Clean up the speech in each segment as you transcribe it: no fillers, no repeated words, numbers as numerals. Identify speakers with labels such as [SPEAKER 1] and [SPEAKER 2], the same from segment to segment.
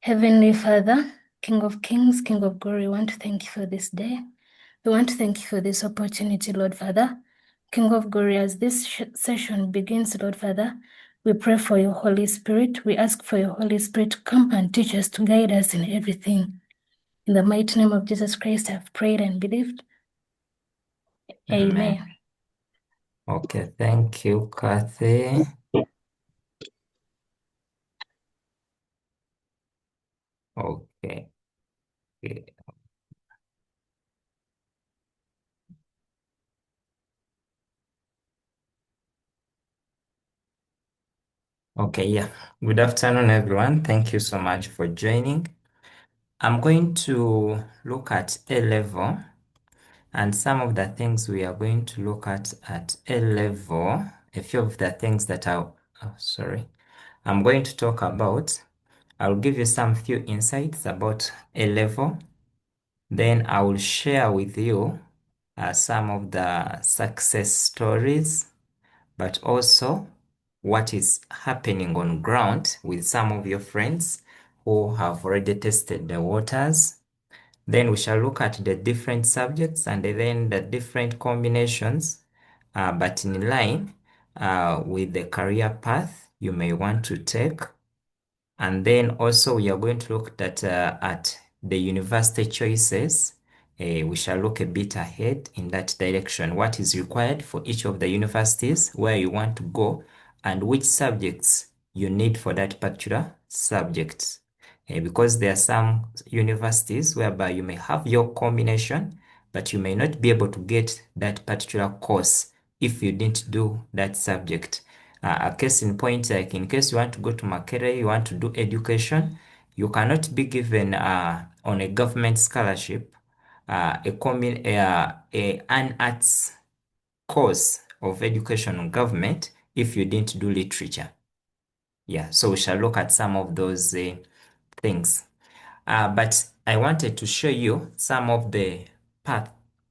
[SPEAKER 1] Heavenly Father, King of Kings, King of Glory, we want to thank you for this day. We want to thank you for this opportunity, Lord Father. King of Glory, as this session begins, Lord Father, we pray for your Holy Spirit. We ask for your Holy Spirit to come and teach us, to guide us in everything. In the mighty name of Jesus Christ, I've prayed and believed.
[SPEAKER 2] Amen.
[SPEAKER 1] Amen.
[SPEAKER 2] Okay, thank you, Kathy. Okay. Okay, okay, yeah. Good afternoon, everyone. Thank you so much for joining. I'm going to look at A level and some of the things we are going to look at A level, a few of the things that I'm going to talk about. I'll give you some few insights about A level. Then I will share with you some of the success stories, but also what is happening on ground with some of your friends who have already tested the waters. Then we shall look at the different subjects and then the different combinations, but in line with the career path you may want to take. And then also we are going to look at the university choices. We shall look a bit ahead in that direction. What is required for each of the universities, where you want to go, and which subjects you need for that particular subject. Because there are some universities whereby you may have your combination, but you may not be able to get that particular course if you didn't do that subject. A case in point, like in case you want to go to Makerere, you want to do education, you cannot be given on a government scholarship an arts course of education on government if you didn't do literature. Yeah, so we shall look at some of those things. But I wanted to show you some of the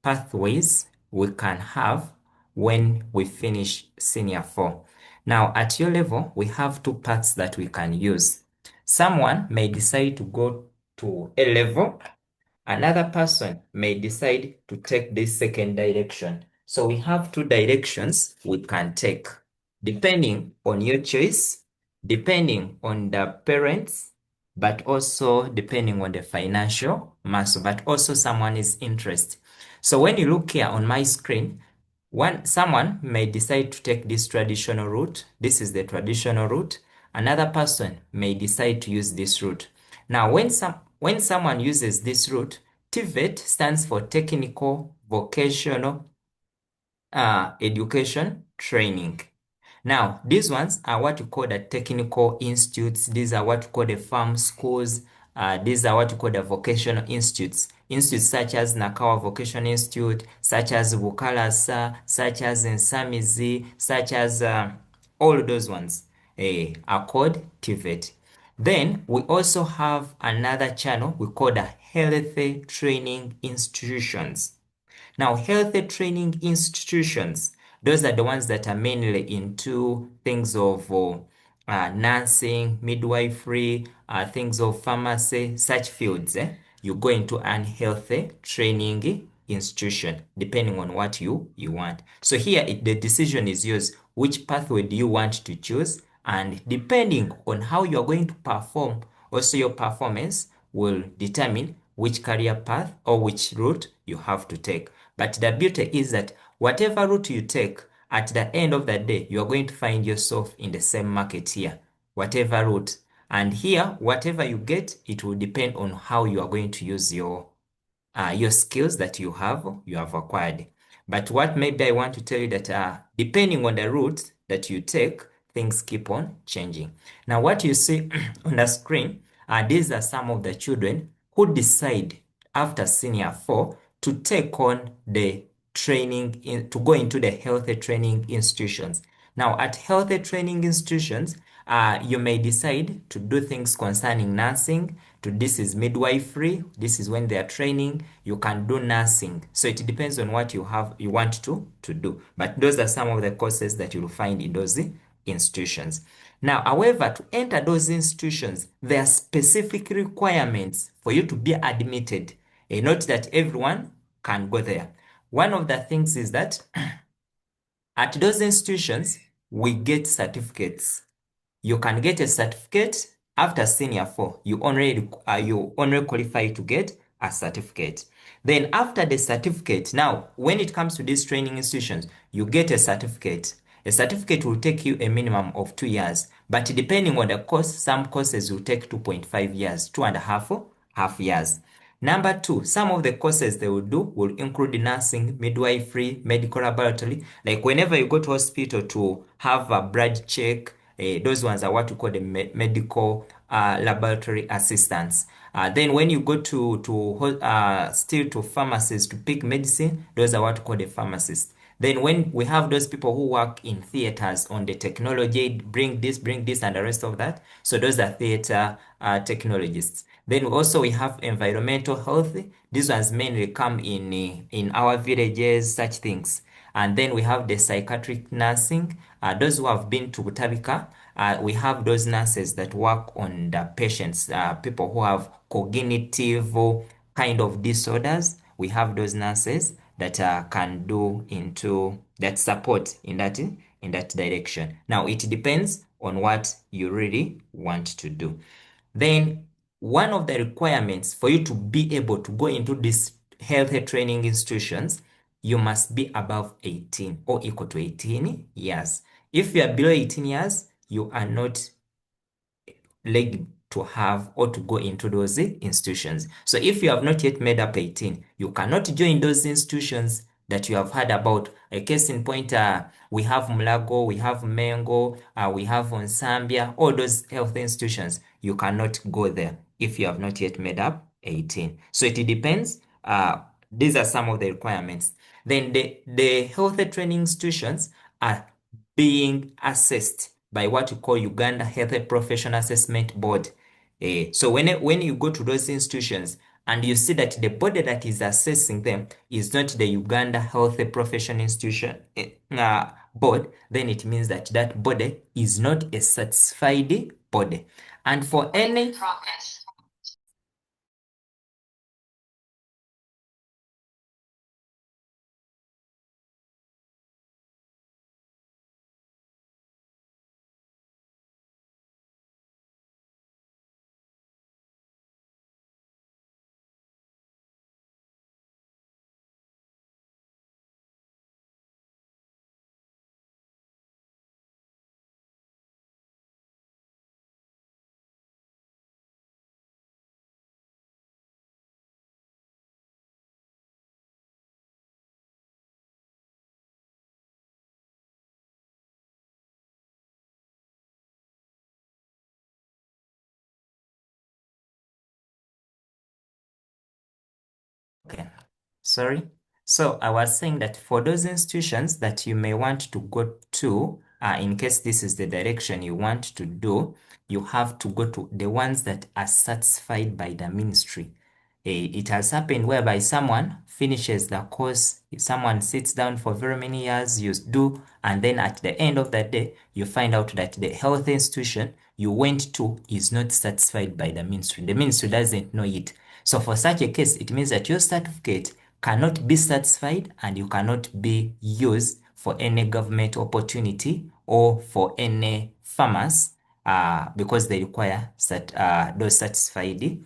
[SPEAKER 2] pathways we can have when we finish senior 4. Now, at your level, we have two paths that we can use. Someone may decide to go to A level. Another person may decide to take this second direction. So we have two directions we can take, depending on your choice, depending on the parents, but also depending on the financial muscle, but also someone's interest. So when you look here on my screen, someone may decide to take this traditional route. This is the traditional route. Another person may decide to use this route. Now, when someone uses this route, TVET stands for Technical Vocational Education Training. Now, these ones are what you call the technical institutes. These are what you call the farm schools. These are what you call the vocational institutes. Institutes such as Nakawa Vocational Institute, such as Bukalasa, such as Nsamizi, such as all those ones are called TVET. Then we also have another channel we call the Healthy Training Institutions. Now, healthy training institutions, those are the ones that are mainly into things of nursing, midwifery, things of pharmacy, such fields. You go into an healthy training institution, depending on what you want. So here, the decision is yours. Which pathway do you want to choose? And depending on how you're going to perform, also your performance will determine which career path or which route you have to take. But the beauty is that whatever route you take, at the end of the day, you are going to find yourself in the same market here, whatever route. And here, whatever you get, it will depend on how you are going to use your skills that you have acquired. But what maybe I want to tell you that depending on the route that you take, things keep on changing. Now, what you see on the screen, these are some of the children who decide after senior 4 to take on the to go into the healthy training institutions. Now, at healthy training institutions, you may decide to do things concerning nursing. This is midwifery. This is when they are training. You can do nursing. So it depends on what you want to do. But those are some of the courses that you'll find in those institutions. Now, however, to enter those institutions, there are specific requirements for you to be admitted. Note that everyone can go there. One of the things is that at those institutions, we get certificates. You can get a certificate after senior 4. You only qualify to get a certificate. Then after the certificate, now when it comes to these training institutions, you get a certificate. A certificate will take you a minimum of 2 years, but depending on the course, some courses will take 2.5 years, 2.5 years. Number 2, some of the courses they will do will include nursing, midwifery, medical laboratory. Like whenever you go to hospital to have a blood check, those ones are what we call the medical laboratory assistants. Then when you go still to pharmacies to pick medicine, those are what we call the pharmacists. Then when we have those people who work in theaters on the technology, bring this, and the rest of that. So those are theater technologists. Then also we have environmental health. These ones mainly come in our villages, such things. And then we have the psychiatric nursing. Those who have been to Butabika, we have those nurses that work on the patients, people who have cognitive kind of disorders. We have those nurses that can do into that support in that direction. Now it depends on what you really want to do. Then one of the requirements for you to be able to go into these health training institutions, you must be above 18 or equal to 18 years. If you are below 18 years, you are not legal to have or to go into those institutions. So if you have not yet made up 18, you cannot join those institutions that you have heard about. A case in point, we have Mulago, we have Mengo, we have Onsambia, all those health institutions. You cannot go there if you have not yet made up 18. So it depends. These are some of the requirements. Then the health training institutions are being assessed by what you call Uganda Health Professional Assessment Board. So when you go to those institutions and you see that the body that is assessing them is not the Uganda Health Professional Institution Board, then it means that that body is not a satisfied body. And for any progress. Okay, sorry. So I was saying that for those institutions that you may want to go to, in case this is the direction you want to do, you have to go to the ones that are certified by the ministry. It has happened whereby someone finishes the course, if someone sits down for very many years, you do, and then at the end of the day, you find out that the health institution you went to is not certified by the ministry. The ministry doesn't know it. So for such a case, it means that your certificate cannot be certified and you cannot be used for any government opportunity or for any farmers because they require those certified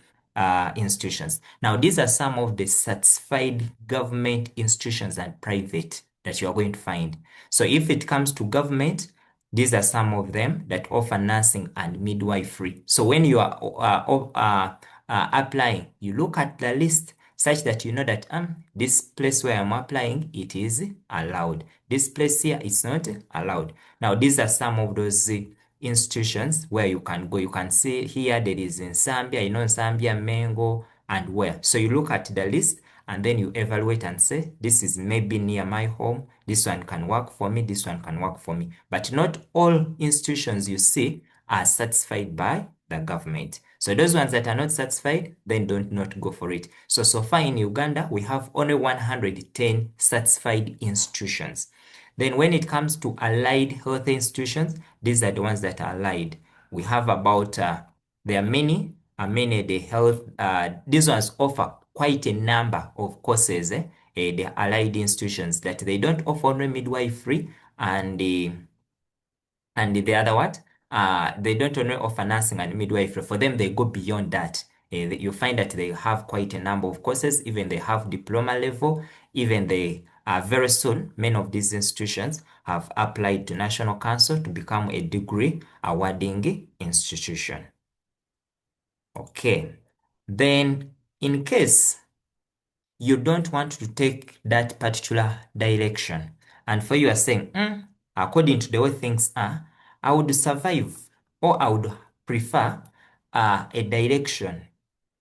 [SPEAKER 2] institutions. Now, these are some of the certified government institutions and private that you are going to find. So if it comes to government, these are some of them that offer nursing and midwifery. So when you are applying, you look at the list such that you know that this place where I'm applying, it is allowed. This place here is not allowed. Now, these are some of those institutions where you can go. You can see here there is in Zambia, Zambia, Mengo, and where. So you look at the list and then you evaluate and say, this is maybe near my home. This one can work for me. This one can work for me. But not all institutions you see are satisfied by the government. So those ones that are not satisfied, then don't not go for it. So far in Uganda, we have only 110 satisfied institutions. Then when it comes to allied health institutions, these are the ones that are allied. We have about, there are many, the health, these ones offer quite a number of courses, the allied institutions that they don't offer only midwifery and the other what? They don't only offer nursing and midwifery. For them, they go beyond that. You find that they have quite a number of courses. Even they have diploma level. Even they very soon, many of these institutions have applied to National Council to become a degree awarding institution. Okay. Then, in case you don't want to take that particular direction, and for you are saying, according to the way things are, I would survive or I would prefer a direction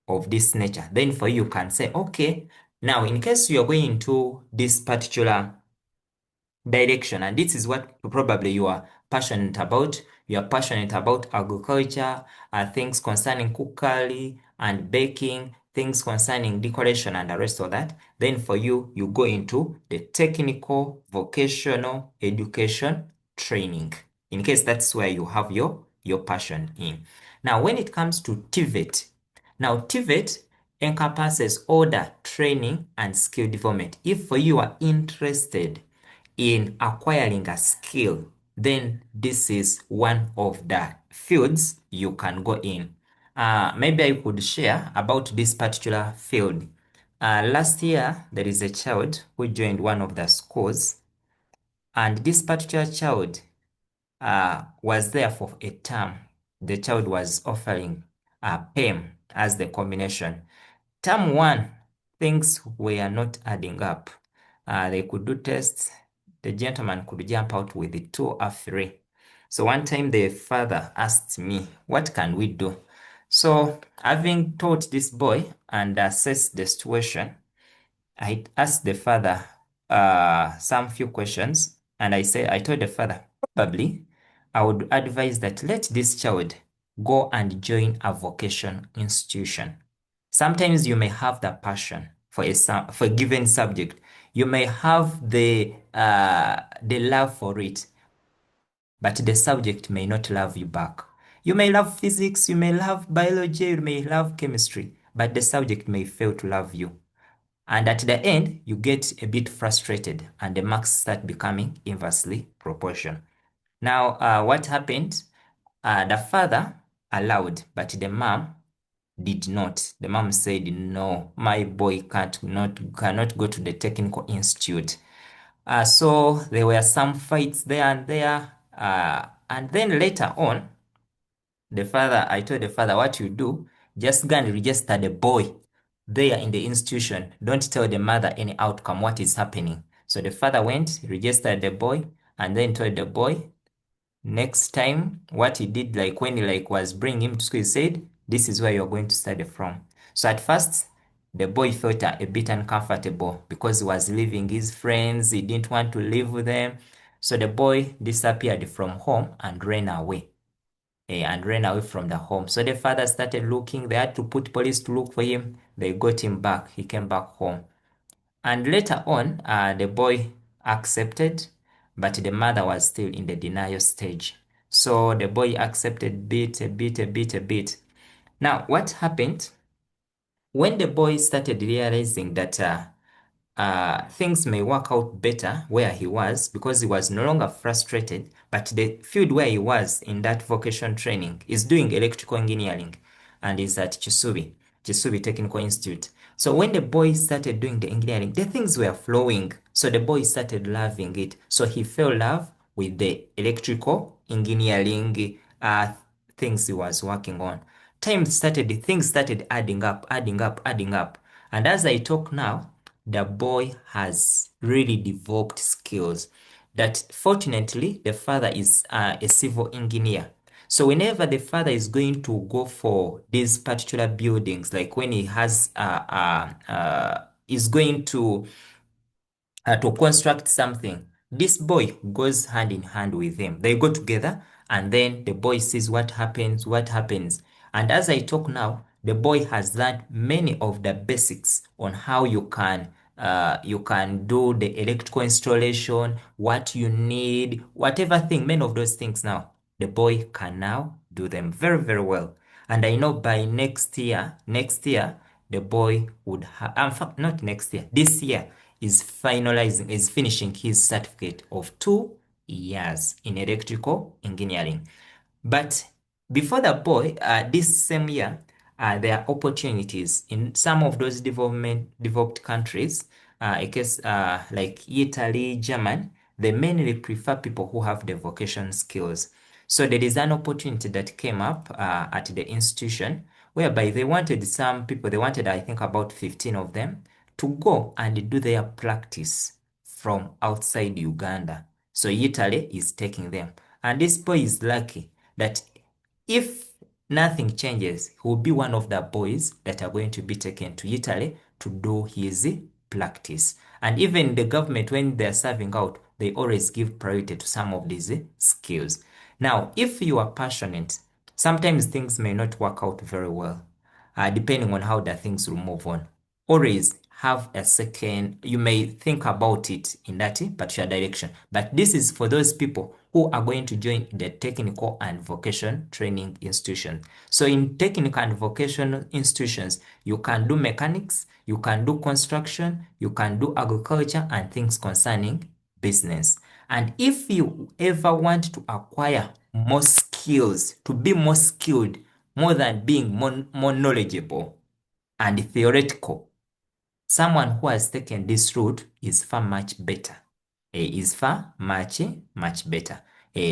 [SPEAKER 2] of this nature. Then for you can say, okay, now in case you are going into this particular direction, and this is what probably you are passionate about. You are passionate about agriculture, things concerning cookery and baking, things concerning decoration and the rest of that. Then for you, you go into the technical vocational education training, in case that's where you have your passion in. Now, when it comes to TVET, now TVET encompasses all the training and skill development. If for you are interested in acquiring a skill, then this is one of the fields you can go in. Maybe I could share about this particular field. Last year, there is a child who joined one of the schools, and this particular child was there for a term. The child was offering PEM as the combination. Term one, things were not adding up. They could do tests. The gentleman could jump out with the 2 or 3. So one time the father asked me, what can we do? So having taught this boy and assessed the situation, I asked the father some few questions, and I told the father, probably I would advise that let this child go and join a vocation institution. Sometimes you may have the passion for a given subject. You may have the love for it, but the subject may not love you back. You may love physics, you may love biology, you may love chemistry, but the subject may fail to love you. And at the end, you get a bit frustrated and the marks start becoming inversely proportional. Now, what happened? The father allowed, but the mom did not. The mom said, no, my boy cannot go to the technical institute. So there were some fights there and there. And then later on, I told the father, what you do, just go and register the boy there in the institution. Don't tell the mother any outcome, what is happening. So the father went, registered the boy, and then told the boy, next time, what he did, like when he was bringing him to school, he said, this is where you're going to study from. So at first, the boy felt a bit uncomfortable because he was leaving his friends. He didn't want to live with them. So the boy disappeared from home and ran away. And ran away from the home. So the father started looking. They had to put police to look for him. They got him back. He came back home. And later on, the boy accepted, but the mother was still in the denial stage. So the boy accepted a bit. Now, what happened? When the boy started realizing that things may work out better where he was because he was no longer frustrated, but the field where he was in that vocation training is doing electrical engineering and is at Chisubi Technical Institute. So when the boy started doing the engineering, the things were flowing. So the boy started loving it. So he fell in love with the electrical engineering things he was working on. Things started adding up. And as I talk now, the boy has really developed skills that fortunately the father is a civil engineer. So whenever the father is going to go for these particular buildings, like when he is going to construct something, this boy goes hand in hand with him. They go together, and then the boy sees what happens. And as I talk now, the boy has learned many of the basics on how you can You can do the electrical installation, what you need, whatever thing, many of those things now, the boy can now do them very, very well. And I know by next year, the boy would have, in fact, not next year, this year is finishing his certificate of 2 years in electrical engineering. But before the boy, this same year, there are opportunities in some of those developed countries, I guess like Italy, Germany, they mainly prefer people who have the vocation skills. So there is an opportunity that came up at the institution whereby they wanted some people, they wanted, I think, about 15 of them to go and do their practice from outside Uganda. So Italy is taking them. And this boy is lucky that if nothing changes, he will be one of the boys that are going to be taken to Italy to do his practice. And even the government, when they're serving out, they always give priority to some of these skills. Now, if you are passionate, sometimes things may not work out very well, depending on how the things will move on. Always have a second, you may think about it in that particular direction. But this is for those people who are going to join the technical and vocation training institution. So in technical and vocational institutions, you can do mechanics, you can do construction, you can do agriculture and things concerning business. And if you ever want to acquire more skills, to be more skilled, more than being more knowledgeable and theoretical, someone who has taken this route is far much better. Is far much better.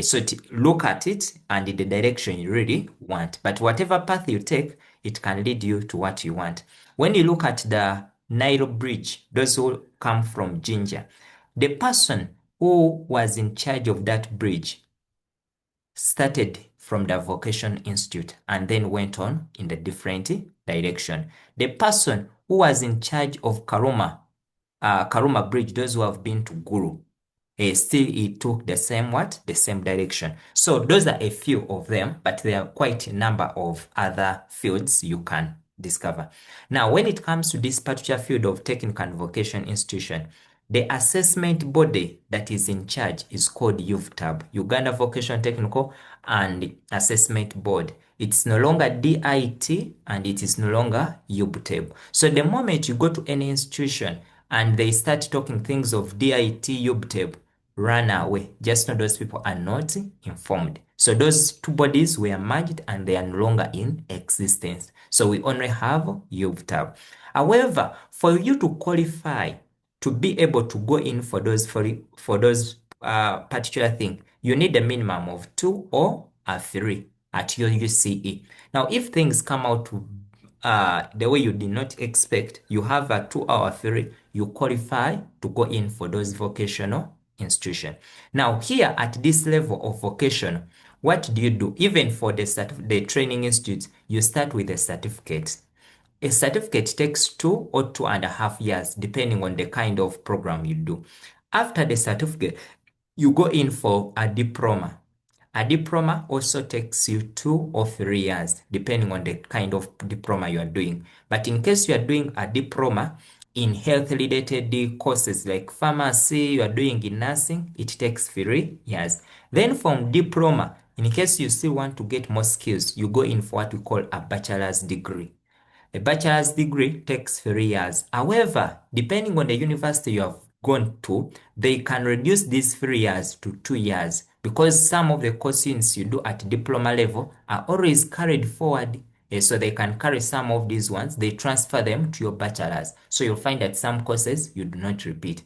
[SPEAKER 2] So look at it and in the direction you really want. But whatever path you take, it can lead you to what you want. When you look at the Nile Bridge, those who come from Ginger, the person who was in charge of that bridge started from the vocation institute and then went on in the different direction. The person who was in charge of Karuma Bridge, those who have been to Guru, still it took the same the same direction. So those are a few of them, but there are quite a number of other fields you can discover. Now, when it comes to this particular field of technical and vocation institution, the assessment body that is in charge is called UVTAB, Uganda Vocational Technical and Assessment Board. It's no longer DIT and it is no longer UBTEB. So the moment you go to any institution and they start talking things of DIT, UBTEB, run away. Just know those people are not informed. So those two bodies were merged and they are no longer in existence. So we only have UVTAB. However, for you to qualify to be able to go in for those particular thing, you need a minimum of 2 or 3 at your UCE. Now, if things come out the way you did not expect, you have a 2 or 3, you qualify to go in for those vocational institution. Now, here at this level of vocational, what do you do? Even for the training institutes, you start with a certificate. A certificate takes 2 or 2.5 years, depending on the kind of program you do. After the certificate, you go in for a diploma. A diploma also takes you 2 or 3 years, depending on the kind of diploma you are doing. But in case you are doing a diploma in health-related courses like pharmacy, you are doing in nursing, it takes 3 years. Then from diploma, in case you still want to get more skills, you go in for what we call a bachelor's degree. A bachelor's degree takes 3 years. However, depending on the university you have gone to, they can reduce these 3 years to 2 years because some of the courses you do at diploma level are always carried forward. So they can carry some of these ones, they transfer them to your bachelor's. So you'll find that some courses you do not repeat.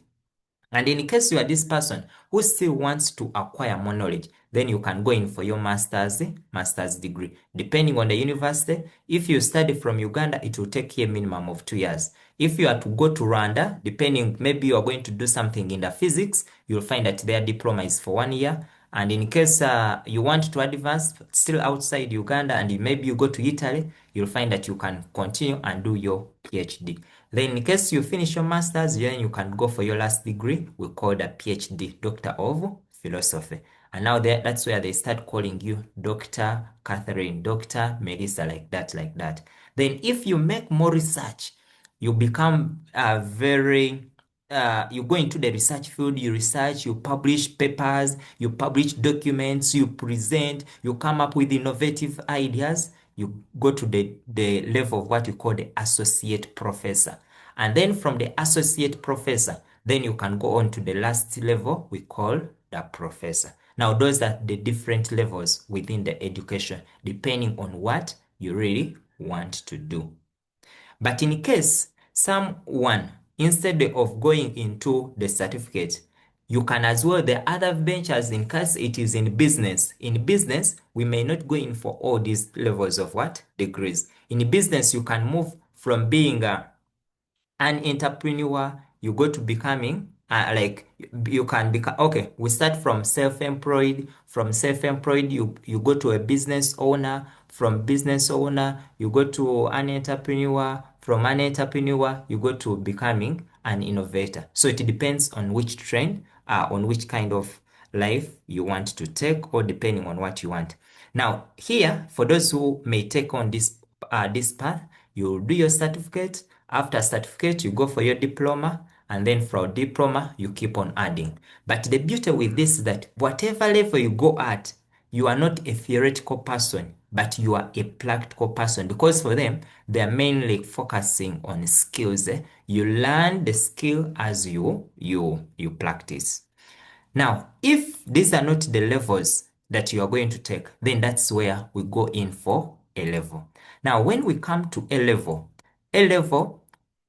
[SPEAKER 2] And in case you are this person who still wants to acquire more knowledge, then you can go in for your master's degree. Depending on the university, if you study from Uganda, it will take you a minimum of 2 years. If you are to go to Rwanda, depending, maybe you are going to do something in the physics, you'll find that their diploma is for 1 year. And in case you want to advance still outside Uganda and maybe you go to Italy, you'll find that you can continue and do your PhD. Then in case you finish your master's, then you can go for your last degree. We call that PhD, Doctor of Philosophy. And now that's where they start calling you Dr. Catherine, Dr. Melissa, like that. Then if you make more research, you become very you go into the research field, you research, you publish papers, you publish documents, you present, you come up with innovative ideas, you go to the level of what you call the associate professor. And then from the associate professor, then you can go on to the last level we call the professor. Now, those are the different levels within the education, depending on what you really want to do. But in case someone, instead of going into the certificate, you can as well, the other ventures in case it is in business. In business, we may not go in for all these levels of what? Degrees. In business, you can move from being an entrepreneur, you go to becoming like you can become, okay, we start from self-employed. From self-employed, you go to a business owner. From business owner, you go to an entrepreneur. From an entrepreneur, you go to becoming an innovator. So it depends on which trend, on which kind of life you want to take, or depending on what you want. Now here, for those who may take on this path, you do your certificate. After certificate, you go for your diploma, and then from diploma, you keep on adding. But the beauty with this is that whatever level you go at, you are not a theoretical person, but you are a practical person, because for them, they are mainly focusing on skills. You learn the skill as you practice. Now, if these are not the levels that you are going to take, then that's where we go in for A level. Now, when we come to A level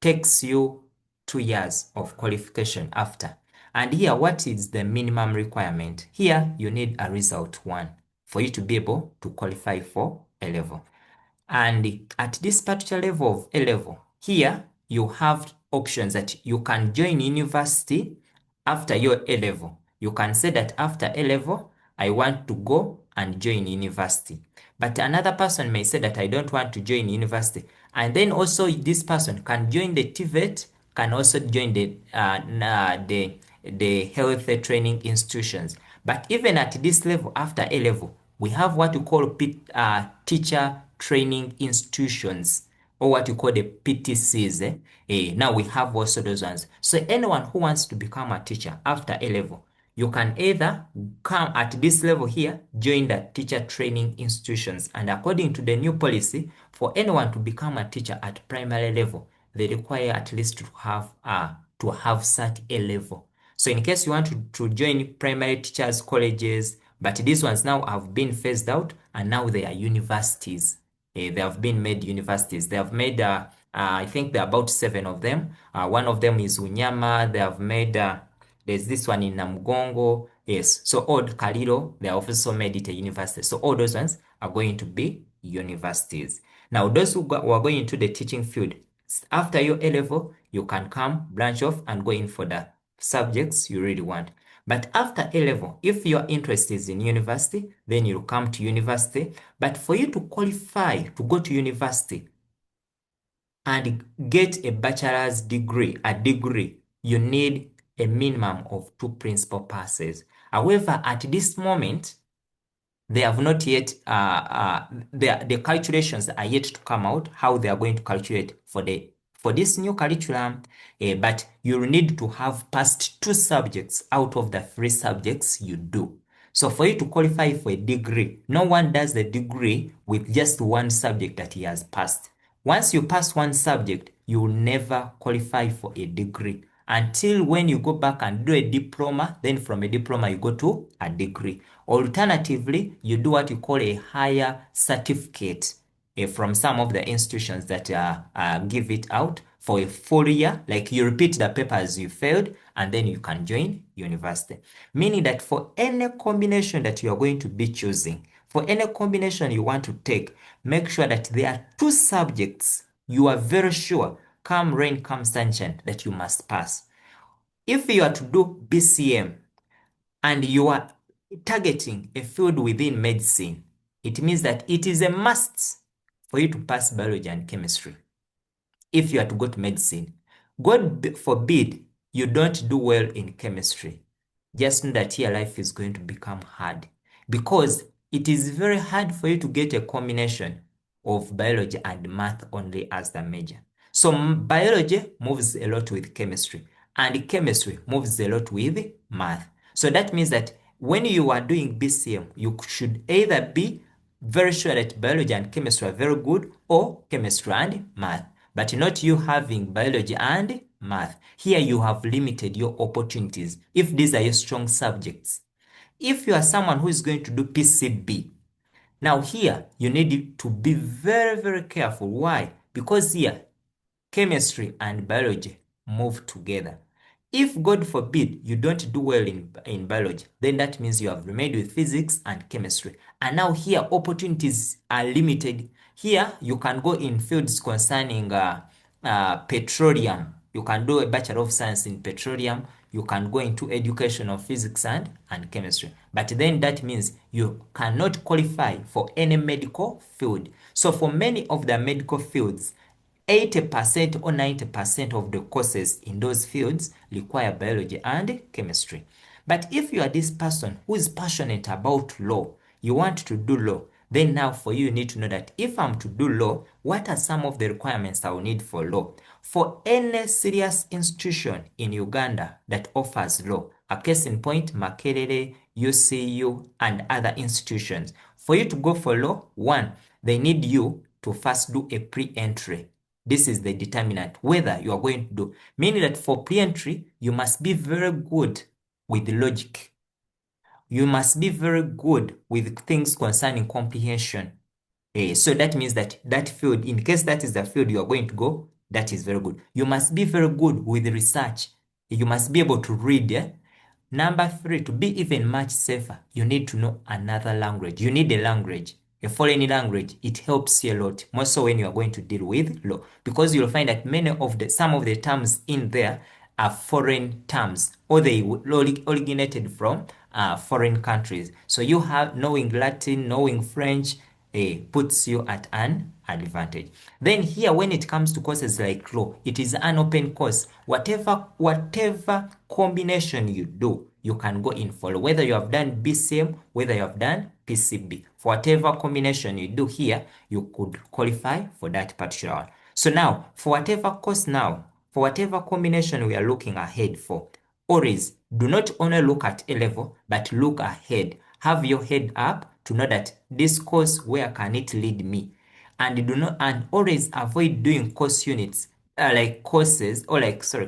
[SPEAKER 2] takes you 2 years of qualification after. And here, what is the minimum requirement? Here, you need a result 1 for you to be able to qualify for A level. And at this particular level of A level, here you have options that you can join university after your A level. You can say that after A level, I want to go and join university. But another person may say that I don't want to join university. And then also this person can join the TVET, can also join the health training institutions. But even at this level, after A level, we have what we call teacher training institutions, or what you call the PTCs. Now we have also those ones. So anyone who wants to become a teacher after A level, you can either come at this level here, join the teacher training institutions. And according to the new policy, for anyone to become a teacher at primary level, they require at least to have sat A level. So in case you want to join primary teachers colleges, but these ones now have been phased out, and now they are universities. They have been made universities. They have made, I think there are about 7 of them. One of them is Unyama. They have made, there's this one in Namugongo. Yes. So Old Kaliro, they have also made it a university. So all those ones are going to be universities. Now, those who are going into the teaching field, after your A level, you can come, branch off, and go in for the subjects you really want. But after A level, if your interest is in university, then you'll come to university. But for you to qualify to go to university and get a bachelor's degree, you need a minimum of 2 principal passes. However, at this moment, they have not yet, the calculations are yet to come out, how they are going to calculate for this new curriculum, but you will need to have passed 2 subjects out of the 3 subjects you do. So for you to qualify for a degree, no one does the degree with just 1 subject that he has passed. Once you pass 1 subject, you will never qualify for a degree until when you go back and do a diploma. Then from a diploma, you go to a degree. Alternatively, you do what you call a higher certificate from some of the institutions that give it out for a full year. Like you repeat the papers you failed, and then you can join university. Meaning that for any combination that you are going to be choosing, for any combination you want to take, make sure that there are 2 subjects you are very sure, come rain, come sunshine, that you must pass. If you are to do BCM and you are targeting a field within medicine, it means that it is a must for you to pass biology and chemistry. If you are to go to medicine, God forbid you don't do well in chemistry, just know that your life is going to become hard, because it is very hard for you to get a combination of biology and math only as the major. So biology moves a lot with chemistry, and chemistry moves a lot with math. So that means that when you are doing BCM, you should either be very sure that biology and chemistry are very good, or chemistry and math, but not you having biology and math. Here you have limited your opportunities if these are your strong subjects. If you are someone who is going to do PCB, now here you need to be very, very careful. Why? Because here chemistry and biology move together. If, God forbid, you don't do well in biology, then that means you have remained with physics and chemistry. And now here, opportunities are limited. Here, you can go in fields concerning petroleum. You can do a Bachelor of Science in petroleum. You can go into education of physics and chemistry. But then that means you cannot qualify for any medical field. So for many of the medical fields, 80% or 90% of the courses in those fields require biology and chemistry. But if you are this person who is passionate about law, you want to do law, then now for you, you need to know that if I'm to do law, what are some of the requirements I will need for law? For any serious institution in Uganda that offers law, a case in point, Makerere, UCU, and other institutions, for you to go for law, one, they need you to first do a pre-entry. This is the determinant whether you are going to do. Meaning that for pre-entry, you must be very good with logic. You must be very good with things concerning comprehension. So that means that that field, in case that is the field you are going to go, that is very good. You must be very good with research. You must be able to read. Number 3, to be even much safer, you need to know another language. You need a language, a foreign language. It helps you a lot, more so when you are going to deal with law, because you'll find that some of the terms in there are foreign terms, or they originated from foreign countries. So you have knowing Latin, knowing French, puts you at an advantage. Then here, when it comes to courses like law, it is an open course. Whatever combination you do, you can go in for law. Whether you have done BCM, whether you have done PCB, for whatever combination you do here, you could qualify for that particular one. So now, for whatever course now, for whatever combination we are looking ahead for, always do not only look at A level, but look ahead. Have your head up to know that this course, where can it lead me? And always avoid doing course units,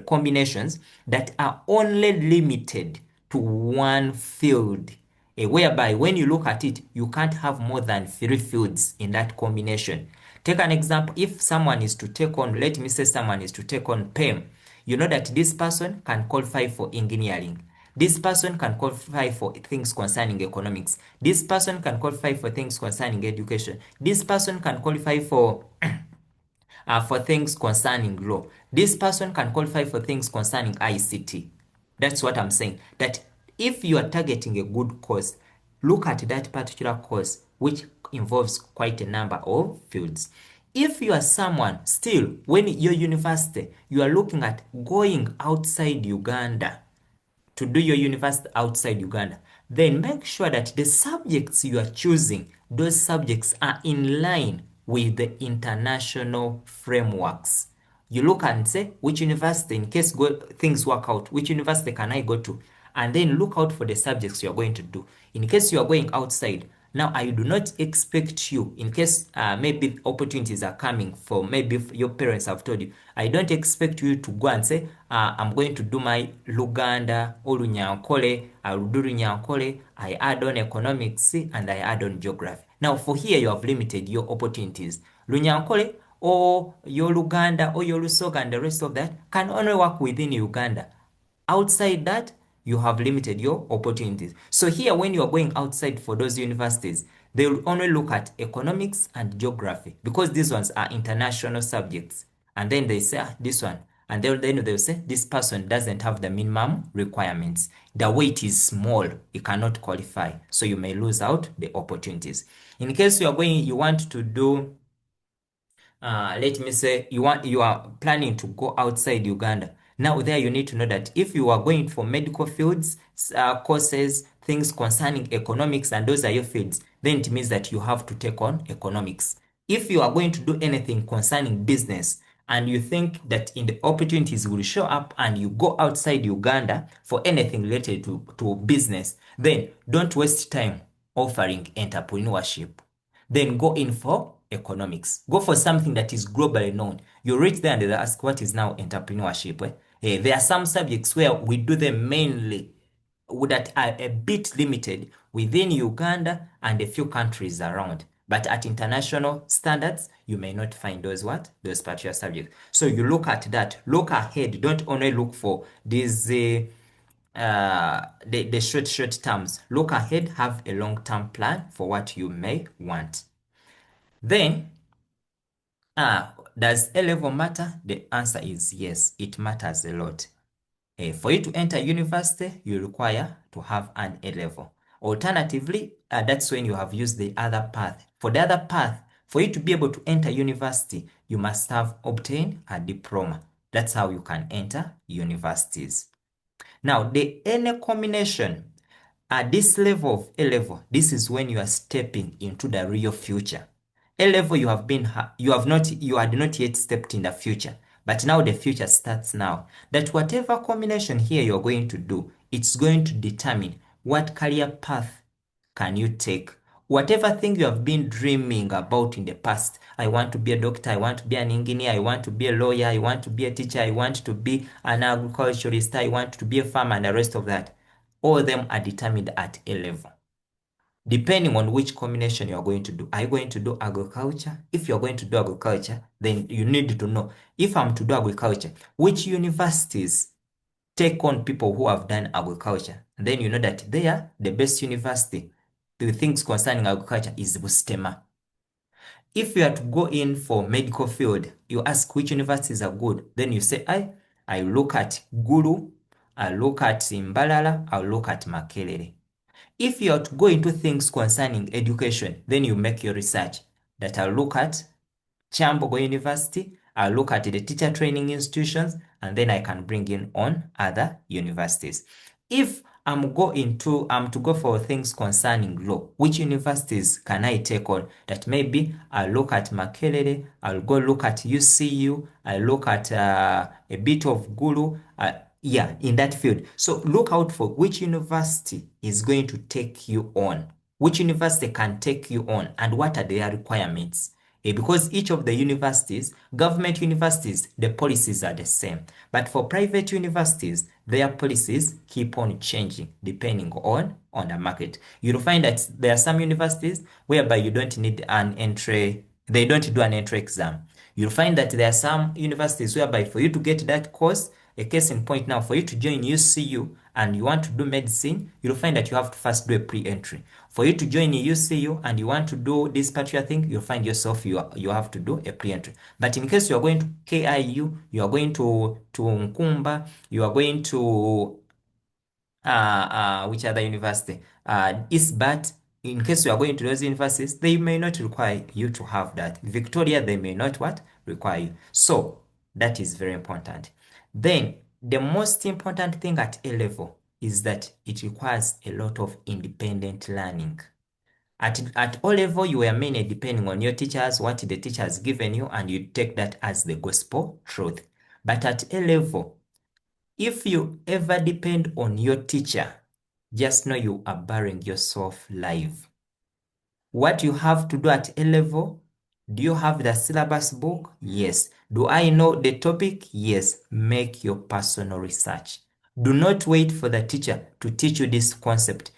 [SPEAKER 2] combinations that are only limited to one field, whereby when you look at it, you can't have more than 3 fields in that combination. Take an example. If someone is to take on, let me say someone is to take on PEM, you know that this person can qualify for engineering. This person can qualify for things concerning economics. This person can qualify for things concerning education. This person can qualify for things concerning law. This person can qualify for things concerning ICT. That's what I'm saying. That if you are targeting a good course, look at that particular course which involves quite a number of fields. If you are someone still, when your university, you are looking at going outside Uganda, to do your university outside Uganda, then make sure that the subjects you are choosing, those subjects are in line with the international frameworks. You look and say, which university, in case things work out, which university can I go to? And then look out for the subjects you are going to do. In case you are going outside, now I do not expect you, in case maybe opportunities are coming for, maybe your parents have told you, I don't expect you to go and say, I'm going to do my Luganda or Runyankole, I will do Runyankole, I add on economics and I add on geography. Now for here you have limited your opportunities. Runyankole or your Luganda or your Lusoga and the rest of that can only work within Uganda. Outside that, you have limited your opportunities. So here, when you are going outside for those universities, they will only look at economics and geography, because these ones are international subjects. And then they say, this one. And then they'll say, this person doesn't have the minimum requirements. The weight is small. It cannot qualify. So you may lose out the opportunities. In case you want to do, let me say you are planning to go outside Uganda. Now there you need to know that if you are going for medical fields, courses, things concerning economics, and those are your fields, then it means that you have to take on economics. If you are going to do anything concerning business, and you think that in the opportunities will show up and you go outside Uganda for anything related to business, then don't waste time offering entrepreneurship. Then go in for economics. Go for something that is globally known. You reach there and they ask, what is now entrepreneurship? There are some subjects where we do them mainly that are a bit limited within Uganda and a few countries around. But at international standards, you may not find those particular subjects. So you look at that, look ahead. Don't only look for these the short terms. Look ahead, have a long-term plan for what you may want. Then, does A level matter? The answer is yes, it matters a lot. For you to enter university, you require to have an A level. Alternatively, that's when you have used the other path. For the other path, for you to be able to enter university, you must have obtained a diploma. That's how you can enter universities. Now, the any combination at this level of A level, this is when you are stepping into the real future. A level you had not yet stepped in the future, but now the future starts now. That whatever combination here you're going to do, it's going to determine what career path can you take. Whatever thing you have been dreaming about in the past, I want to be a doctor, I want to be an engineer, I want to be a lawyer, I want to be a teacher, I want to be an agriculturist, I want to be a farmer, and the rest of that. All of them are determined at A level. Depending on which combination you are going to do. Are you going to do agriculture? If you're going to do agriculture, then you need to know, if I'm to do agriculture, which universities take on people who have done agriculture? And then you know that there, the best university to things concerning agriculture is Bustema. If you are to go in for medical field, you ask which universities are good. Then you say, I look at Gulu, I look at Imbalala, I look at Makerere. If you are to go into things concerning education, then you make your research that I'll look at Chambogo University, I'll look at the teacher training institutions, and then I can bring in on other universities. If I'm to go for things concerning law, which universities can I take on? That maybe I'll look at Makerere, I'll go look at UCU, I'll look at a bit of Gulu, in that field. So look out for which university is going to take you on, which university can take you on, and what are their requirements. Because each of the universities, government universities, the policies are the same. But for private universities, their policies keep on changing depending on the market. You'll find that there are some universities whereby you don't need an entry, they don't do an entry exam. You'll find that there are some universities whereby for you to get that course, a case in point now, for you to join UCU and you want to do medicine, you'll find that you have to first do a pre-entry. For you to join UCU and you want to do this particular thing, you'll find yourself you have to do a pre-entry. But in case you are going to KIU, you are going to Nkumba, you are going to which other university? ISBAT. In case you are going to those universities, they may not require you to have that. Victoria, they may not require you. So that is very important. Then the most important thing at A level is that it requires a lot of independent learning. At O level, you were mainly depending on your teachers, what the teacher has given you, and you take that as the gospel truth. But at A level, if you ever depend on your teacher, just know you are burying yourself live. What you have to do at A level, do you have the syllabus book? Yes. Do I know the topic? Yes. Make your personal research. Do not wait for the teacher to teach you this concept.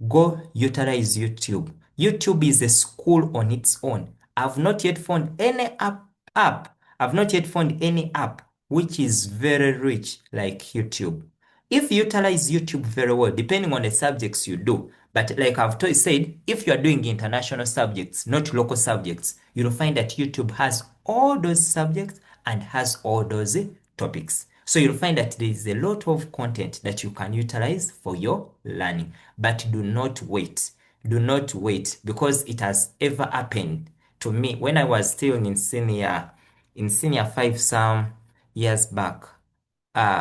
[SPEAKER 2] Go utilize YouTube. YouTube is a school on its own. I've not yet found any app. I've not yet found any app which is very rich like YouTube. If you utilize YouTube very well, depending on the subjects you do, but like I've said, if you are doing international subjects, not local subjects, you'll find that YouTube has all those subjects and has all those topics. So you'll find that there is a lot of content that you can utilize for your learning. But do not wait. Do not wait, because it has ever happened to me when I was still in senior 5 some years back.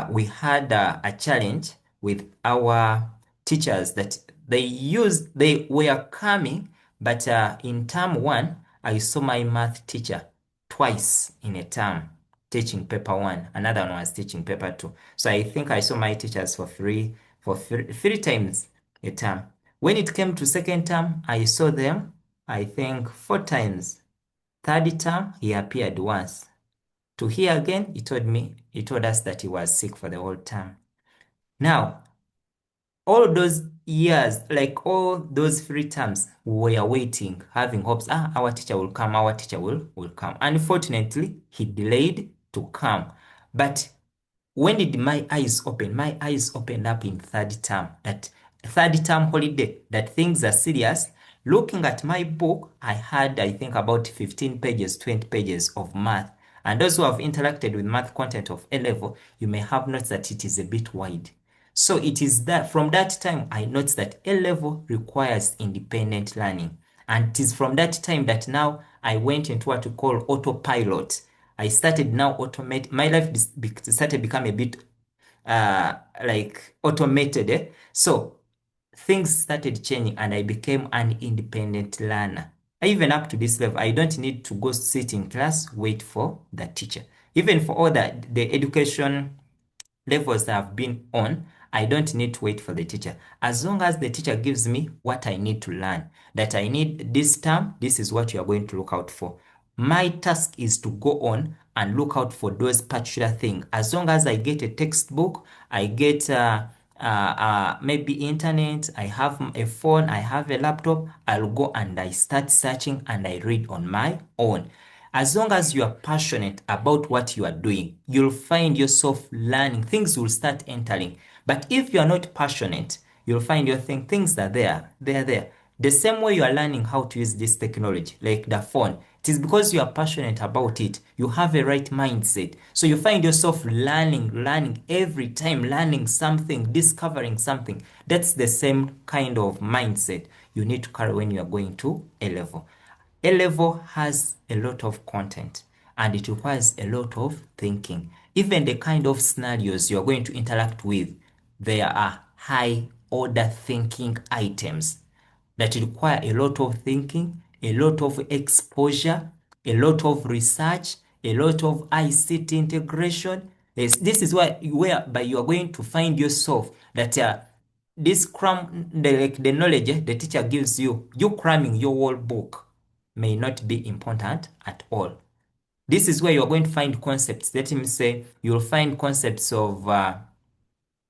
[SPEAKER 2] We had a challenge with our teachers that they were coming, but in term one, I saw my math teacher twice in a term teaching paper one, another one was teaching paper two. So I think I saw my teachers for three times a term. When it came to second term, I saw them, I think, 4 times. Third term, he appeared once. To here again, he told us that he was sick for the whole term. Now, all those years, like all those 3 terms, we were waiting, having hopes, our teacher will come, our teacher will come. Unfortunately, he delayed to come. But when did my eyes open? My eyes opened up in third term, that third term holiday, that things are serious. Looking at my book, I had, I think, about 15 pages, 20 pages of math. And those who have interacted with math content of A level, you may have noticed that it is a bit wide. So it is that from that time I noticed that A level requires independent learning. And it is from that time that now I went into what we call autopilot. I started now automate. My life started become a bit like automated. So things started changing and I became an independent learner. Even up to this level, I don't need to go sit in class, wait for the teacher. Even for all the education levels that I've been on, I don't need to wait for the teacher. As long as the teacher gives me what I need to learn, that I need this term, this is what you are going to look out for. My task is to go on and look out for those particular things. As long as I get a textbook, I get maybe internet, I have a phone, I have a laptop, I'll go and I start searching and I read on my own. As long as you are passionate about what you are doing, you'll find yourself learning. Things will start entering. But if you are not passionate, you'll find your things are there. They are there. The same way you are learning how to use this technology, like the phone, it is because you are passionate about it. You have a right mindset. So you find yourself learning every time, learning something, discovering something. That's the same kind of mindset you need to carry when you are going to A level. A level has a lot of content and it requires a lot of thinking. Even the kind of scenarios you're going to interact with, there are high order thinking items that require a lot of thinking, a lot of exposure, a lot of research, a lot of ICT integration. Yes, this is whereby you are going to find yourself that this the knowledge the teacher gives you, you cramming your whole book may not be important at all. This is where you're going to find concepts. Let me say you'll find concepts of,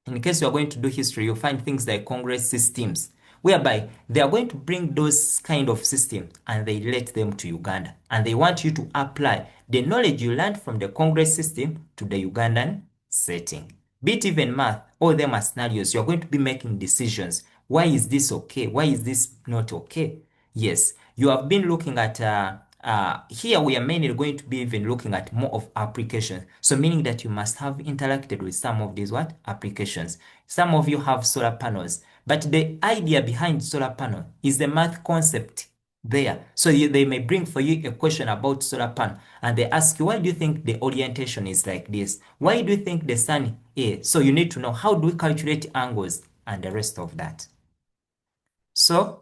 [SPEAKER 2] in case you're going to do history, you'll find things like Congress systems, whereby they are going to bring those kind of systems and they relate them to Uganda. And they want you to apply the knowledge you learned from the Congress system to the Ugandan setting. Be it even math, all them are scenarios. You're going to be making decisions. Why is this okay? Why is this not okay? Yes, you have been looking at, here we are mainly going to be even looking at more of applications. So meaning that you must have interacted with some of these what? Applications. Some of you have solar panels, but the idea behind solar panel is the math concept there. So they may bring for you a question about solar panel and they ask you, why do you think the orientation is like this? Why do you think the sun is? So you need to know how do we calculate angles and the rest of that. So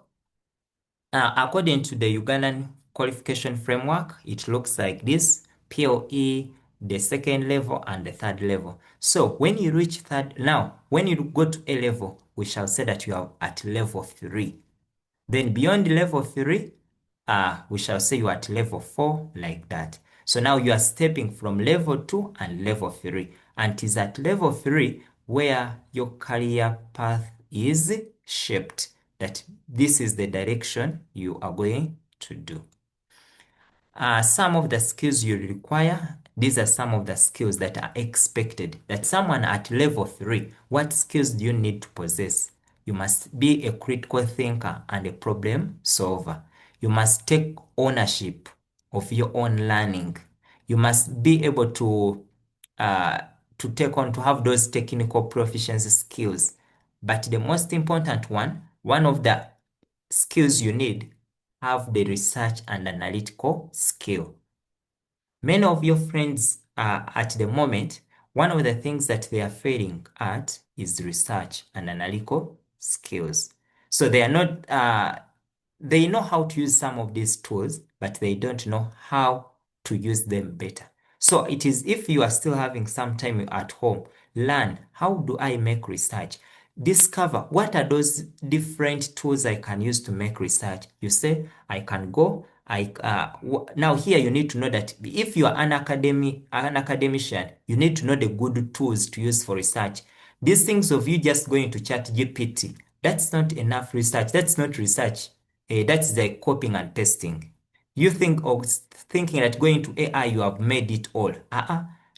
[SPEAKER 2] according to the Ugandan qualification framework, it looks like this: PLE, the second level, and the third level. So when you reach third, now when you go to A level, we shall say that you are at level 3. Then beyond level 3, we shall say you are at level 4, like that. So now you are stepping from level 2 and level 3. And it is at level 3 where your career path is shaped. That this is the direction you are going to do. Some of the skills you require, these are some of the skills that are expected. That someone at level 3, what skills do you need to possess? You must be a critical thinker and a problem solver. You must take ownership of your own learning. You must be able to have those technical proficiency skills. But the most important one of the skills you need, have the research and analytical skill. Many of your friends at the moment, one of the things that they are failing at is research and analytical skills. So they are not, they know how to use some of these tools, but they don't know how to use them better. So it is if you are still having some time at home, learn how do I make research? Discover what are those different tools I can use to make research. You say, I can go, now here you need to know that if you are an academician, you need to know the good tools to use for research. These things of you just going to chat GPT, that's not enough research. That's not research. That's like copying and pasting. You think of thinking that going to AI, you have made it all.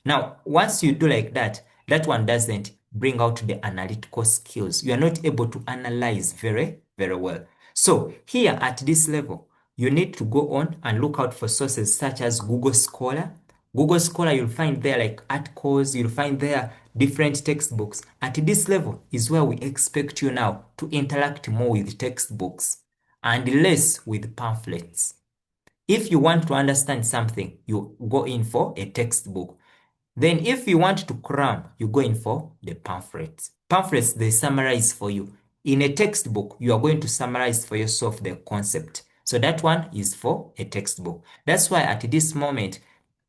[SPEAKER 2] Now, once you do like that, that one doesn't bring out the analytical skills. You are not able to analyze very, very well. So here at this level, you need to go on and look out for sources such as Google Scholar. Google Scholar, you'll find there like articles, you'll find there different textbooks. At this level is where we expect you now to interact more with textbooks and less with pamphlets. If you want to understand something, you go in for a textbook. Then if you want to cram, you go in for the pamphlets. Pamphlets, they summarize for you. In a textbook, you are going to summarize for yourself the concept. So that one is for a textbook. That's why at this moment,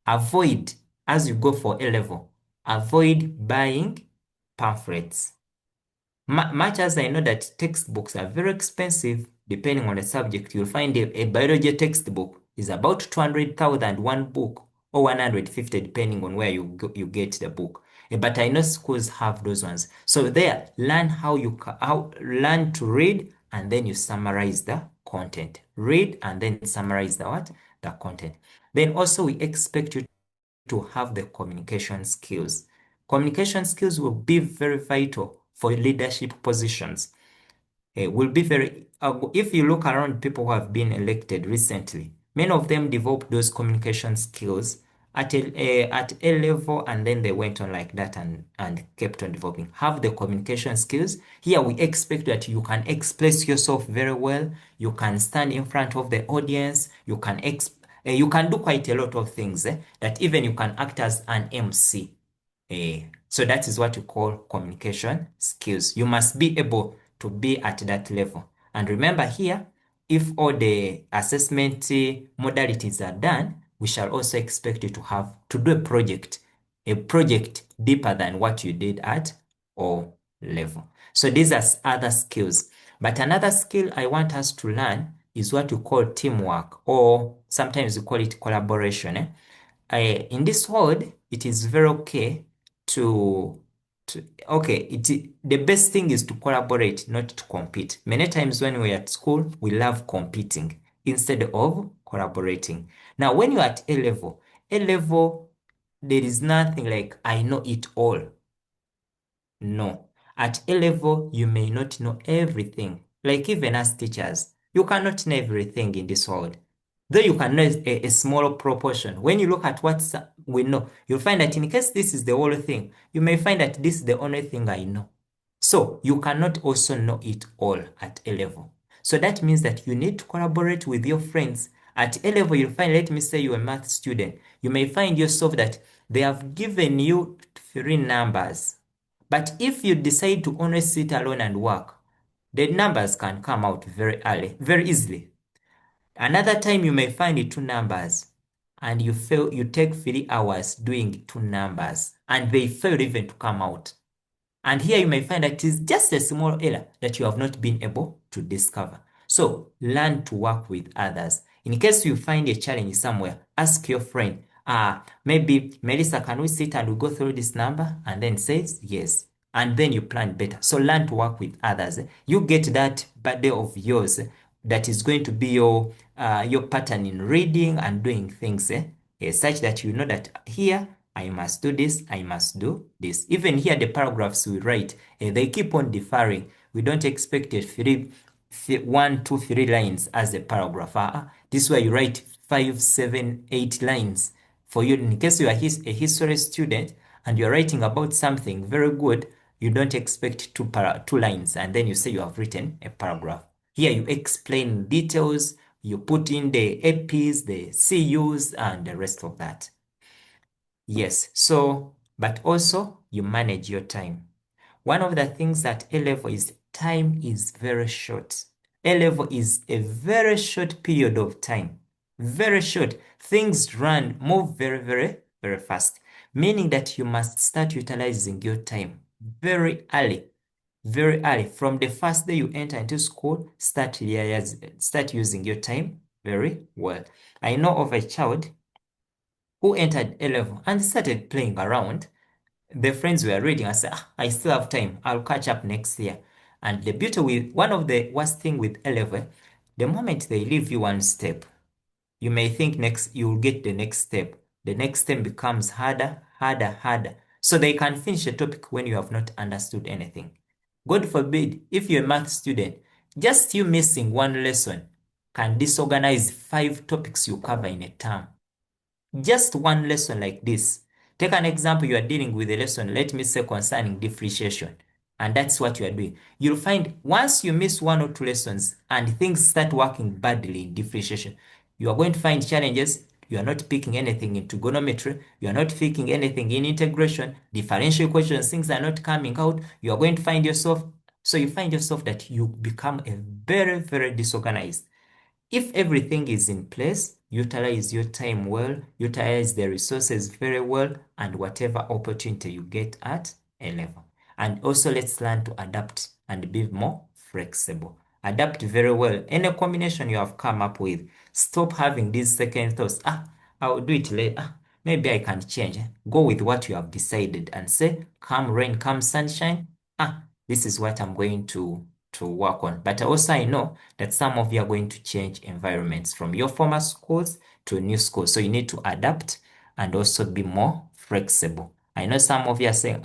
[SPEAKER 2] avoid, as you go for A level, avoid buying pamphlets. Much as I know that textbooks are very expensive, depending on the subject, you'll find a biology textbook is about 200,000 one book, or 150 depending on where you get the book. But I know schools have those ones. So there, learn learn to read, and then you summarize the content. Read and then summarize the content. Then also we expect you to have the communication skills. Communication skills will be very vital for leadership positions. Will be very, if you look around people who have been elected recently, many of them developed those communication skills at A level, and then they went on like that and kept on developing. Have the communication skills. Here we expect that you can express yourself very well. You can stand in front of the audience. You can do quite a lot of things, that even you can act as an MC. So that is what you call communication skills. You must be able to be at that level. And remember here, if all the assessment modalities are done, we shall also expect you to have to do a project deeper than what you did at O level. So these are other skills. But another skill I want us to learn is what you call teamwork, or sometimes we call it collaboration. In this world, it is very okay to the best thing is to collaborate, not to compete. Many times when we're at school, we love competing instead of collaborating. Now, when you're at A level, there is nothing like I know it all. No. At A level, you may not know everything. Like even as teachers, you cannot know everything in this world. Though you can know a smaller proportion. When you look at what we know, you'll find that in case this is the whole thing, you may find that this is the only thing I know. So you cannot also know it all at A level. So that means that you need to collaborate with your friends. At A level, you'll find, let me say you're a math student, you may find yourself that they have given you 3 numbers. But if you decide to only sit alone and work, the numbers can come out very early, very easily. Another time you may find it 2 numbers and you take 3 hours doing 2 numbers and they fail even to come out. And here you may find that it is just a small error that you have not been able to discover. So learn to work with others. In case you find a challenge somewhere, ask your friend, maybe Melissa, can we sit and we go through this number? And then says yes. And then you plan better. So learn to work with others. You get that birthday of yours that is going to be your pattern in reading and doing things, such that you know that here I must do this, I must do this. Even here, the paragraphs we write, they keep on differing. We don't expect it 1, 2, 3 lines as a paragraph. This is where you write 5, 7, 8 lines. For you, in case you are a history student and you're writing about something very good, you don't expect 2 lines and then you say you have written a paragraph. Here you explain details, you put in the APs, the CUs, and the rest of that. Yes, so, but also you manage your time. One of the things at A level is time is very short. A level is a very short period of time. Very short. Things move very, very very fast, meaning that you must start utilizing your time very early. Very early. From the first day you enter into school, start using your time very well. I know of a child who entered A level and started playing around. The friends were reading. I said, I still have time. I'll catch up next year. And the beauty with one of the worst thing with A level, the moment they leave you one step, you may think next you'll get the next step. The next step becomes harder, harder, harder. So they can finish a topic when you have not understood anything. God forbid, if you're a math student, just you missing one lesson can disorganize 5 topics you cover in a term. Just one lesson like this. Take an example, you are dealing with a lesson, let me say concerning differentiation, and that's what you are doing. You'll find once you miss 1 or 2 lessons and things start working badly in differentiation, you are going to find challenges. You are not picking anything in trigonometry. You are not picking anything in integration. Differential equations, things are not coming out. You are going to find yourself, so you find yourself that you become a very, very disorganized. If everything is in place, utilize your time well, utilize the resources very well, and whatever opportunity you get at A level. And also let's learn to adapt and be more flexible. Adapt very well. Any combination you have come up with, stop having these second thoughts. I'll do it later. Maybe I can change. Go with what you have decided and say, come rain, come sunshine. This is what I'm going to work on. But also I know that some of you are going to change environments from your former schools to new schools. So you need to adapt and also be more flexible. I know some of you are saying,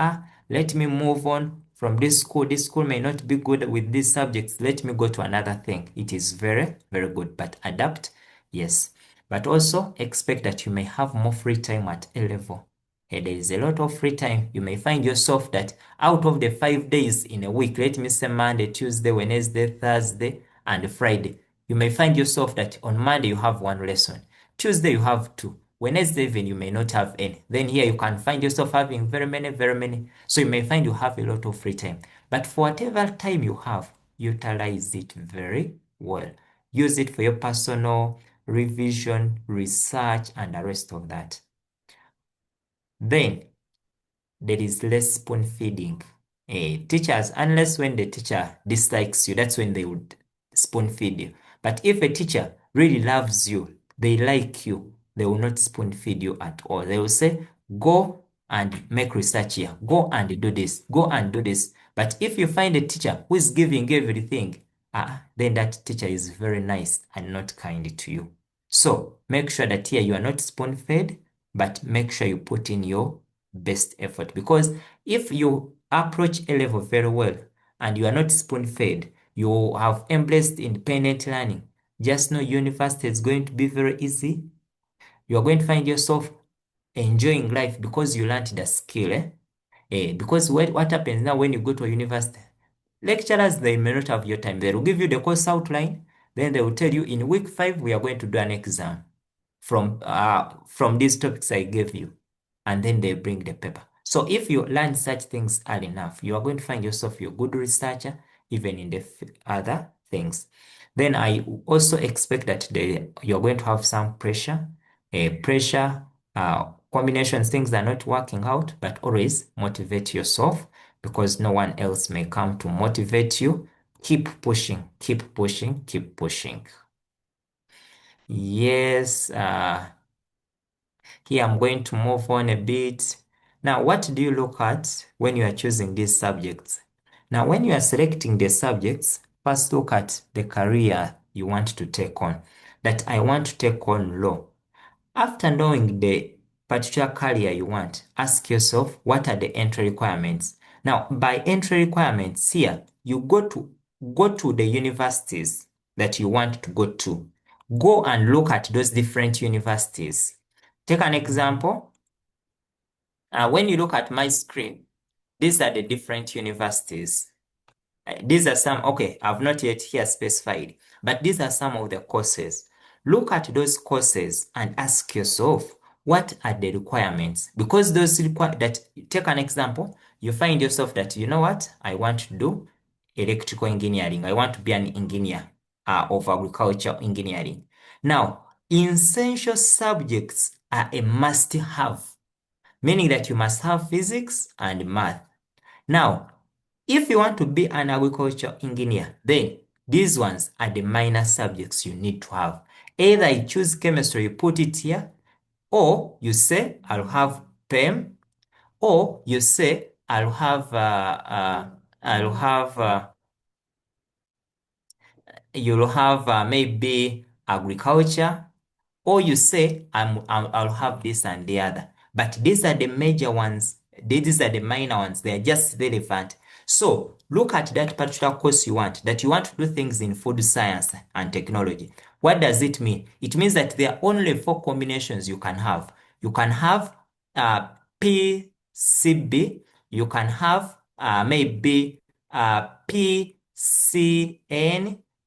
[SPEAKER 2] let me move on from this school. This school may not be good with these subjects. Let me go to another thing. It is very, very good. But adapt, yes. But also expect that you may have more free time at A level. There is a lot of free time. You may find yourself that out of the 5 days in a week, let me say Monday, Tuesday, Wednesday, Thursday, and Friday, you may find yourself that on Monday you have 1 lesson. Tuesday you have 2. Wednesday even you may not have any. Then here you can find yourself having very many, very many. So you may find you have a lot of free time. But for whatever time you have, utilize it very well. Use it for your personal revision, research, and the rest of that. Then there is less spoon feeding. Teachers, unless when the teacher dislikes you, that's when they would spoon feed you. But if a teacher really loves you, they like you, they will not spoon feed you at all. They will say, go and make research here. Go and do this. Go and do this. But if you find a teacher who is giving everything, then that teacher is very nice and not kind to you. So make sure that here you are not spoon fed, but make sure you put in your best effort, because if you approach A level very well and you are not spoon fed, you have embraced independent learning, just know university is going to be very easy. You are going to find yourself enjoying life because you learned the skill. Because what happens now when you go to a university, lecturers, they may not have your time. They will give you the course outline, then they will tell you in week 5 we are going to do an exam from these topics I gave you, and then they bring the paper. So if you learn such things early enough, you are going to find yourself a good researcher, even in the other things. Then I also expect that you're going to have some pressure, combinations, things are not working out, but always motivate yourself because no one else may come to motivate you. Keep pushing, keep pushing, keep pushing. Yes, here I'm going to move on a bit. Now, what do you look at when you are choosing these subjects? Now, when you are selecting the subjects, first look at the career you want to take on. That I want to take on law. After knowing the particular career you want, ask yourself, what are the entry requirements? Now, by entry requirements here, you go to the universities that you want to go to. Go and look at those different universities. Take an example. When you look at my screen, these are the different universities. These are some, okay, I've not yet here specified, but these are some of the courses. Look at those courses and ask yourself, what are the requirements? Because those take an example, you find yourself that, you know what, I want to do electrical engineering. I want to be an engineer of agriculture engineering. Now, essential subjects are a must have meaning that you must have physics and math. Now, if you want to be an agriculture engineer, then these ones are the minor subjects you need to have. Either you choose chemistry, you put it here, or you say, I'll have PEM, or you say, I'll have, you'll have maybe agriculture, or you say, I'll have this and the other. But these are the major ones. These are the minor ones. They are just relevant. So look at that particular course you want, that you want to do things in food science and technology. What does it mean? It means that there are only four combinations you can have. You can have PCB. You can have maybe PCN.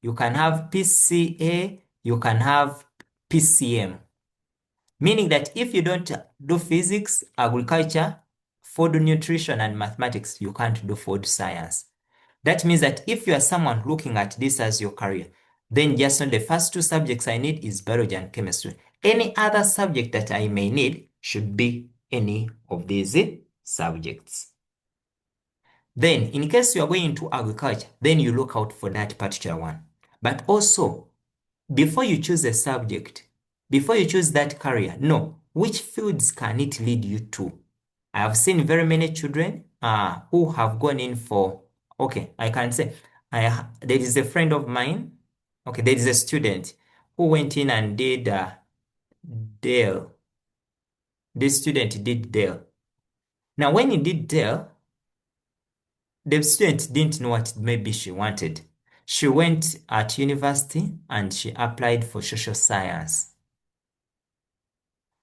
[SPEAKER 2] You can have PCA. You can have PCM, meaning that if you don't do physics, agriculture, food nutrition, and mathematics, you can't do food science. That means that if you are someone looking at this as your career, then just on the first two subjects I need is biology and chemistry. Any other subject that I may need should be any of these subjects. Then, in case you are going into agriculture, then you look out for that particular one. But also, before you choose a subject, before you choose that career, know which fields can it lead you to. I have seen very many children who have gone in for, okay, I can say, there is a friend of mine, okay, there is a student who went in and did Dale. This student did Dale. Now, when he did Dale, the student didn't know what maybe she wanted. She went at university and she applied for social science.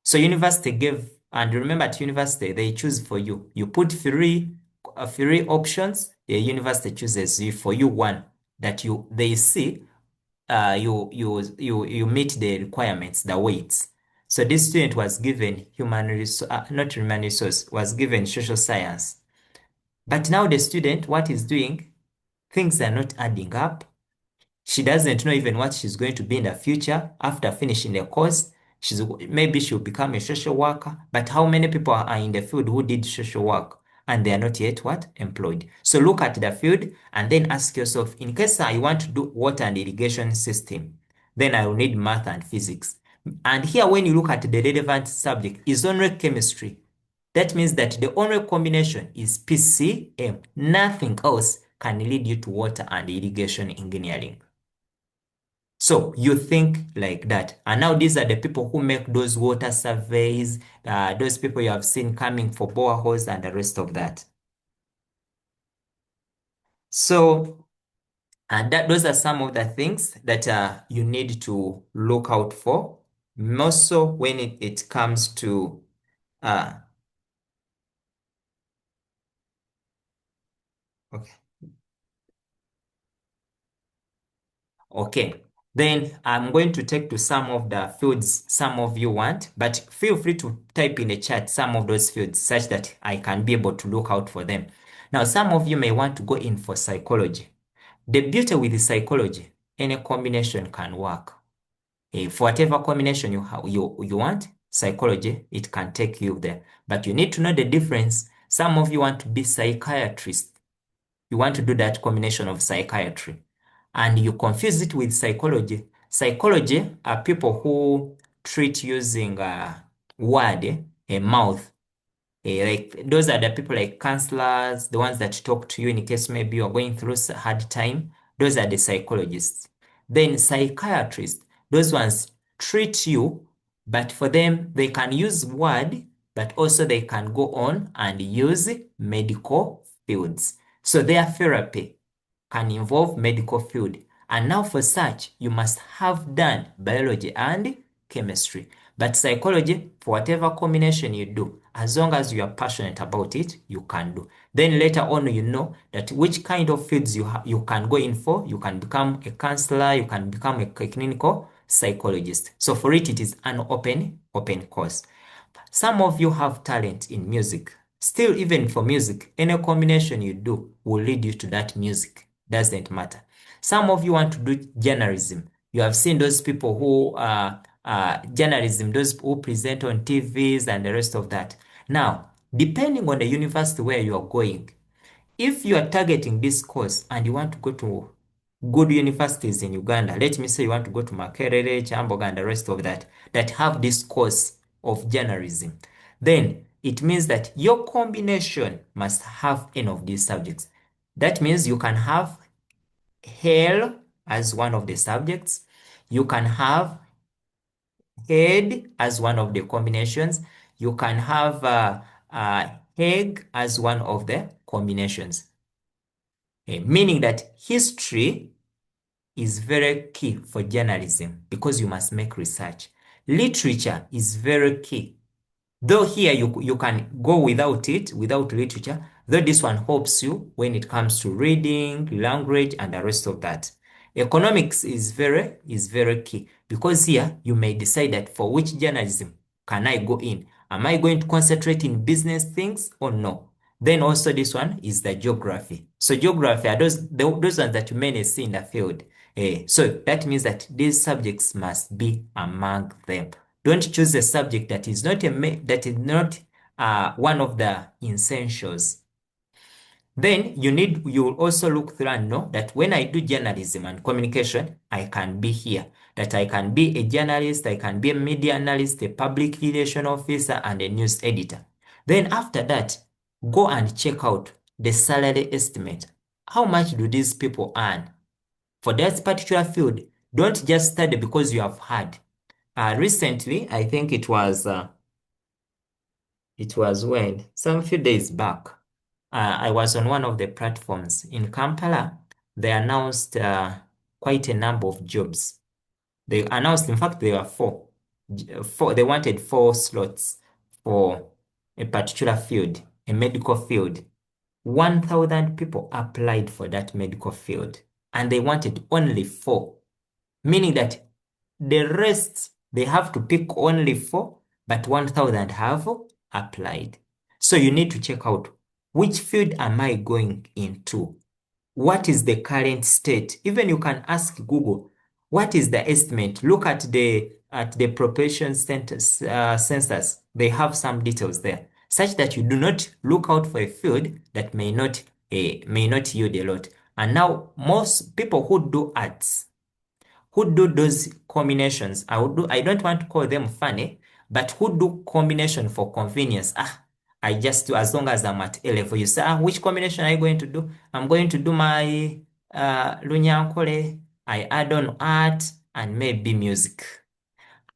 [SPEAKER 2] So university gave, and remember at university, they choose for you. You put three options, the university chooses you for you one that they see you meet the requirements, the weights. So this student was given not human resource, was given social science. But now the student, what is doing, things are not adding up. She doesn't know even what she's going to be in the future after finishing the course. Maybe she'll become a social worker, but how many people are in the field who did social work and they are not yet what? Employed. So look at the field and then ask yourself, in case I want to do water and irrigation system, then I will need math and physics. And here when you look at the relevant subject is only chemistry. That means that the only combination is PCM. Nothing else can lead you to water and irrigation engineering. So you think like that. And now these are the people who make those water surveys, those people you have seen coming for boreholes and the rest of that. So those are some of the things that you need to look out for, more so when it comes to okay. Okay, then I'm going to take to some of the fields some of you want, but feel free to type in the chat some of those fields such that I can be able to look out for them. Now, some of you may want to go in for psychology. The beauty with the psychology, any combination can work. For whatever combination you want, psychology, it can take you there. But you need to know the difference. Some of you want to be psychiatrists. You want to do that combination of psychiatry and you confuse it with psychology. Psychology are people who treat using word, a mouth. Like those are the people like counselors, the ones that talk to you in case maybe you're going through a hard time. Those are the psychologists. Then psychiatrists, those ones treat you, but for them, they can use word, but also they can go on and use medical fields. So their therapy can involve medical field. And now for such, you must have done biology and chemistry. But psychology, for whatever combination you do, as long as you are passionate about it, you can do. Then later on, you know that which kind of fields you can go in for. You can become a counselor, you can become a clinical psychologist. So for it is an open course. Some of you have talent in music. Still, even for music, any combination you do will lead you to that music. Doesn't matter. Some of you want to do journalism. You have seen those people who journalism, those who present on TVs and the rest of that. Now, depending on the university where you are going, if you are targeting this course and you want to go to good universities in Uganda, let me say you want to go to Makerere, Chamboga, and the rest of that have this course of journalism, then it means that your combination must have any of these subjects. That means you can have HEL as one of the subjects. You can have head as one of the combinations. You can have HEG as one of the combinations. Meaning that history is very key for journalism because you must make research. Literature is very key. Though here you can go without it, without literature, though this one helps you when it comes to reading, language, and the rest of that. Economics is very key because here you may decide that for which journalism can I go in? Am I going to concentrate in business things or no? Then also this one is the geography. So geography are those ones that you may see in the field. So that means that these subjects must be among them. Don't choose a subject that is not one of the essentials. Then you will also look through and know that when I do journalism and communication, I can be here. That I can be a journalist, I can be a media analyst, a public relation officer, and a news editor. Then after that, go and check out the salary estimate. How much do these people earn? For that particular field, don't just study because you have heard. Recently, I think it was when some few days back, I was on one of the platforms in Kampala. They announced quite a number of jobs. They announced, in fact, there were four. They wanted 4 slots for a particular field, a medical field. 1,000 people applied for that medical field, and they wanted only 4, meaning that the rest, they have to pick only 4, but 1,000 have applied. So you need to check out which field am I going into? What is the current state? Even you can ask Google, what is the estimate? Look at the population census. They have some details there, such that you do not look out for a field that may not yield a lot. And now most people who do arts, who do those combinations, I don't want to call them funny, but who do combination for convenience. I just do as long as I'm at A level. You say, which combination are you going to do? I'm going to do my Lunyankole. I add on art and maybe music.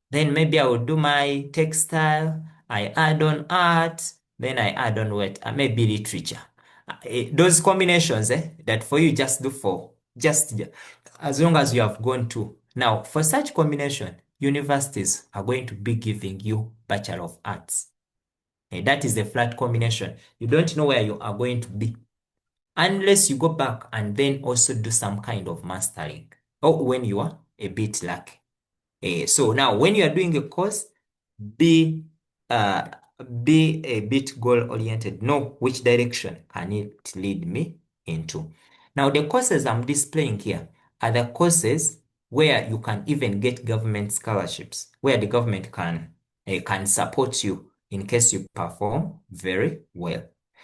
[SPEAKER 2] Then maybe I will do my textile. I add on art. Then I add on what? Maybe literature. Those combinations, that for you just do for just as long as you have gone to. Now, for such combination, universities are going to be giving you Bachelor of Arts. That is a flat combination. You don't know where you are going to be unless you go back and then also do some kind of mastering, or when you are a bit lucky. So now when you are doing a course, be uh, be a bit goal oriented. Know which direction can it lead me into. Now the courses I'm displaying here are the courses where you can even get government scholarships, where the government can support you in case you perform very well.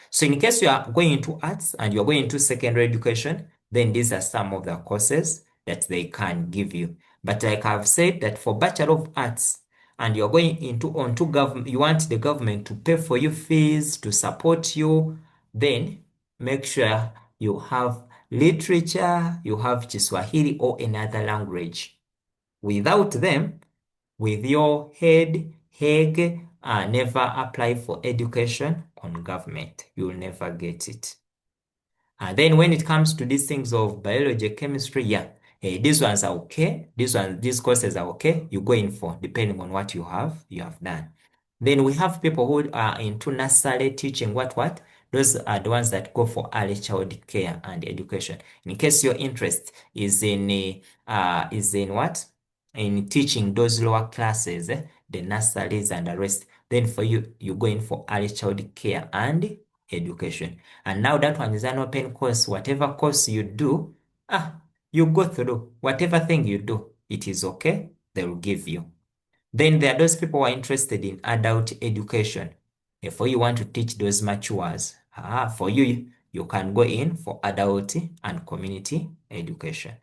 [SPEAKER 2] So in case you are going into arts and you're going into secondary education, then these are some of the courses that they can give you. But like I've said, that for Bachelor of Arts, and you're going onto government, you want the government to pay for your fees, to support you, then make sure you have literature, you have Kiswahili or another language. Without them, with your head, never apply for education on government. You'll never get it. And then when it comes to these things of biology, chemistry, yeah, these ones are okay. These courses are okay. You go in for depending on what you have done. Then we have people who are into nursery teaching. What? Those are the ones that go for early child care and education. In case your interest is in what? In teaching those lower classes, the nurseries and the rest. Then for you go in for early child care and education. And now that one is an open course. Whatever course you do, you go through. Whatever thing you do, it is okay. They will give you. Then there are those people who are interested in adult education. For you want to teach those matures, for you, you can go in for adult and community education.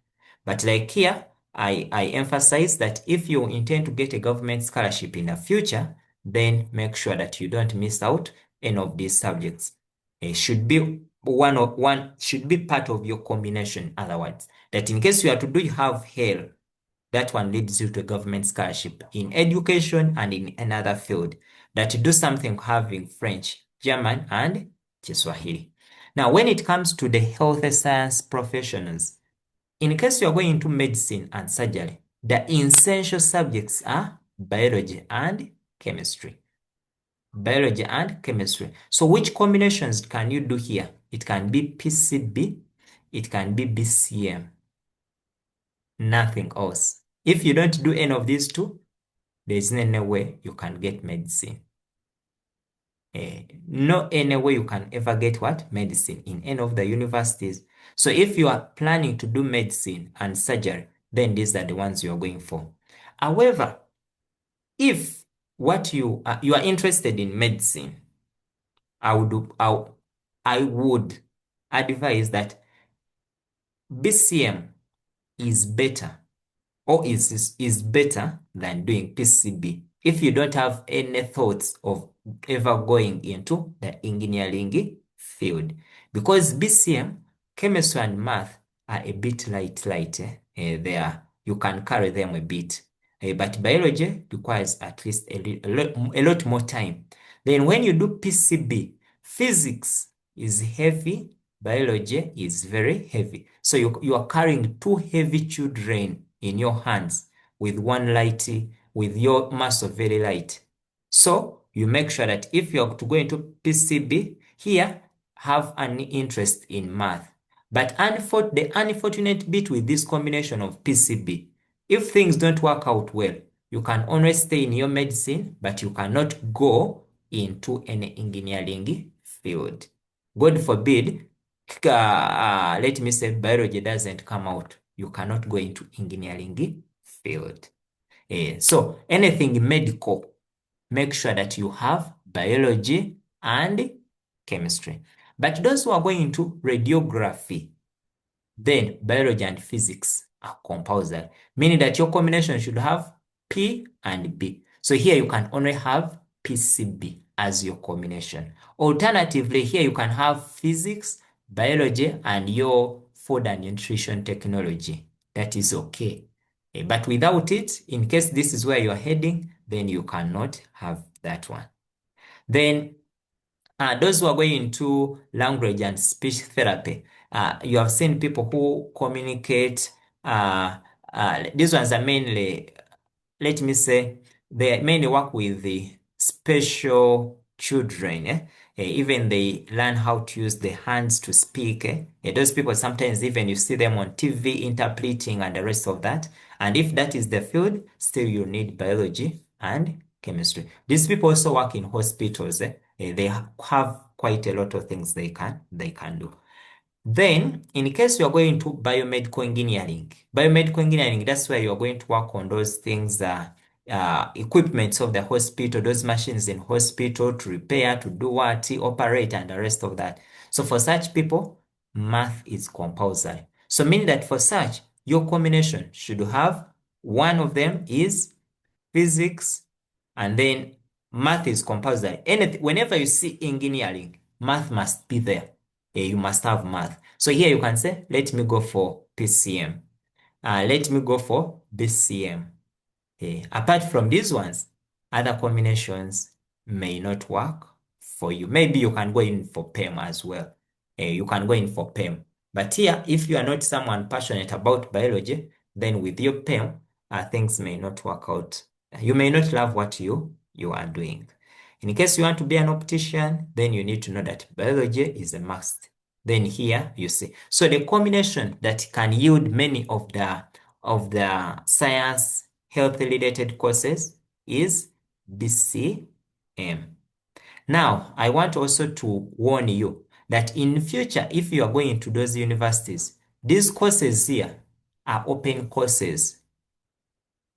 [SPEAKER 2] But like here, I emphasize that if you intend to get a government scholarship in the future, then make sure that you don't miss out any of these subjects. It should be one should be part of your combination. Otherwise, that in case you are to do you have hell, that one leads you to a government scholarship in education and in another field. That you do something having French, German, and Kiswahili. Now, when it comes to the health science professionals, in case you are going into medicine and surgery, the essential subjects are biology and chemistry. Biology and chemistry. So which combinations can you do here? It can be PCB, it can be BCM, nothing else. If you don't do any of these two, there's no way you can get medicine. No any way you can ever get what? Medicine in any of the universities. So if you are planning to do medicine and surgery, then these are the ones you are going for. However, if what you are interested in medicine, I would advise that BCM is better or is better than doing PCB if you don't have any thoughts of ever going into the engineering field. Because BCM, chemistry and math are a bit light, there. You can carry them a bit. But biology requires at least a lot more time. Then when you do PCB, physics is heavy, biology is very heavy. So you are carrying two heavy children in your hands with one light, with your muscle very light. So you make sure that if you're to go into PCB, here have an interest in math. But the unfortunate bit with this combination of PCB, if things don't work out well, you can only stay in your medicine, but you cannot go into any engineering field. God forbid, let me say biology doesn't come out. You cannot go into engineering field. So anything medical, make sure that you have biology and chemistry. But those who are going into radiography, then biology and physics are compulsory, meaning that your combination should have P and B. So here you can only have PCB as your combination. Alternatively, here you can have physics, biology, and your food and nutrition technology. That is okay. But without it, in case this is where you're heading, then you cannot have that one. Then those who are going into language and speech therapy, you have seen people who communicate. These ones are mainly, let me say, they mainly work with the special children. Even they learn how to use the hands to speak. Those people, sometimes even you see them on TV interpreting and the rest of that. And if that is the field, still you need biology and chemistry. These people also work in hospitals. They have quite a lot of things they can do. Then, in case you are going to biomedical engineering, that's where you are going to work on those things, equipment of the hospital, those machines in hospital to repair, to do what, to operate, and the rest of that. So for such people, math is compulsory. So meaning that for such, your combination should have one of them is physics, and then math is compulsory. Whenever you see engineering, math must be there. You must have math. So here you can say, let me go for PCM. Let me go for BCM. Apart from these ones, other combinations may not work for you. Maybe you can go in for PEM as well. You can go in for PEM. But here, if you are not someone passionate about biology, then with your PEM, things may not work out. You may not love what you are doing. In case you want to be an optician, then you need to know that biology is a must. Then here you see. So the combination that can yield many of the science health related courses is BCM. Now, I want also to warn you that in future, if you are going to those universities, these courses here are open courses.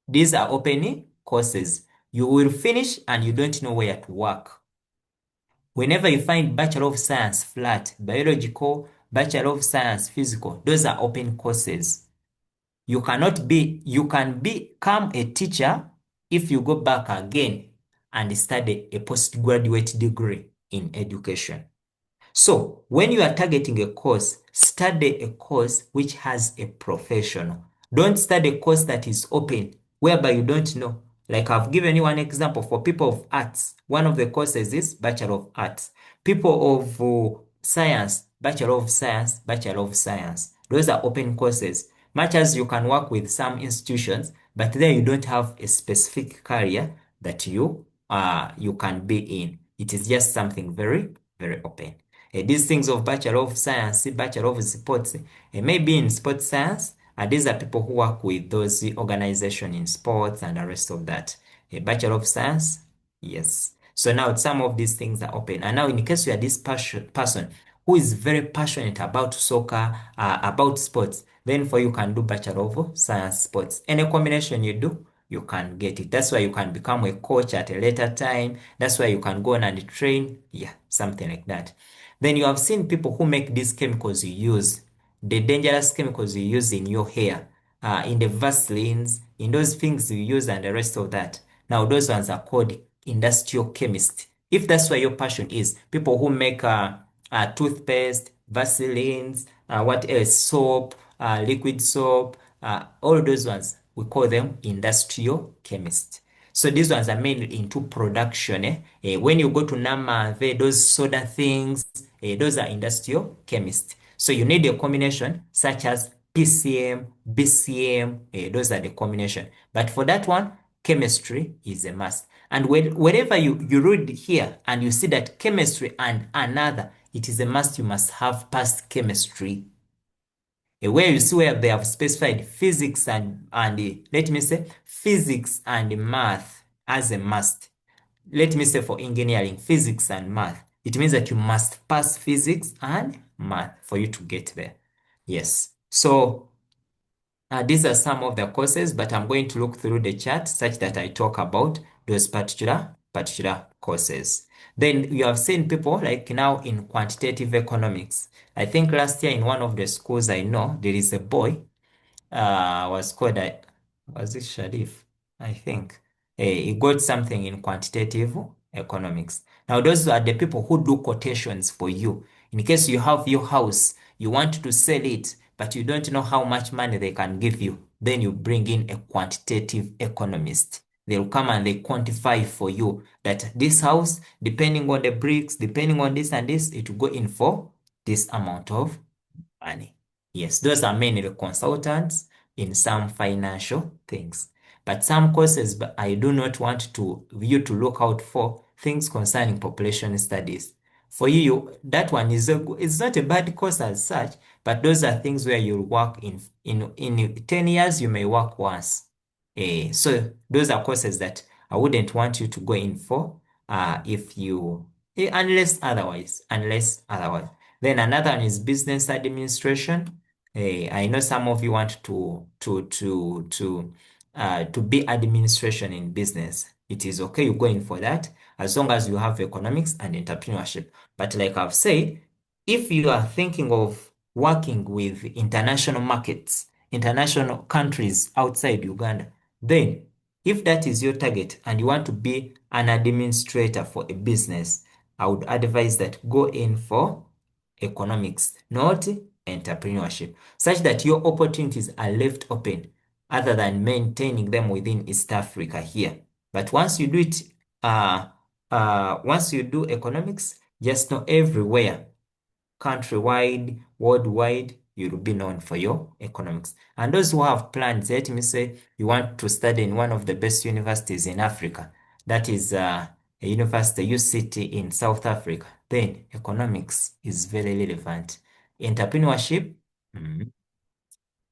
[SPEAKER 2] These are open courses. You will finish and you don't know where to work. Whenever you find Bachelor of Science flat, biological, Bachelor of Science physical, those are open courses. You can become a teacher if you go back again and study a postgraduate degree in education. So when you are targeting a course, study a course which has a professional. Don't study a course that is open, whereby you don't know. Like I've given you one example for people of arts. One of the courses is Bachelor of Arts. People of science, Bachelor of Science, Bachelor of Science. Those are open courses. Much as you can work with some institutions, but there you don't have a specific career that you can be in. It is just something very, very open. These things of Bachelor of Science, Bachelor of Sports, maybe in sports science, these are people who work with those organizations in sports and the rest of that. A Bachelor of Science, yes. So now some of these things are open. And now in case you are this person who is very passionate about soccer, about sports, then for you can do Bachelor of Science Sports. Any combination you do, you can get it. That's why you can become a coach at a later time. That's why you can go on and train. Yeah, something like that. Then you have seen people who make these chemicals you use, the dangerous chemicals you use in your hair, in the Vaselines, in those things you use and the rest of that. Now those ones are called industrial chemists. If that's where your passion is, people who make toothpaste, Vaselines, what else, soap, liquid soap, all those ones, we call them industrial chemists. So these ones are mainly into production. When you go to Namave, those soda things, those are industrial chemists. So you need a combination such as PCM, BCM, those are the combination. But for that one, chemistry is a must. And wherever you read here and you see that chemistry and another, it is a must, you must have passed chemistry. Where you see where they have specified physics and let me say physics and math as a must. Let me say for engineering, physics and math. It means that you must pass physics and math for you to get there. Yes. So these are some of the courses, but I'm going to look through the chart such that I talk about those particular courses. Then you have seen people like now in quantitative economics. I think last year in one of the schools I know, there is a boy was called, was it Sharif? I think. He got something in quantitative economics. Now, those are the people who do quotations for you. In case you have your house, you want to sell it, but you don't know how much money they can give you, then you bring in a quantitative economist. They'll come and they quantify for you that this house, depending on the bricks, depending on this and this, it will go in for this amount of money. Yes, those are mainly the consultants in some financial things. But some courses I do not want you to look out for things concerning population studies. For that one is not a bad course as such, but those are things where you'll work in 10 years, you may work once. So those are courses that I wouldn't want you to go in for if you, unless otherwise. Then another one is business administration. I know some of you want to be administration in business. It is okay, you go in for that as long as you have economics and entrepreneurship. But like I've said, if you are thinking of working with international markets, international countries outside Uganda, then if that is your target and you want to be an administrator for a business, I would advise that go in for economics, not entrepreneurship, such that your opportunities are left open other than maintaining them within East Africa here. But once you do it, once you do economics, just know everywhere, countrywide, worldwide, you'll be known for your economics. And those who have plans, let me say, you want to study in one of the best universities in Africa, that is a university, UCT in South Africa, then economics is very relevant. Entrepreneurship, mhm.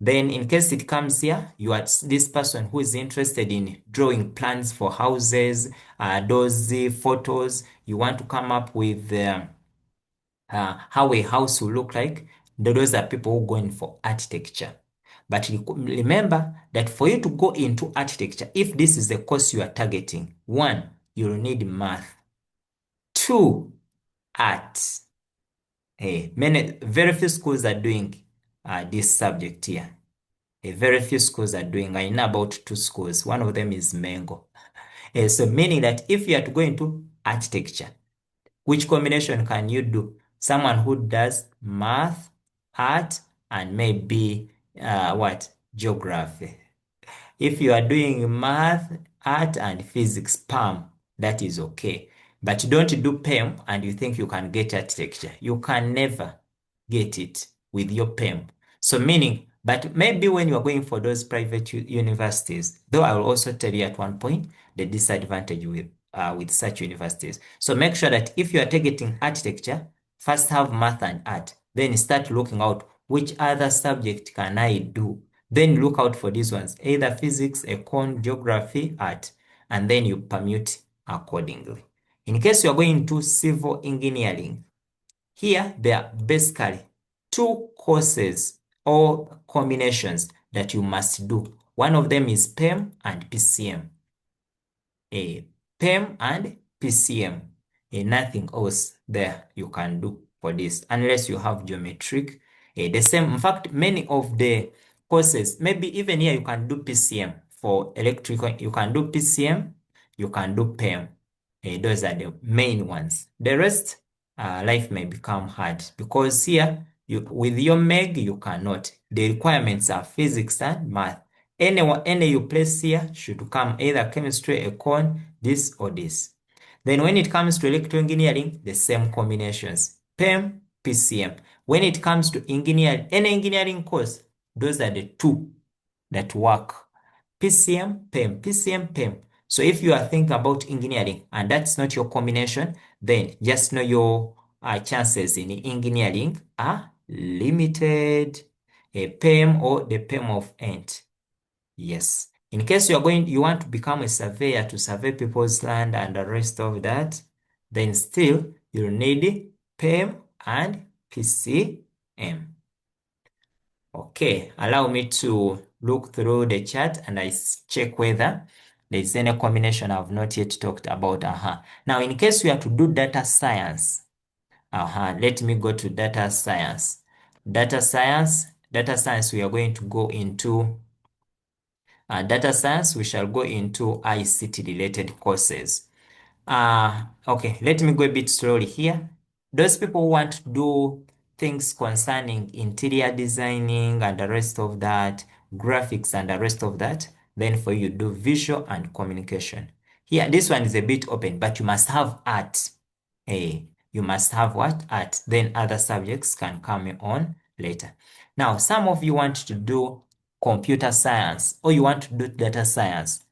[SPEAKER 2] Then in case it comes here, you are this person who is interested in drawing plans for houses, those photos, you want to come up with how a house will look like. Those are people who go in for architecture. But remember that for you to go into architecture, if this is the course you are targeting, one, you'll need math. Two, art. Very few schools are doing this subject here. Very few schools are doing. I know about two schools. One of them is Mango. So meaning that if you are to go into architecture, which combination can you do? Someone who does math, art, and maybe what? Geography. If you are doing math, art, and physics, PAM, that is okay. But don't do PEM and you think you can get architecture. You can never get it with your PEM. So meaning, but maybe when you are going for those private universities, though I will also tell you at one point the disadvantage with such universities. So make sure that if you are targeting architecture, first have math and art. Then start looking out which other subject can I do. Then look out for these ones, either physics, econ, geography, art, and then you permute accordingly. In case you are going to civil engineering, here there are basically two courses or combinations that you must do. One of them is PEM and PCM. PEM and PCM. Nothing else there you can do for this unless you have geometric. The same, in fact, many of the courses, maybe even here you can do PCM for electrical, you can do PCM, you can do PEM. Those are the main ones. The rest, life may become hard because here, with your MEG, you cannot. The requirements are physics and math. Any you place here should come either chemistry, econ, this or this. Then when it comes to electrical engineering, the same combinations, PEM, PCM. When it comes to engineering, any engineering course, those are the two that work. PCM, PEM, PCM, PEM. So if you are thinking about engineering and that's not your combination, then just know your chances in engineering are limited. A PEM or the PEM of Ent. Yes. In case you want to become a surveyor to survey people's land and the rest of that, then still you'll need PEM and PCM. Okay, allow me to look through the chart and I check whether there's any combination I've not yet talked about. Now, in case you are to do data science, let me go to data science. Data science, we are going to go into data science, we shall go into ICT related courses. Okay, let me go a bit slowly here. Those people who want to do things concerning interior designing and the rest of that, graphics and the rest of that, then for you do visual and communication. Here, this one is a bit open, but you must have art. You must have what? Art. Then other subjects can come on later. Now, some of you want to do computer science or you want to do data science.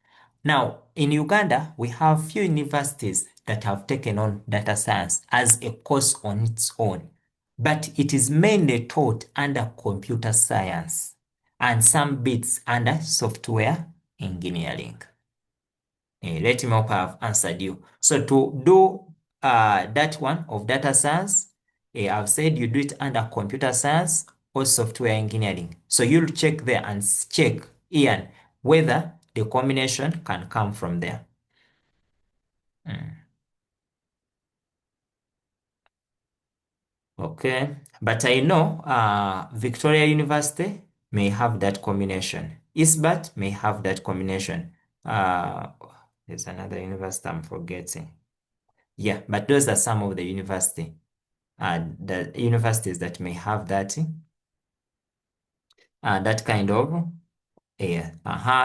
[SPEAKER 2] Now, in Uganda, we have few universities that have taken on data science as a course on its own, but it is mainly taught under computer science and some bits under software engineering. Let me hope I have answered you. So to do that one of data science, I've said you do it under computer science or software engineering. So you'll check there and check, Ian, whether the combination can come from there. Okay, but I know Victoria University may have that combination. ISBAT may have that combination. There's another university I'm forgetting. Yeah, but those are some of the universities that may have that that kind of. Yeah,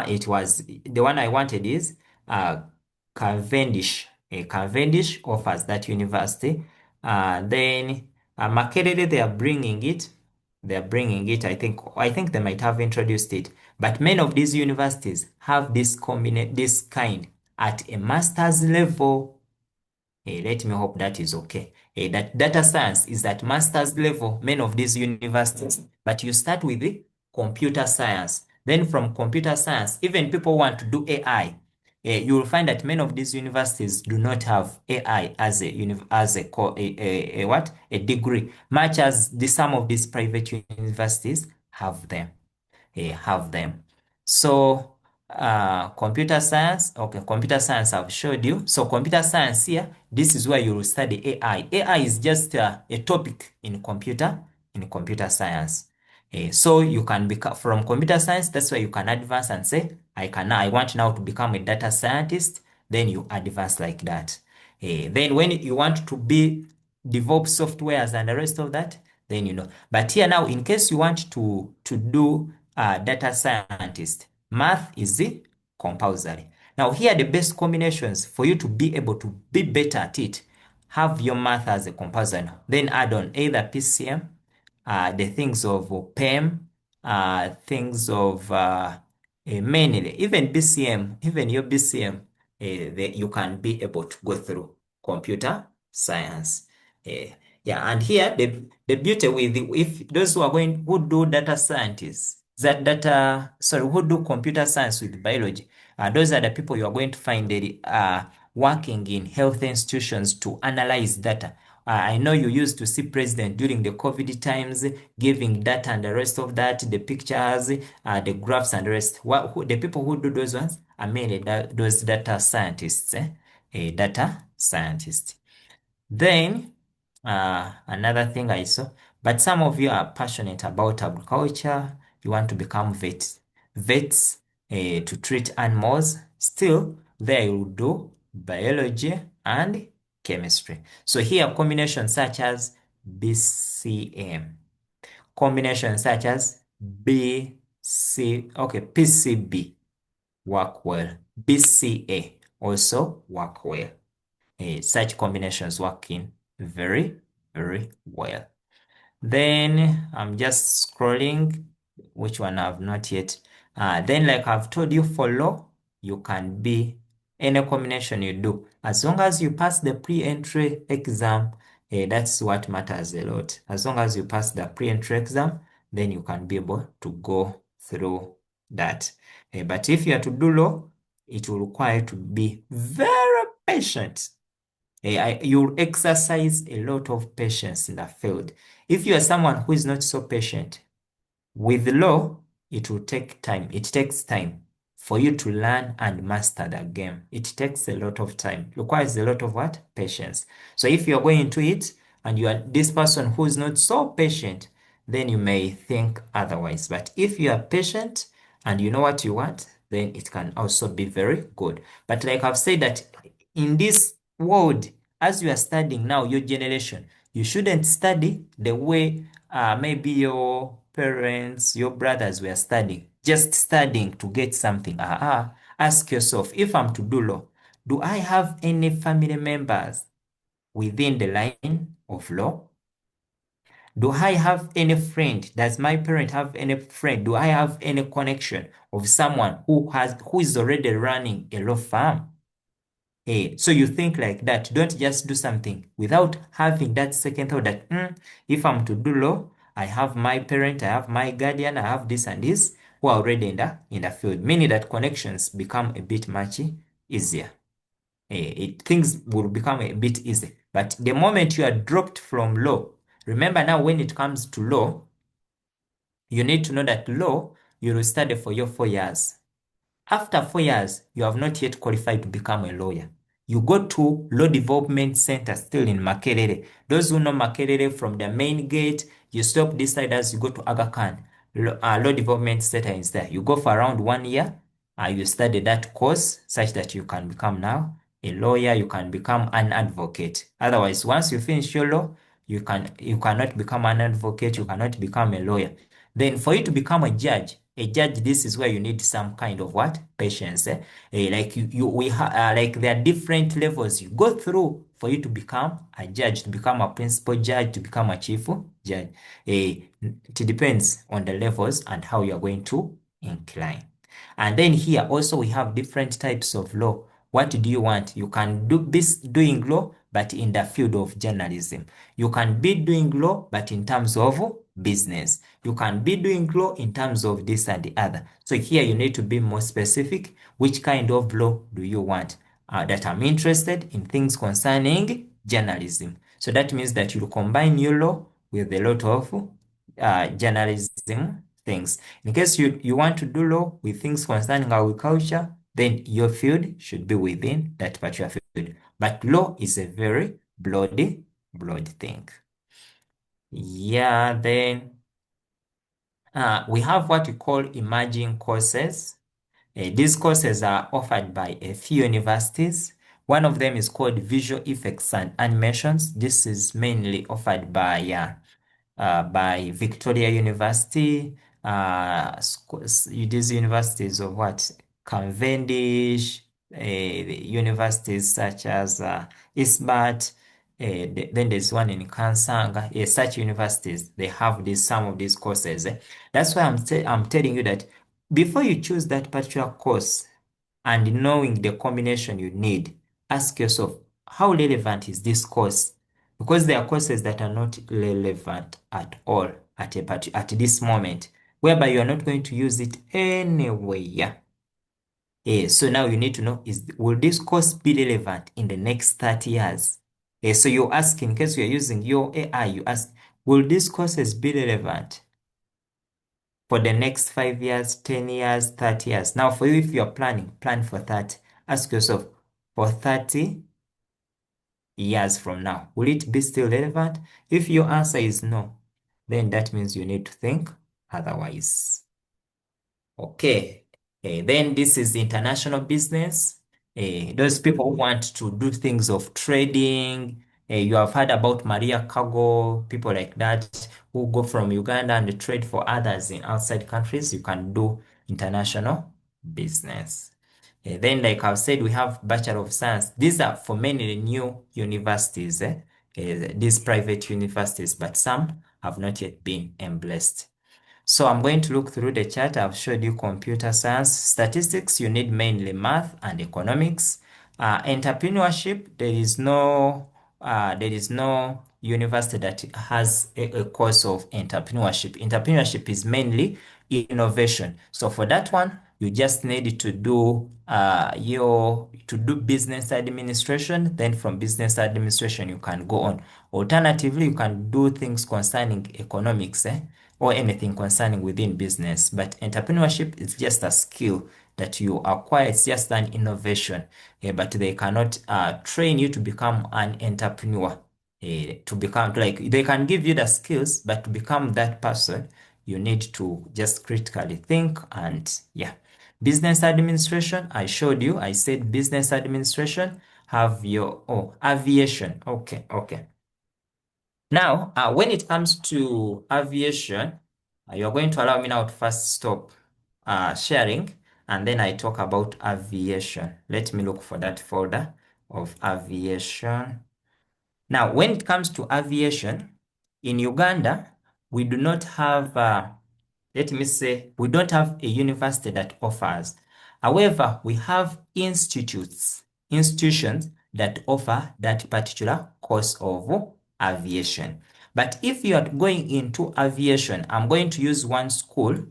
[SPEAKER 2] it was the one I wanted is Cavendish. Cavendish offers that university. Then Makerere, they are bringing it. They are bringing it. I think they might have introduced it. But many of these universities have this kind at a master's level. Let me hope that is okay. That data science is at master's level, many of these universities. But you start with the computer science. Then from computer science, even people want to do AI. You will find that many of these universities do not have AI as a degree, much as some of these private universities have them. So computer science. Okay, computer science I've showed you. So computer science here, this is where you will study AI. AI is just a topic in computer science. So you can become from computer science. That's why you can advance and say, I want now to become a data scientist. Then you advance like that. Then when you want to be develop softwares and the rest of that, then you know. But here now, in case you want to do data scientist, math is the compulsory. Now here the best combinations for you to be able to be better at it, have your math as a compulsory. Then add on either PCM, the things of PEM, things of mainly even BCM, even your BCM, you can be able to go through computer science. Yeah, and here the beauty with if those who are going who do data scientists, who do computer science with biology, those are the people you are going to find that working in health institutions to analyze data. I know you used to see president during the COVID times giving data and the rest of that, the pictures, the graphs and the rest. The people who do those ones are mainly those data scientists, data scientists. Then another thing I saw, but some of you are passionate about agriculture. You want to become vets to treat animals. Still, there you will do biology and chemistry. So here, combinations such as BCM, combinations such as PCB work well. BCA also work well. Such combinations working very, very well. Then I'm just scrolling, which one I've not yet. Then like I've told you for law, you can be any combination you do. As long as you pass the pre-entry exam, that's what matters a lot. As long as you pass the pre-entry exam, then you can be able to go through that. But if you are to do law, it will require you to be very patient. You'll exercise a lot of patience in the field. If you are someone who is not so patient, with law, it will take time. It takes time for you to learn and master the game. It takes a lot of time. Requires a lot of what? Patience. So if you're going into it and you are this person who is not so patient, then you may think otherwise. But if you are patient and you know what you want, then it can also be very good. But like I've said that in this world, as you are studying now, your generation, you shouldn't study the way maybe your parents, your brothers were studying, just studying to get something. Ask yourself, if I'm to do law, do I have any family members within the line of law? Do I have any friend? Does my parent have any friend? Do I have any connection of someone who is already running a law firm? So you think like that. Don't just do something without having that second thought that if I'm to do law, I have my parent, I have my guardian, I have this and this who are already in the field. Meaning that connections become a bit much easier. Things will become a bit easy. But the moment you are dropped from law, remember now when it comes to law, you need to know that law, you will study for your 4 years. After 4 years, you have not yet qualified to become a lawyer. You go to Law Development Center still in Makerere. Those who know Makerere from the main gate, you stop this side as you go to Aga Khan. Law Development Center is there. You go for around 1 year. You study that course such that you can become now a lawyer. You can become an advocate. Otherwise, once you finish your law, you cannot become an advocate. You cannot become a lawyer. Then for you to become a judge, this is where you need some kind of what? Patience. Like like there are different levels you go through for you to become a judge, to become a principal judge, to become a chief judge. It depends on the levels and how you are going to incline. And then here also we have different types of law. What do you want? You can be doing law, but in the field of journalism. You can be doing law, but in terms of business. You can be doing law in terms of this and the other. So here you need to be more specific. Which kind of law do you want? That I'm interested in things concerning journalism. So that means that you combine your law with a lot of journalism things. In case you want to do law with things concerning agriculture, then your field should be within that particular field. But law is a very broad thing. Yeah, then we have what we call emerging courses. These courses are offered by a few universities. One of them is called Visual Effects and Animations. This is mainly offered by Victoria University, these universities of what? Cavendish, universities such as ISBAT, then there's one in Kansanga. Such universities, they have some of these courses. That's why I'm telling you that before you choose that particular course and knowing the combination you need, ask yourself, how relevant is this course? Because there are courses that are not relevant at all at this moment, whereby you are not going to use it anyway. So now you need to know, will this course be relevant in the next 30 years? So you ask, in case you're using your AI, you ask, will these courses be relevant for the next 5 years, 10 years, 30 years? Now for you, if you're plan for 30. Ask yourself, for 30 years from now, will it be still relevant? If your answer is no, then that means you need to think otherwise. Okay. Then this is international business. Those people who want to do things of trading. You have heard about Maria Cargo, people like that who go from Uganda and trade for others in outside countries. You can do international business. Then, like I've said, we have Bachelor of Science. These are for many new universities, these private universities, but some have not yet been embraced. So I'm going to look through the chart. I've showed you computer science, statistics. You need mainly math and economics. Entrepreneurship, there is no university that has a course of entrepreneurship. Entrepreneurship is mainly innovation. So for that one, you just need to do business administration. Then from business administration, you can go on. Alternatively, you can do things concerning economics, or anything concerning within business. But entrepreneurship is just a skill that you acquire. It's just an innovation, but they cannot train you to become an entrepreneur. To become, like, they can give you the skills, but to become that person, you need to just critically think. And yeah, business administration, I showed you. I said business administration. Have your aviation. Okay. Now, when it comes to aviation, you're going to allow me now to first stop sharing, and then I talk about aviation. Let me look for that folder of aviation. Now, when it comes to aviation, in Uganda, we do not have, let me say, we don't have a university that offers. However, we have institutions that offer that particular course of aviation. But if you are going into aviation, I'm going to use one school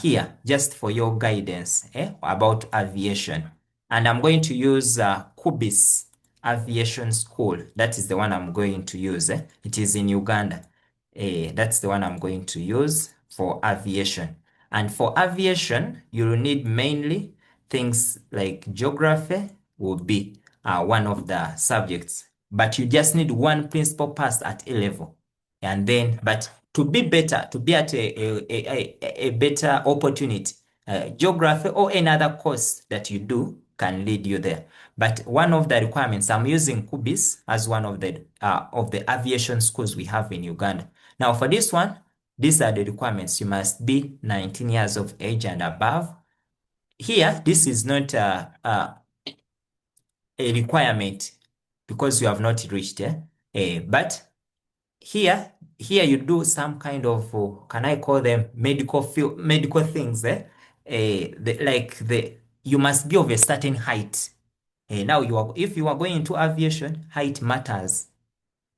[SPEAKER 2] here just for your guidance about aviation. And I'm going to use Kubis Aviation School. That is the one I'm going to use. It is in Uganda. That's the one I'm going to use for aviation. And for aviation, you will need mainly things like geography will be one of the subjects. But you just need one principal pass at A level. And then, but to be better, to be at a better opportunity, geography or any other course that you do can lead you there. But one of the requirements, I'm using Kubis as one of the aviation schools we have in Uganda. Now, for this one, these are the requirements. You must be 19 years of age and above. Here, this is not a requirement because you have not reached but here you do some kind of can I call them medical things, you must be of a certain height. Now if you are going into aviation, height matters.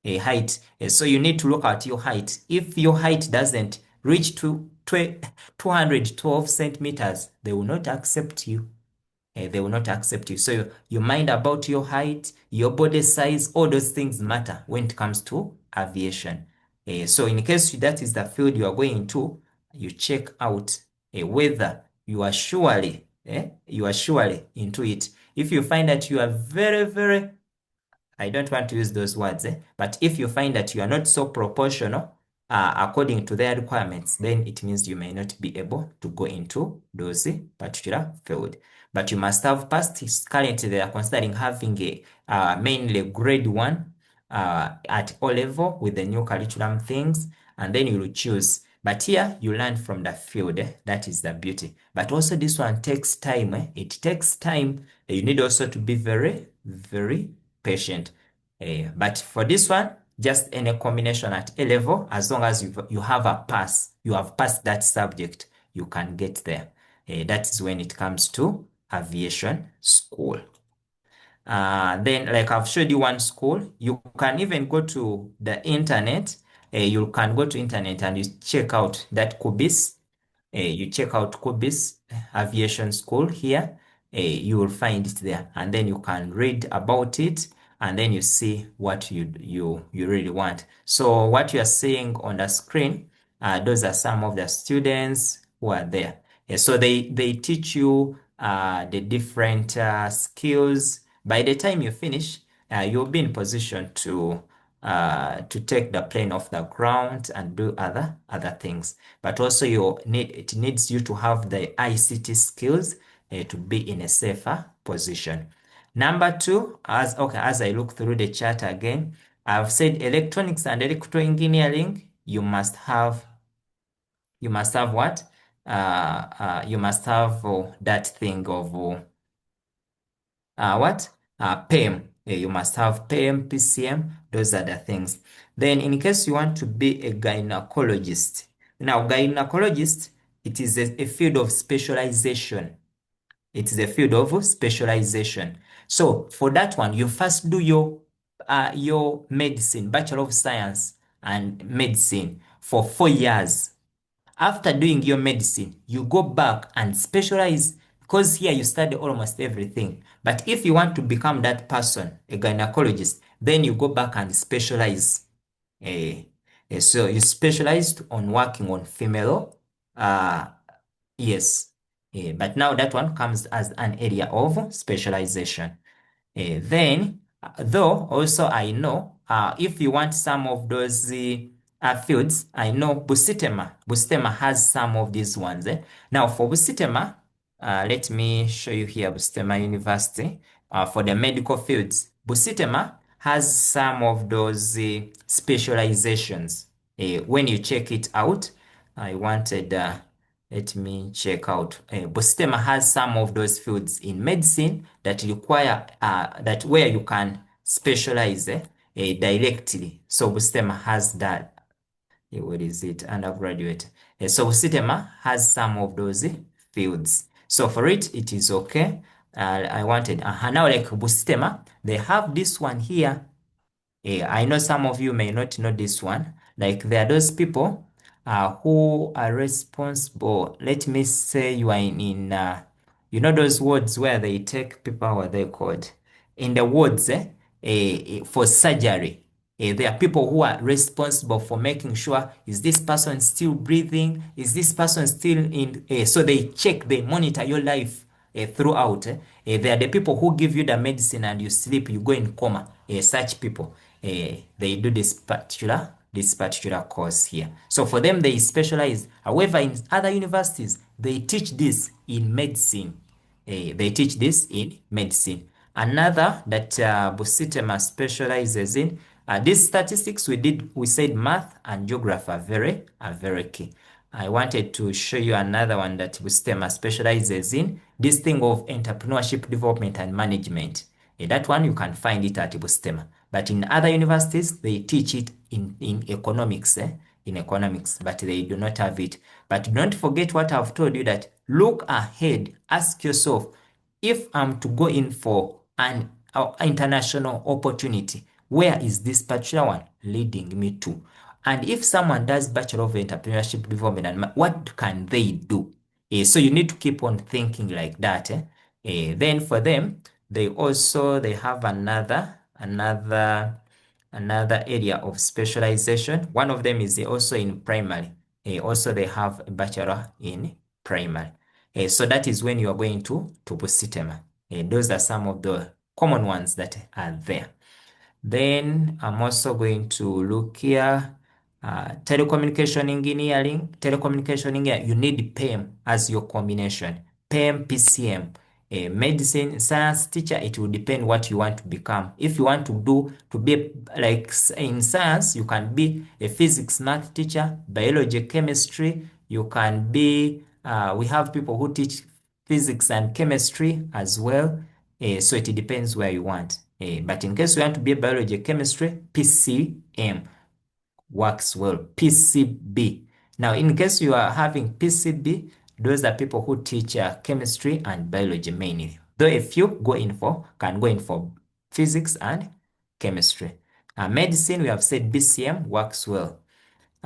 [SPEAKER 2] Height. So you need to look at your height. If your height doesn't reach to 212 centimeters, they will not accept you. They will not accept you. So you mind about your height, your body size, all those things matter when it comes to aviation. So in case that is the field you are going to, you check out whether you are surely into it. If you find that you are very, very, I don't want to use those words, but if you find that you are not so proportional according to their requirements, then it means you may not be able to go into those particular field. But you must have passed. Currently, they are considering having a mainly grade 1 at O level with the new curriculum things, and then you will choose. But here you learn from the field. That is the beauty. But also this one takes time. It takes time. You need also to be very, very patient. But for this one, just any combination at A level, as long as you have a pass, you have passed that subject, you can get there. That is when it comes to aviation school. Then, like I've showed you one school, you can even go to the internet. You can go to internet and you check out that Kubis. You check out Kubis Aviation School here. You will find it there, and then you can read about it, and then you see what you really want. So what you are seeing on the screen, those are some of the students who are there. So they teach you the different skills. By the time you finish, you'll be in position to take the plane off the ground and do other things. But also it needs you to have the ICT skills to be in a safer position. Number two, as I look through the chart again, I've said electronics and electrical engineering. You must have what? You must have that thing of what? PEM. You must have PEM, PCM. Those are the things. Then in case you want to be a gynecologist. Now, gynecologist, it is a field of specialization. It is a field of specialization. So for that one, you first do your medicine, Bachelor of Science and Medicine for 4 years. After doing your medicine, you go back and specialize because here you study almost everything. But if you want to become that person, a gynecologist, then you go back and specialize. So you specialized on working on female. Yes. But now that one comes as an area of specialization. Then, though, also I know if you want some of those fields, I know Busitema has some of these ones. Now, for Busitema, let me show you here Busitema University. For the medical fields, Busitema has some of those specializations. When you check it out, I wanted let me check out. Busitema has some of those fields in medicine that require that where you can specialize directly. So Busitema has that. What is it? Undergraduate. So Busitema has some of those fields. So for it is okay. I wanted now like Busitema, they have this one here. I know some of you may not know this one. Like there are those people who are responsible. Let me say you are you know those wards where they take people, what they called? In the wards for surgery. There are people who are responsible for making sure, is this person still breathing? Is this person still in? So they check, they monitor your life throughout. They are the people who give you the medicine and you sleep, you go in coma. Such people, they do this particular course here. So for them, they specialize. However, in other universities, they teach this in medicine. They teach this in medicine. Another that Busitema specializes in, these statistics we said math and geography are very key. I wanted to show you another one that Busitema specializes in, this thing of entrepreneurship development and management. That one you can find it at Busitema. But in other universities, they teach it in economics, in economics, but they do not have it. But don't forget what I've told you, that look ahead, ask yourself, if I'm to go in for an international opportunity, where is this particular one leading me to? And if someone does Bachelor of Entrepreneurship Development, and what can they do? So you need to keep on thinking like that. Then for them, they have another area of specialization. One of them is also in primary. Also, they have a bachelor in primary. So that is when you are going to Busitema. Those are some of the common ones that are there. Then I'm also going to look here. Telecommunication engineering. Telecommunication engineering, you need PEM as your combination. PEM, PCM. Medicine, science teacher, it will depend what you want to become. If you want to be like in science, you can be a physics, math teacher, biology, chemistry. You can be, we have people who teach physics and chemistry as well. So it depends where you want. But in case you want to be a biology, chemistry, PCM works well. PCB. Now, in case you are having PCB, those are people who teach chemistry and biology mainly. Though a few can go in for physics and chemistry. Medicine, we have said BCM works well.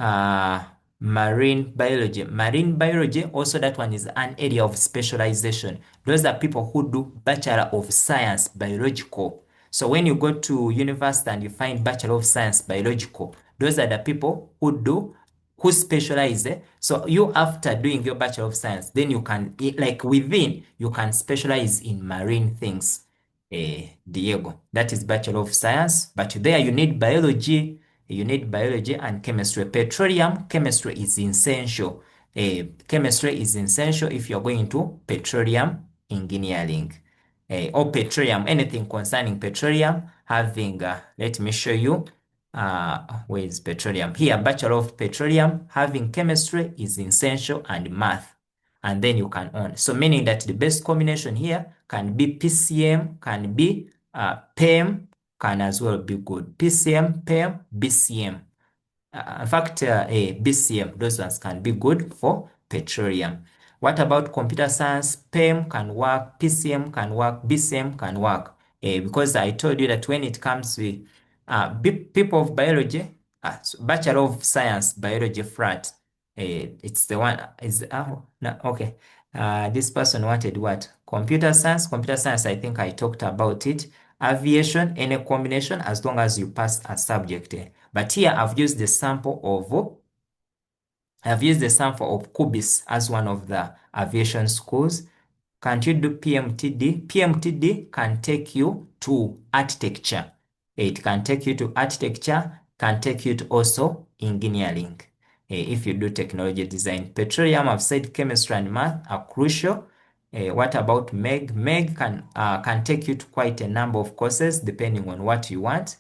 [SPEAKER 2] uh, Marine biology. Marine biology, also that one is an area of specialization. Those are people who do Bachelor of Science Biological. So when you go to university and you find Bachelor of Science Biological, those are the people who specialize. So you, after doing your Bachelor of Science, then you can, like within, you can specialize in marine things. Diego, that is Bachelor of Science, but there you need biology and chemistry. Petroleum chemistry is essential. Chemistry is essential if you're going to petroleum engineering. Or petroleum, anything concerning petroleum, having, let me show you, where is petroleum? Here, Bachelor of Petroleum, having chemistry is essential and math. And then you can own. So meaning that the best combination here can be PCM, can be PEM, can as well be good. PCM, PEM, BCM. In fact, BCM, those ones can be good for petroleum. What about computer science? PEM can work, PCM can work, BCM can work. Because I told you that when it comes with people of biology, so Bachelor of Science, Biology frat, it's the one, is, oh, no, okay. This person wanted what? Computer science. Computer science, I think I talked about it. Aviation, any combination as long as you pass a subject. But here I've used the sample of Kubis as one of the aviation schools. Can't you do PMTD? PMTD can take you to architecture. It can take you to architecture, can take you to also engineering. If you do technology design. Petroleum, I've said chemistry and math are crucial. What about MEG? MEG can take you to quite a number of courses depending on what you want.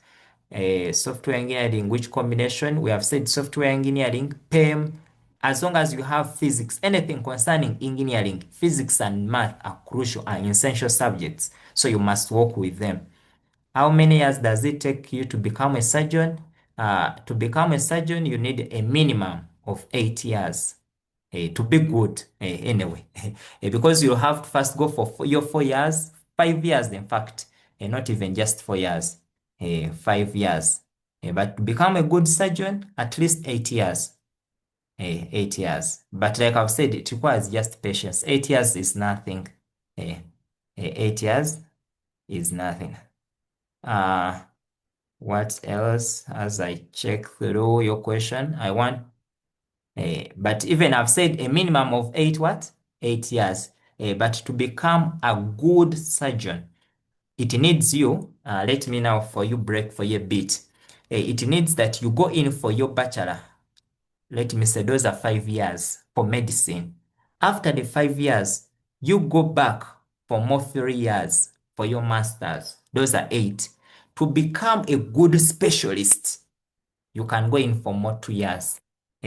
[SPEAKER 2] Software engineering, which combination? We have said software engineering, PEM, as long as you have physics, anything concerning engineering, physics and math are crucial, are essential subjects. So you must work with them. How many years does it take you to become a surgeon? To become a surgeon, you need a minimum of 8 years. To be good, anyway. Because you have to first go for your 4 years, 5 years, in fact, not even just 4 years, 5 years. But to become a good surgeon, at least 8 years. 8 years. But like I've said, it requires just patience. 8 years is nothing. 8 years is nothing. What else? As I check through your question, but even I've said a minimum of 8 years. But to become a good surgeon, it needs you, let me now for you break for you a bit. It needs that you go in for your bachelor. Let me say those are 5 years for medicine. After the 5 years, you go back for more 3 years for your masters. Those are 8. To become a good specialist, you can go in for more 2 years.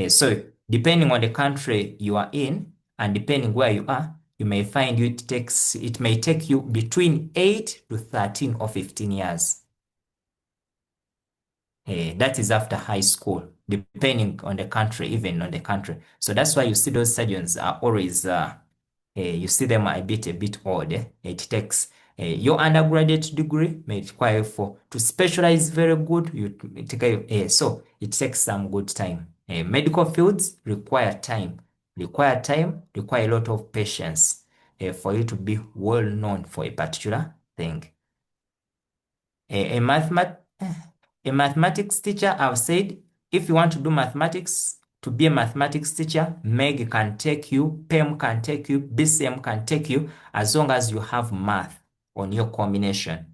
[SPEAKER 2] So depending on the country you are in and depending where you are, you may find it may take you between 8 to 13 or 15 years. That is after high school, depending on the country, even on the country. So that's why you see those surgeons are always, you see them a bit old. It takes your undergraduate degree may require for to specialize very good. So it takes some good time. Medical fields require time, require a lot of patience for you to be well known for a particular thing. A, a mathemat a mathematics teacher, I've said, if you want to do mathematics, to be a mathematics teacher, MEG can take you, PEM can take you, BCM can take you, as long as you have math on your combination.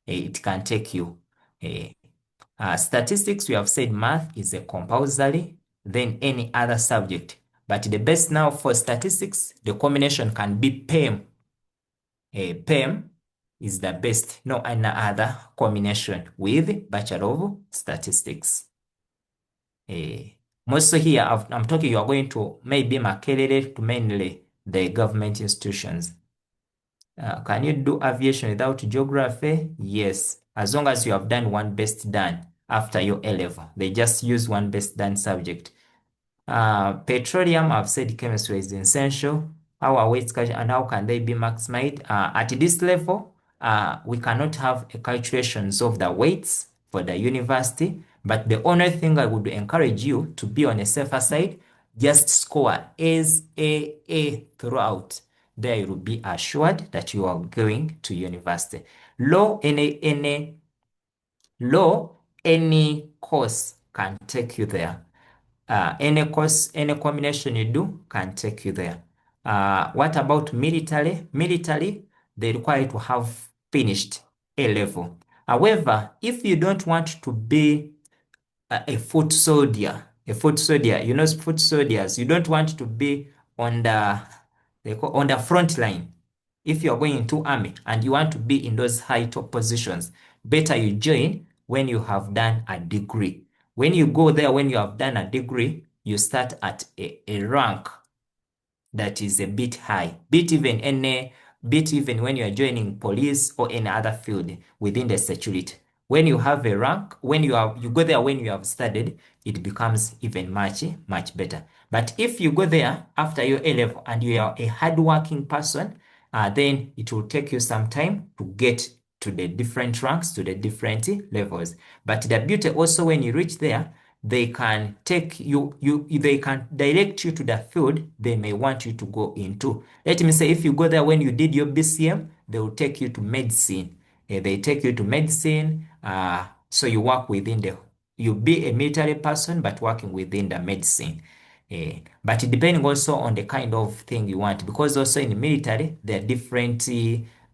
[SPEAKER 2] It can take you. Statistics, we have said math is a compulsory, then any other subject. But the best now for statistics, the combination can be PEM. PEM is the best, no any other combination with Bachelor of Statistics. Mostly here, I'm talking, you are going to maybe Makerere to mainly the government institutions. Can you do aviation without geography? Yes, as long as you have done one best done after your A level. They just use one best done subject. Petroleum, I've said chemistry is essential. How are weights and how can they be maximized? At this level, we cannot have calculations of the weights for the university, but the only thing I would encourage you to be on a safer side, just score as A throughout. There you will be assured that you are going to university. Low, any course can take you there. Any course, any combination you do can take you there. What about military? Military, they require to have finished A level. However, if you don't want to be a foot soldier, foot soldiers, you don't want to be on on the front line. If you're going into army and you want to be in those high top positions, better you join when you have done a degree. When you go there, when you have done a degree, you start at a rank that is a bit high, bit even when you are joining police or any other field within the security. When you have a rank, when you go there when you have studied, it becomes even much better. But if you go there after your A level and you are a hardworking person, then it will take you some time to get to the different ranks, to the different levels. But the beauty also, when you reach there, they can take they can direct you to the field they may want you to go into. Let me say, if you go there when you did your BCM, they will take you to medicine. They take you to medicine, so you work within you be a military person, but working within the medicine. But depending also on the kind of thing you want, because also in the military, there are different,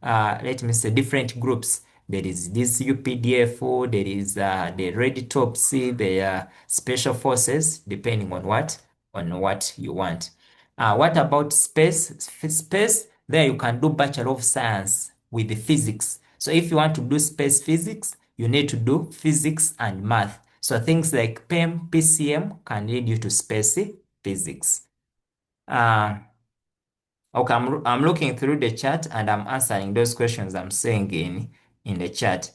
[SPEAKER 2] let me say, different groups. There is this UPDF, there is the Red Topsy, the Special Forces, depending on what you want. What about space? Space, there you can do Bachelor of Science with the physics. So if you want to do space physics, you need to do physics and math. So things like PEM, PCM can lead you to space physics. Okay, I'm looking through the chat and I'm answering those questions I'm saying in the chat.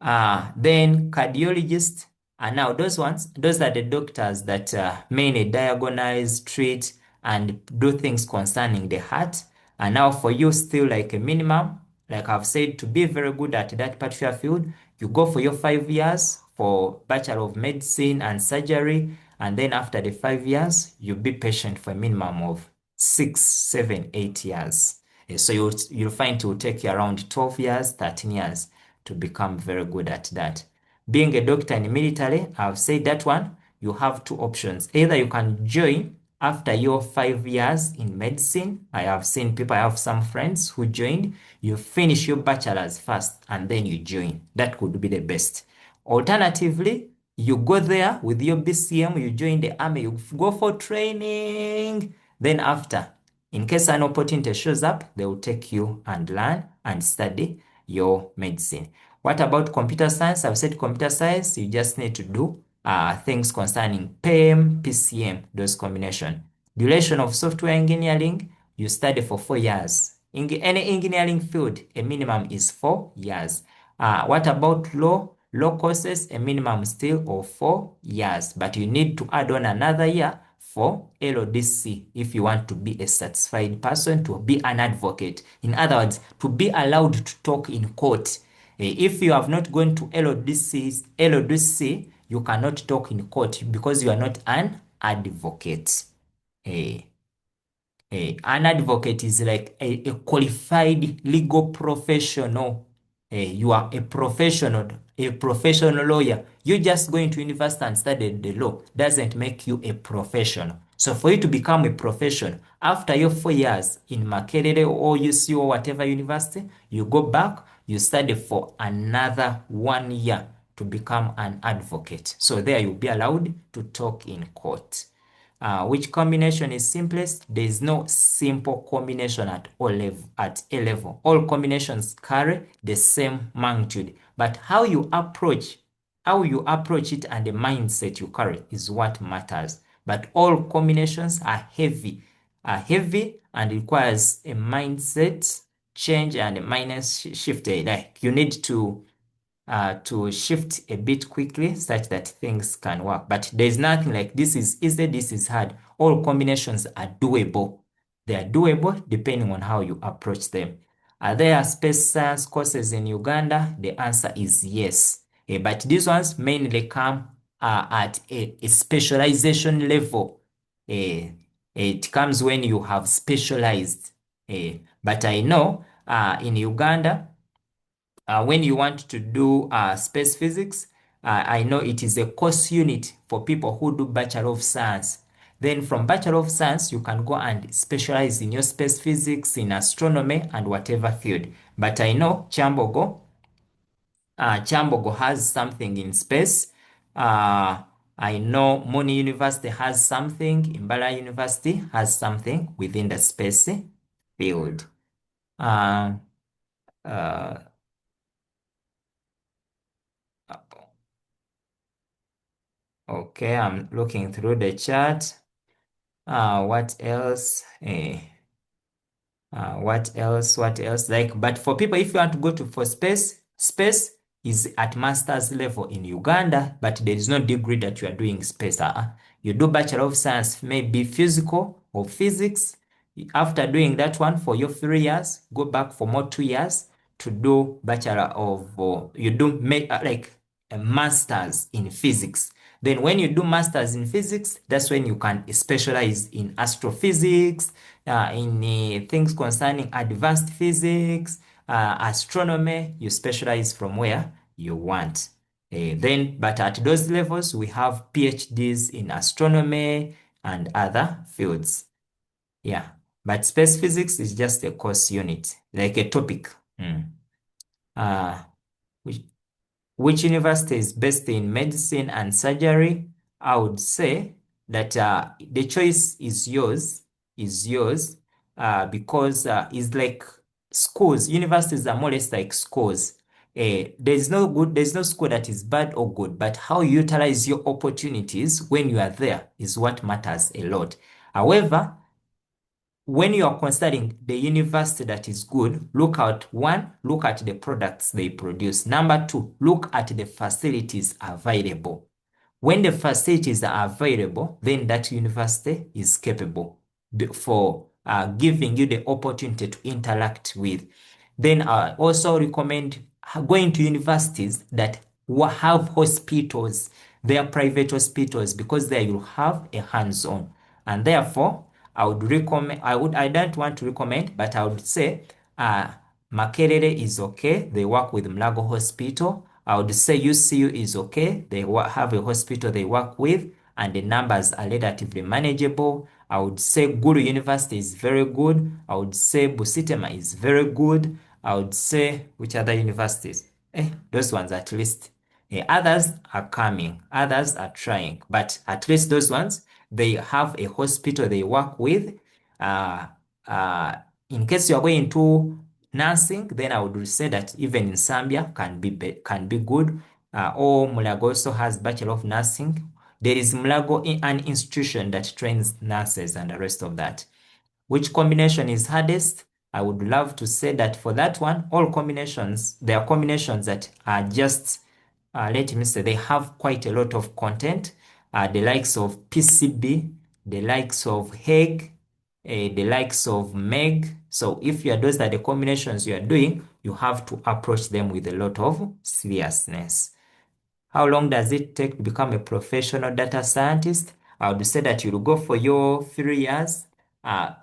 [SPEAKER 2] Then cardiologists, and now those are the doctors that mainly diagnose, treat, and do things concerning the heart. And now for you, still like a minimum, like I've said, to be very good at that particular field, you go for your 5 years for Bachelor of Medicine and Surgery, and then after the 5 years, you be patient for a minimum of 6, 7, 8 years. So you'll find it will take you around 12 years, 13 years to become very good at that. Being a doctor in the military, I've said that one, you have two options. Either you can join after your 5 years in medicine. I have some friends who joined. You finish your bachelor's first and then you join. That could be the best. Alternatively, you go there with your BCM, you join the army, you go for training. Then after, in case an opportunity shows up, they will take you and learn and study your medicine. What about computer science? I've said computer science, you just need to do things concerning PEM, PCM, those combination. Duration of software engineering, you study for 4 years. In any engineering field, a minimum is 4 years. What about law? Law courses, a minimum still of 4 years, but you need to add on another year for LODC if you want to be a satisfied person, to be an advocate. In other words, to be allowed to talk in court. If you have not gone to LODC, you cannot talk in court because you are not an advocate. An advocate is like a qualified legal professional. You are a professional a professional lawyer. You just going to university and studied the law doesn't make you a professional. So for you to become a professional, after your 4 years in Makerere or UC or whatever university, you go back, you study for another 1 year to become an advocate. So there you'll be allowed to talk in court. Which combination is simplest? There is no simple combination at A level. All combinations carry the same magnitude, but how you approach it and the mindset you carry is what matters. But all combinations are heavy and requires a mindset change and a mindset shift. Like you need to shift a bit quickly such that things can work. But there's nothing like this is easy, this is hard. All combinations are doable. They are doable depending on how you approach them. Are there space science courses in Uganda? The answer is yes. But these ones mainly come at a specialization level. It comes when you have specialized. But I know in Uganda, when you want to do space physics, I know it is a course unit for people who do Bachelor of Science. Then from Bachelor of Science, you can go and specialize in your space physics, in astronomy, and whatever field. But I know Chambogo has something in space. I know Moni University has something, Imbala University has something within the space field. Uh, uh, Okay, I'm looking through the chat. What else? What else? What else? Like, but for people, if you want to go to for space is at master's level in Uganda, but there is no degree that you are doing space. You do Bachelor of Science, maybe physical or physics. After doing that one for your 3 years, go back for more 2 years to do Bachelor of, you do make like a master's in physics. Then when you do masters in physics, that's when you can specialize in astrophysics, in things concerning advanced physics, astronomy. You specialize from where you want. But at those levels, we have PhDs in astronomy and other fields. Yeah, but space physics is just a course unit, like a topic. Mm. Uh, which, which university is based in medicine and surgery? I would say that the choice is yours, because it's like schools. Universities are more or less like schools. There's no school that is bad or good, but how you utilize your opportunities when you are there is what matters a lot. However, when you are considering the university that is good, look at the products they produce. Number two, look at the facilities available. When the facilities are available, then that university is capable for giving you the opportunity to interact with. Then I also recommend going to universities that have hospitals. They are private hospitals because there you have a hands-on. And therefore, I don't want to recommend, but I would say Makerere is okay. They work with Mlago Hospital. I would say UCU is okay. They have a hospital they work with, and the numbers are relatively manageable. I would say Guru University is very good. I would say Busitema is very good. I would say which other universities? Those ones at least. Others are coming, others are trying, but at least those ones, they have a hospital they work with. Uh, uh, in case you are going to nursing, then I would say that even in Zambia can be good. Or Mulago also has Bachelor of Nursing. There is Mulago, an institution that trains nurses and the rest of that. Which combination is hardest? I would love to say that for that one, all combinations, there are combinations that are just, let me say, they have quite a lot of content. The likes of PCB, the likes of HEG, the likes of MEG. So if those are the combinations you are doing, you have to approach them with a lot of seriousness. How long does it take to become a professional data scientist? I would say that you'll go for your 3 years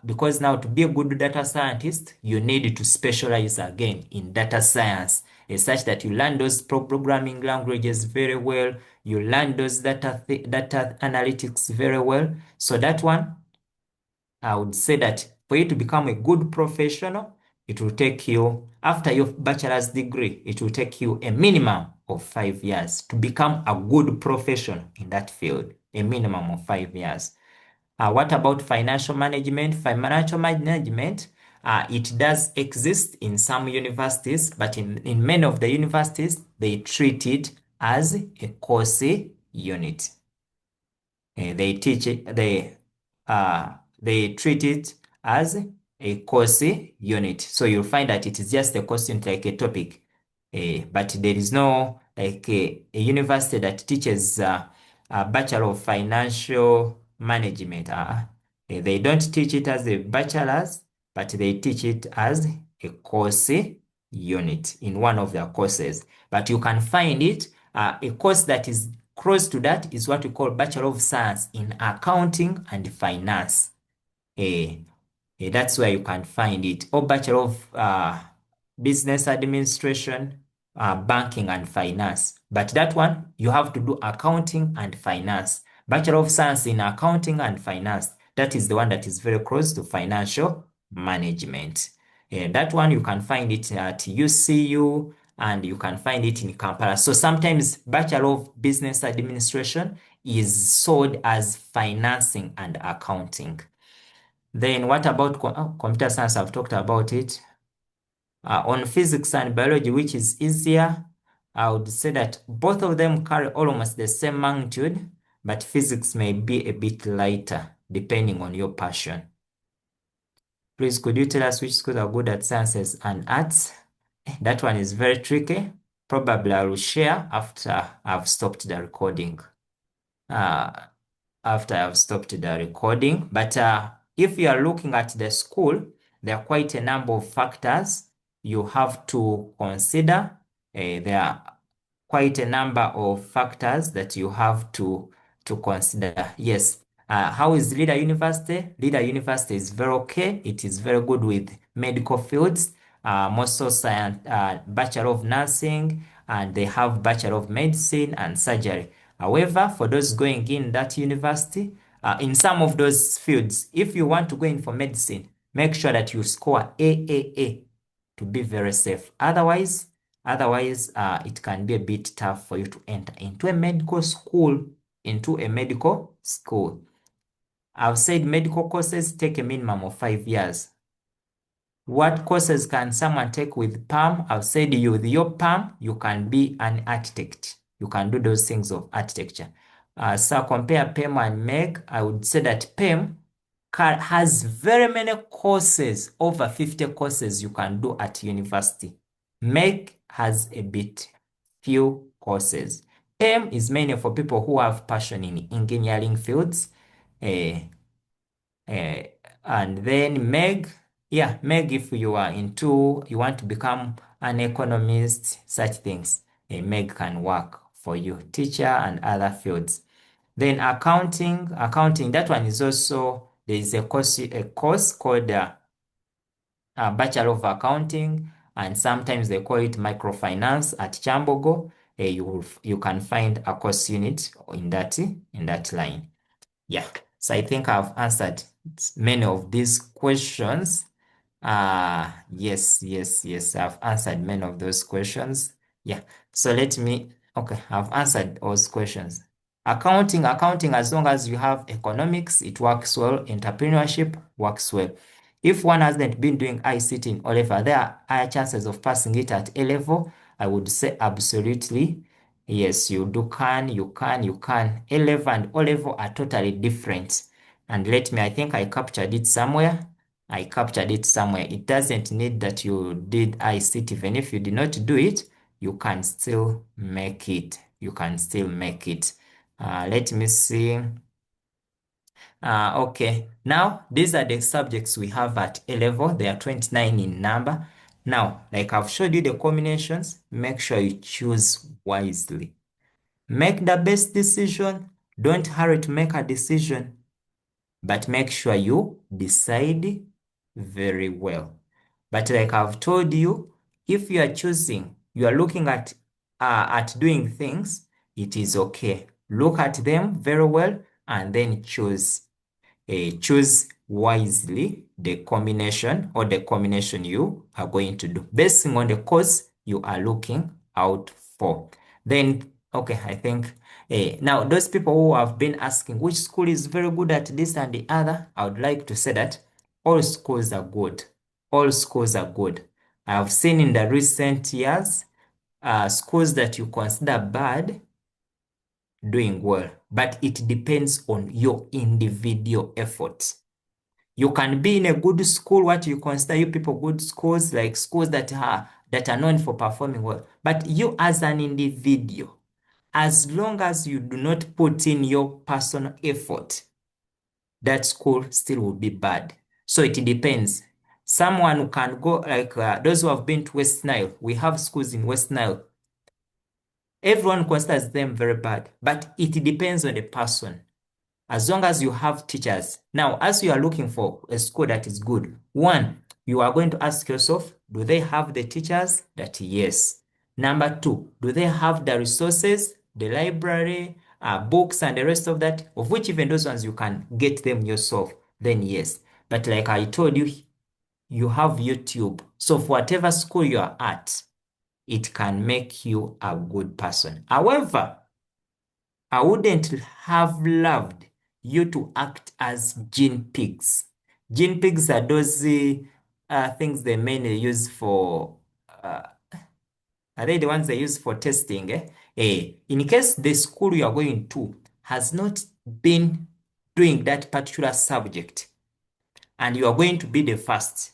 [SPEAKER 2] because now to be a good data scientist, you need to specialize again in data science, such that you learn those programming languages very well, you learn those data analytics very well. So that one, I would say that for you to become a good professional, it will take you, after your bachelor's degree, it will take you a minimum of 5 years to become a good professional in that field, a minimum of 5 years. What about financial management? Financial management, it does exist in some universities, but in many of the universities, they treat it as a course unit. They teach it, they treat it as a course unit. So you'll find that it is just a course unit, like a topic. But there is no like a university that teaches a Bachelor of Financial Management. They don't teach it as a bachelor's, but they teach it as a course unit in one of their courses. But you can find it, a course that is close to that is what we call Bachelor of Science in Accounting and Finance. Eh, that's where you can find it. Or Bachelor of Business Administration, Banking and Finance. But that one, you have to do accounting and finance. Bachelor of Science in Accounting and Finance. That is the one that is very close to financial management. That one, you can find it at UCU and you can find it in Kampala. So sometimes Bachelor of Business Administration is sold as financing and accounting. Then what about computer science? I've talked about it. On physics and biology, which is easier, I would say that both of them carry almost the same magnitude, but physics may be a bit lighter depending on your passion. Please, could you tell us which schools are good at sciences and arts? That one is very tricky. Probably I will share after I've stopped the recording. Uh, after I've stopped the recording. But if you are looking at the school, there are quite a number of factors you have to consider. There are quite a number of factors that you have to consider. Yes. How is Leader University? Leader University is very okay. It is very good with medical fields, also science, Bachelor of Nursing, and they have Bachelor of Medicine and Surgery. However, for those going in that university, in some of those fields, if you want to go in for medicine, make sure that you score AAA to be very safe. Otherwise, it can be a bit tough for you to enter into a medical school. I've said medical courses take a minimum of 5 years. What courses can someone take with PAM? I've said you with your PAM, you can be an architect. You can do those things of architecture. So compare PAM and MEG. I would say that PAM has very many courses, over 50 courses you can do at university. MEG has a bit few courses. PAM is mainly for people who have passion in engineering fields. Uh, uh, and then MEG, yeah, MEG, if you want to become an economist, such things, MEG can work for you, teacher and other fields. Then accounting, that one is also, there is a course called Bachelor of Accounting, and sometimes they call it microfinance at Chambogo. You can find a course unit in that line. Yeah, so I think I've answered many of these questions. Yes, I've answered many of those questions. Yeah, so okay, I've answered those questions. Accounting, as long as you have economics, it works well. Entrepreneurship works well. If one hasn't been doing ICT in O level, there are higher chances of passing it at A level. I would say absolutely. Yes, you can. A level and O level are totally different. And I think I captured it somewhere. It doesn't need that you did ICT. Even if you did not do it, you can still make it. Let me see. Okay, now these are the subjects we have at A level. They are 29 in number. Now, like I've showed you the combinations, make sure you choose wisely. Make the best decision. Don't hurry to make a decision. but make sure you decide very well. But like I've told you, if you are choosing, you are looking at doing things, it is okay. Look at them very well and then choose wisely the combination you are going to do based on the course you are looking out for. Then, okay, I think now those people who have been asking which school is very good at this and the other, I would like to say that all schools are good. All schools are good. I have seen in the recent years schools that you consider bad doing well, but it depends on your individual effort. You can be in a good school, what you consider you people good schools, like schools that are known for performing well. But you as an individual, as long as you do not put in your personal effort, that school still will be bad. So it depends. Someone who can go like those who have been to West Nile. We have schools in West Nile. Everyone considers them very bad, but it depends on the person. As long as you have teachers. Now, as you are looking for a school that is good, one, you are going to ask yourself, do they have the teachers? That yes. Number two, do they have the resources, the library, books, and the rest of that, of which even those ones you can get them yourself? Then yes. But like I told you, you have YouTube. So for whatever school you are at, it can make you a good person. However, I wouldn't have loved you to act as gene pigs. Gene pigs are those things they mainly use for, are they the ones they use for testing? In case the school you are going to has not been doing that particular subject, and you are going to be the first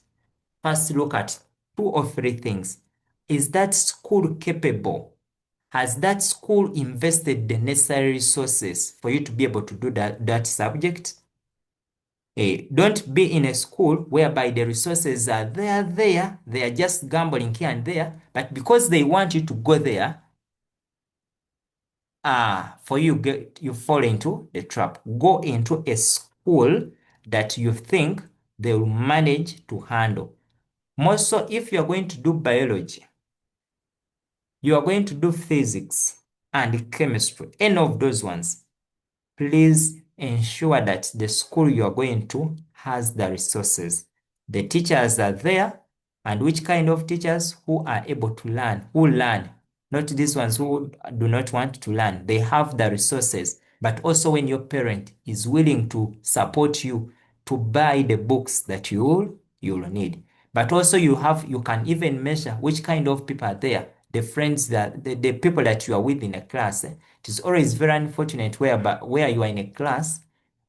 [SPEAKER 2] look at two or three things. Is that school capable? Has that school invested the necessary resources for you to be able to do that subject? Don't be in a school whereby the resources are there. They are just gambling here and there. But because they want you to go there, for you fall into the trap. Go into a school that you think they will manage to handle. More so, if you are going to do biology, you are going to do physics and chemistry, any of those ones, please ensure that the school you are going to has the resources. The teachers are there, and which kind of teachers who are able to learn, who learn, not these ones who do not want to learn. They have the resources, but also when your parent is willing to support you to buy the books that you'll need. But also you can even measure which kind of people are there, the friends the people that you are with in a class. It is always very unfortunate where you are in a class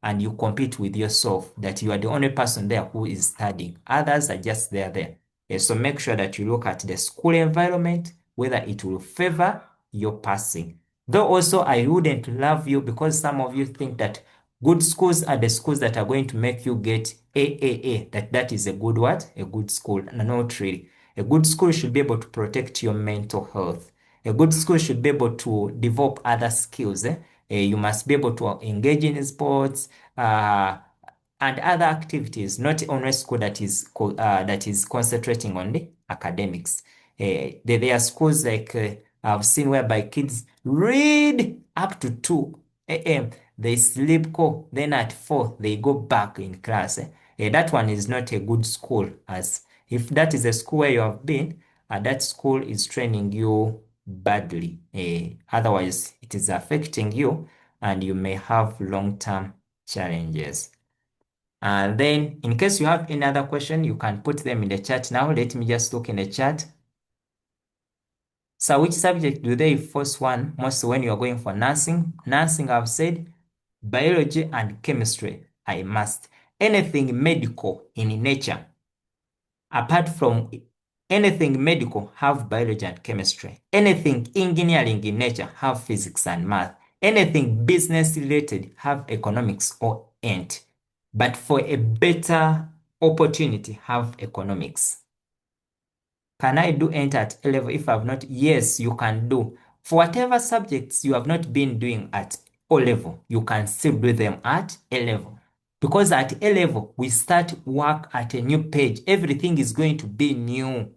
[SPEAKER 2] and you compete with yourself, that you are the only person there who is studying. Others are just there. So make sure that you look at the school environment, whether it will favor your passing. Though also I wouldn't love you, because some of you think that good schools are the schools that are going to make you get AAA, that is a good what? A good school. No, not really. A good school should be able to protect your mental health. A good school should be able to develop other skills. You must be able to engage in sports and other activities, not only a school that is concentrating on the academics. There are schools like I've seen whereby kids read up to 2 a.m. They sleep, then at 4 they go back in class. That one is not a good school, as if that is a school where you have been, that school is training you badly. Otherwise, it is affecting you and you may have long-term challenges. And then, in case you have any other question, you can put them in the chat now. Let me just look in the chat. So, which subject do they force one most when you are going for nursing? Nursing, I've said, biology and chemistry, I must. Anything medical in nature, apart from anything medical, have biology and chemistry. Anything engineering in nature, have physics and math. Anything business related, have economics or ent. But for a better opportunity, have economics. Can I do ent at A level if I've not? Yes, you can do. For whatever subjects you have not been doing at O level, you can still do them at A level. Because at A level, we start work at a new page. Everything is going to be new.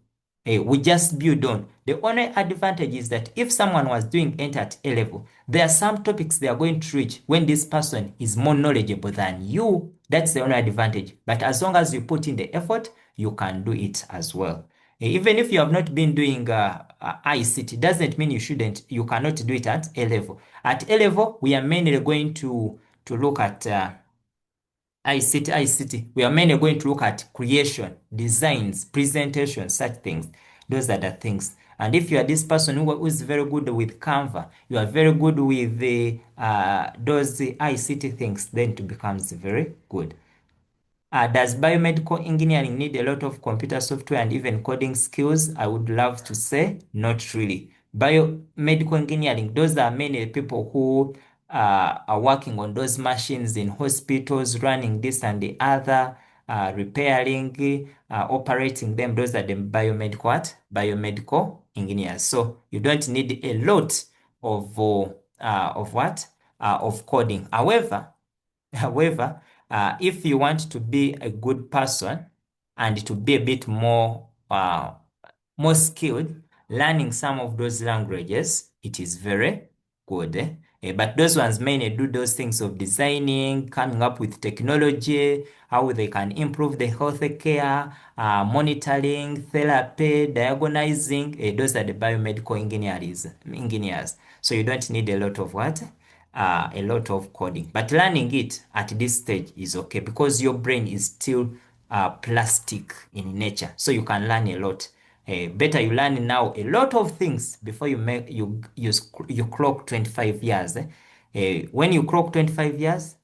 [SPEAKER 2] We just build on. The only advantage is that if someone was doing enter at A level, there are some topics they are going to reach when this person is more knowledgeable than you. That's the only advantage. But as long as you put in the effort, you can do it as well. Even if you have not been doing ICT, doesn't mean you cannot do it at A level. At A level, we are mainly going to look at ICT. We are mainly going to look at creation, designs, presentation, such things. Those are the things. And if you are this person who is very good with Canva, you are very good with those ICT things, then it becomes very good. Does biomedical engineering need a lot of computer software and even coding skills? I would love to say not really. Biomedical engineering, those are mainly people who are working on those machines in hospitals, running this and the other, repairing, operating them. Those are the biomedical what? Biomedical engineers. So you don't need a lot of what? Of coding. However, if you want to be a good person and to be a bit more skilled, learning some of those languages, it is very good. But those ones mainly do those things of designing, coming up with technology, how they can improve the health care, monitoring, therapy, diagnosing. Those are the biomedical engineers. So you don't need a lot of what? A lot of coding. But learning it at this stage is okay because your brain is still plastic in nature. So you can learn a lot. Better you learn now a lot of things before you clock 25 years. When you clock 25 years,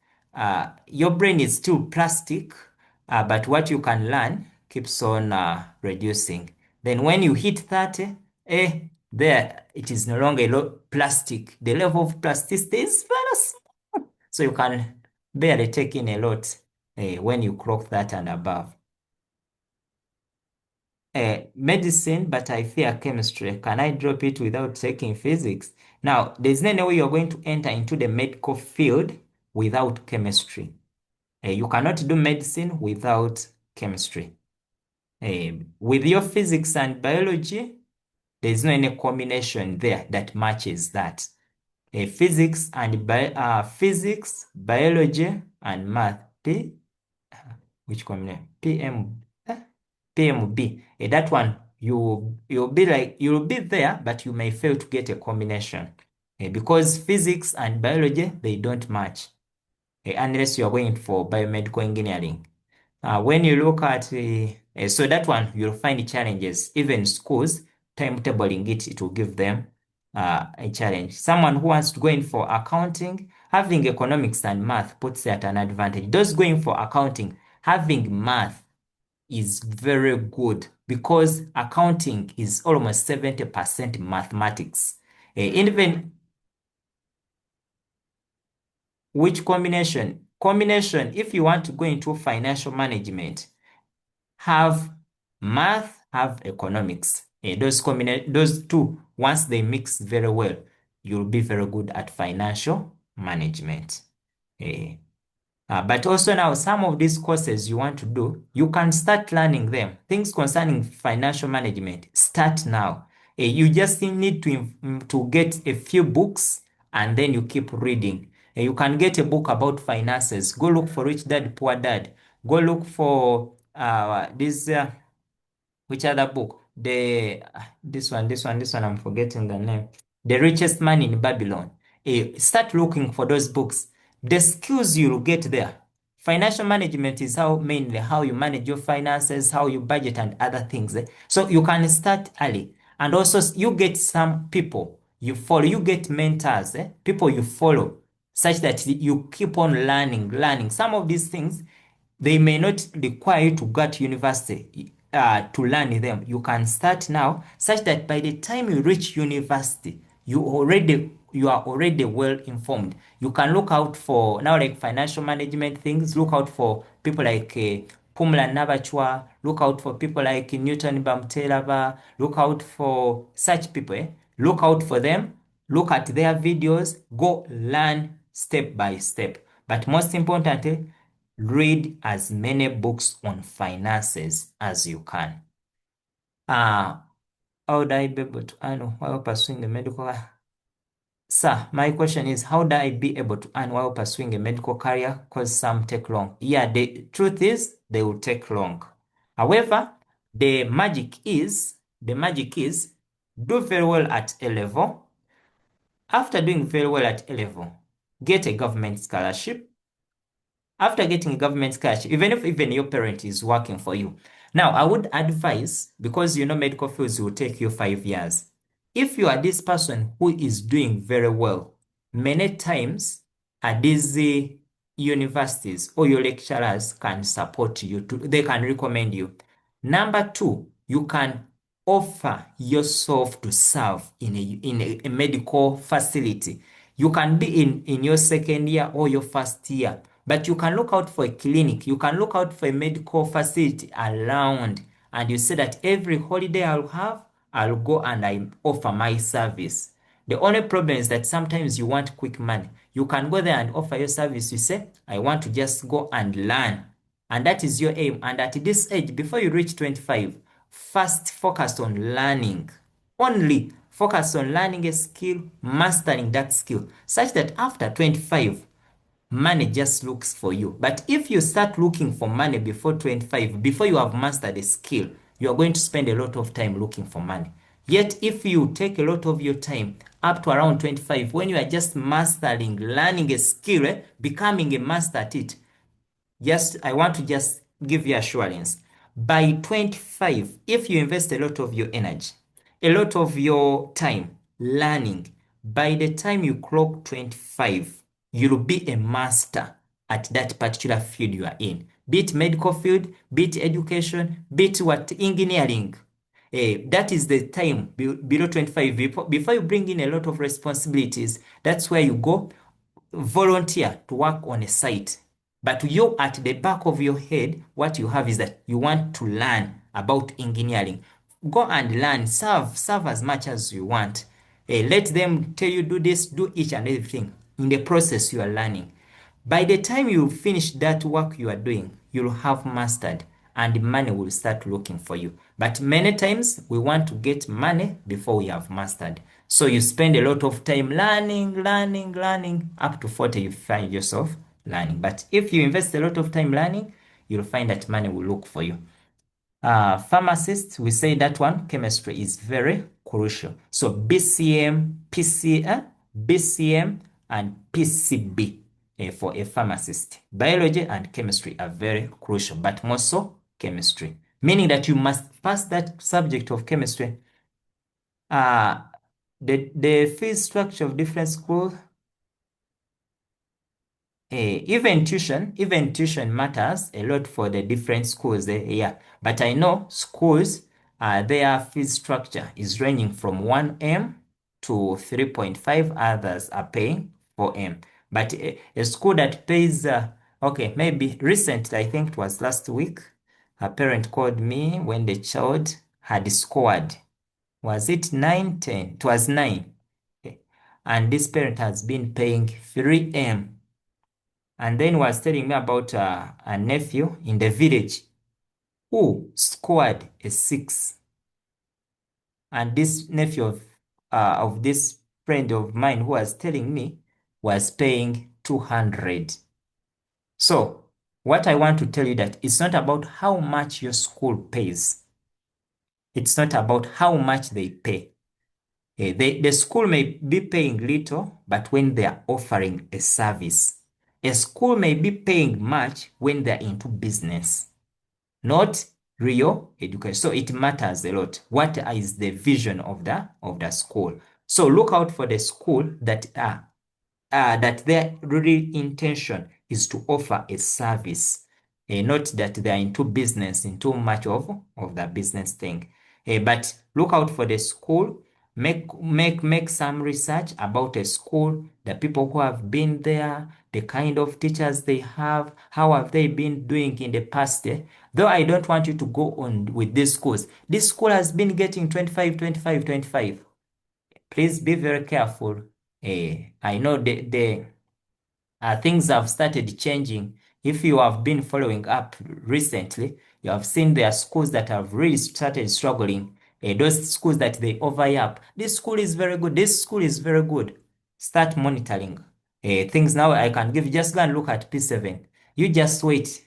[SPEAKER 2] your brain is still plastic, but what you can learn keeps on reducing. Then when you hit 30, there it is no longer plastic. The level of plasticity is very small. So you can barely take in a lot when you clock that and above. Medicine, but I fear chemistry. Can I drop it without taking physics? Now, there's no way you're going to enter into the medical field without chemistry. You cannot do medicine without chemistry. With your physics and biology, there's no any combination there that matches that. Physics, biology, and math. Which combination? PMB. That one you'll be there, but you may fail to get a combination because physics and biology they don't match unless you are going for biomedical engineering. When you look at so that one you'll find challenges. Even schools timetabling it will give them a challenge. Someone who wants to go in for accounting, having economics and math puts at an advantage. Those going for accounting, having math is very good because accounting is almost 70% mathematics. Even which combination? Combination, if you want to go into financial management, have math, have economics. Those two, once they mix very well, you'll be very good at financial management. But also now, some of these courses you want to do, you can start learning them. Things concerning financial management, start now. You just need to get a few books and then you keep reading. You can get a book about finances. Go look for Rich Dad, Poor Dad. Go look for this. Which other book? This one, I'm forgetting the name. The Richest Man in Babylon. Start looking for those books. The skills you'll get there. Financial management is mainly how you manage your finances, how you budget and other things. So you can start early. And also you get some people you follow, you get mentors, people you follow, such that you keep on learning. Some of these things they may not require you to go to university to learn them. You can start now, such that by the time you reach university, you are already well informed. You can look out for now like financial management things. Look out for people like Pumla Nabachwa. Look out for people like Newton Bamtelava. Look out for such people. Look out for them. Look at their videos. Go learn step by step. But most importantly, read as many books on finances as you can. How would I be able to earn while pursuing a medical? Sir, my question is, how do I be able to earn while pursuing a medical career? Because some take long. Yeah, the truth is they will take long. However, the magic is do very well at A level. After doing very well at A level, get a government scholarship. After getting a government scholarship, even your parent is working for you. Now, I would advise, because medical fields will take you 5 years. If you are this person who is doing very well, many times at these universities or your lecturers can support you. They can recommend you. Number two, you can offer yourself to serve in a medical facility. You can be in your second year or your first year, but you can look out for a clinic. You can look out for a medical facility around, and you say that every holiday I'll go and I offer my service. The only problem is that sometimes you want quick money. You can go there and offer your service. You say, I want to just go and learn. And that is your aim. And at this age, before you reach 25, first focus on learning. Only focus on learning a skill, mastering that skill, such that after 25, money just looks for you. But if you start looking for money before 25, before you have mastered a skill, you are going to spend a lot of time looking for money. Yet, if you take a lot of your time up to around 25, when you are just mastering, learning a skill, becoming a master at it, I want to just give you assurance. By 25, if you invest a lot of your energy, a lot of your time learning, by the time you clock 25, you'll be a master at that particular field you are in. Be it medical field, be it education, be it engineering. That is the time below 25. Before you bring in a lot of responsibilities, that's where you go volunteer to work on a site. But you, at the back of your head, what you have is that you want to learn about engineering. Go and learn, serve as much as you want. Let them tell you do this, do each and everything. In the process, you are learning. By the time you finish that work you are doing, you'll have mastered and money will start looking for you. But many times we want to get money before we have mastered. So you spend a lot of time learning. Up to 40, you find yourself learning. But if you invest a lot of time learning, you'll find that money will look for you. Pharmacists, we say that one, chemistry is very crucial. So BCM, BCM, and PCB for a pharmacist. Biology and chemistry are very crucial, but more so chemistry. Meaning that you must pass that subject of chemistry. The fee structure of different schools, even tuition matters a lot for the different schools. Yeah, but I know schools, their fee structure is ranging from 1M to 3.5. Others are paying 4M. But a school that pays, okay, maybe recently, I think it was last week, a parent called me when the child had scored. Was it 9, 10? It was 9. Okay. And this parent has been paying 3M. And then was telling me about a nephew in the village who scored a 6. And this nephew of this friend of mine who was telling me was paying 200. So what I want to tell you that it's not about how much your school pays. It's not about how much they pay. The school may be paying little, but when they are offering a service. A school may be paying much when they're into business, not real education. So it matters a lot. What is the vision of the school? So look out for the school that their real intention is to offer a service, not that they are into business, into much of the business thing. But look out for the school. Make some research about a school, the people who have been there, the kind of teachers they have, how have they been doing in the past. Though I don't want you to go on with these schools. This school has been getting 25, 25, 25. Please be very careful. I know the things have started changing. If you have been following up recently, you have seen there are schools that have really started struggling. Those schools that they overlap. This school is very good. This school is very good. Start monitoring things now. I can give. Just go and look at P7. You just wait.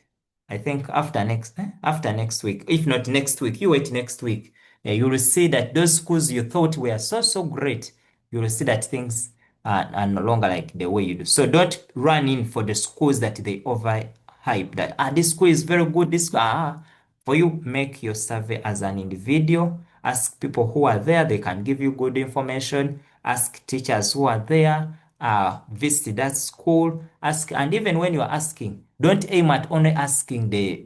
[SPEAKER 2] I think after next week, if not next week, you wait next week. You will see that those schools you thought were so great, you will see that things are no longer like the way you do. So don't run in for the schools that they overhype. That this school is very good. For you, make your survey as an individual. Ask people who are there; they can give you good information. Ask teachers who are there. Visit that school. Ask, and even when you are asking, don't aim at only asking the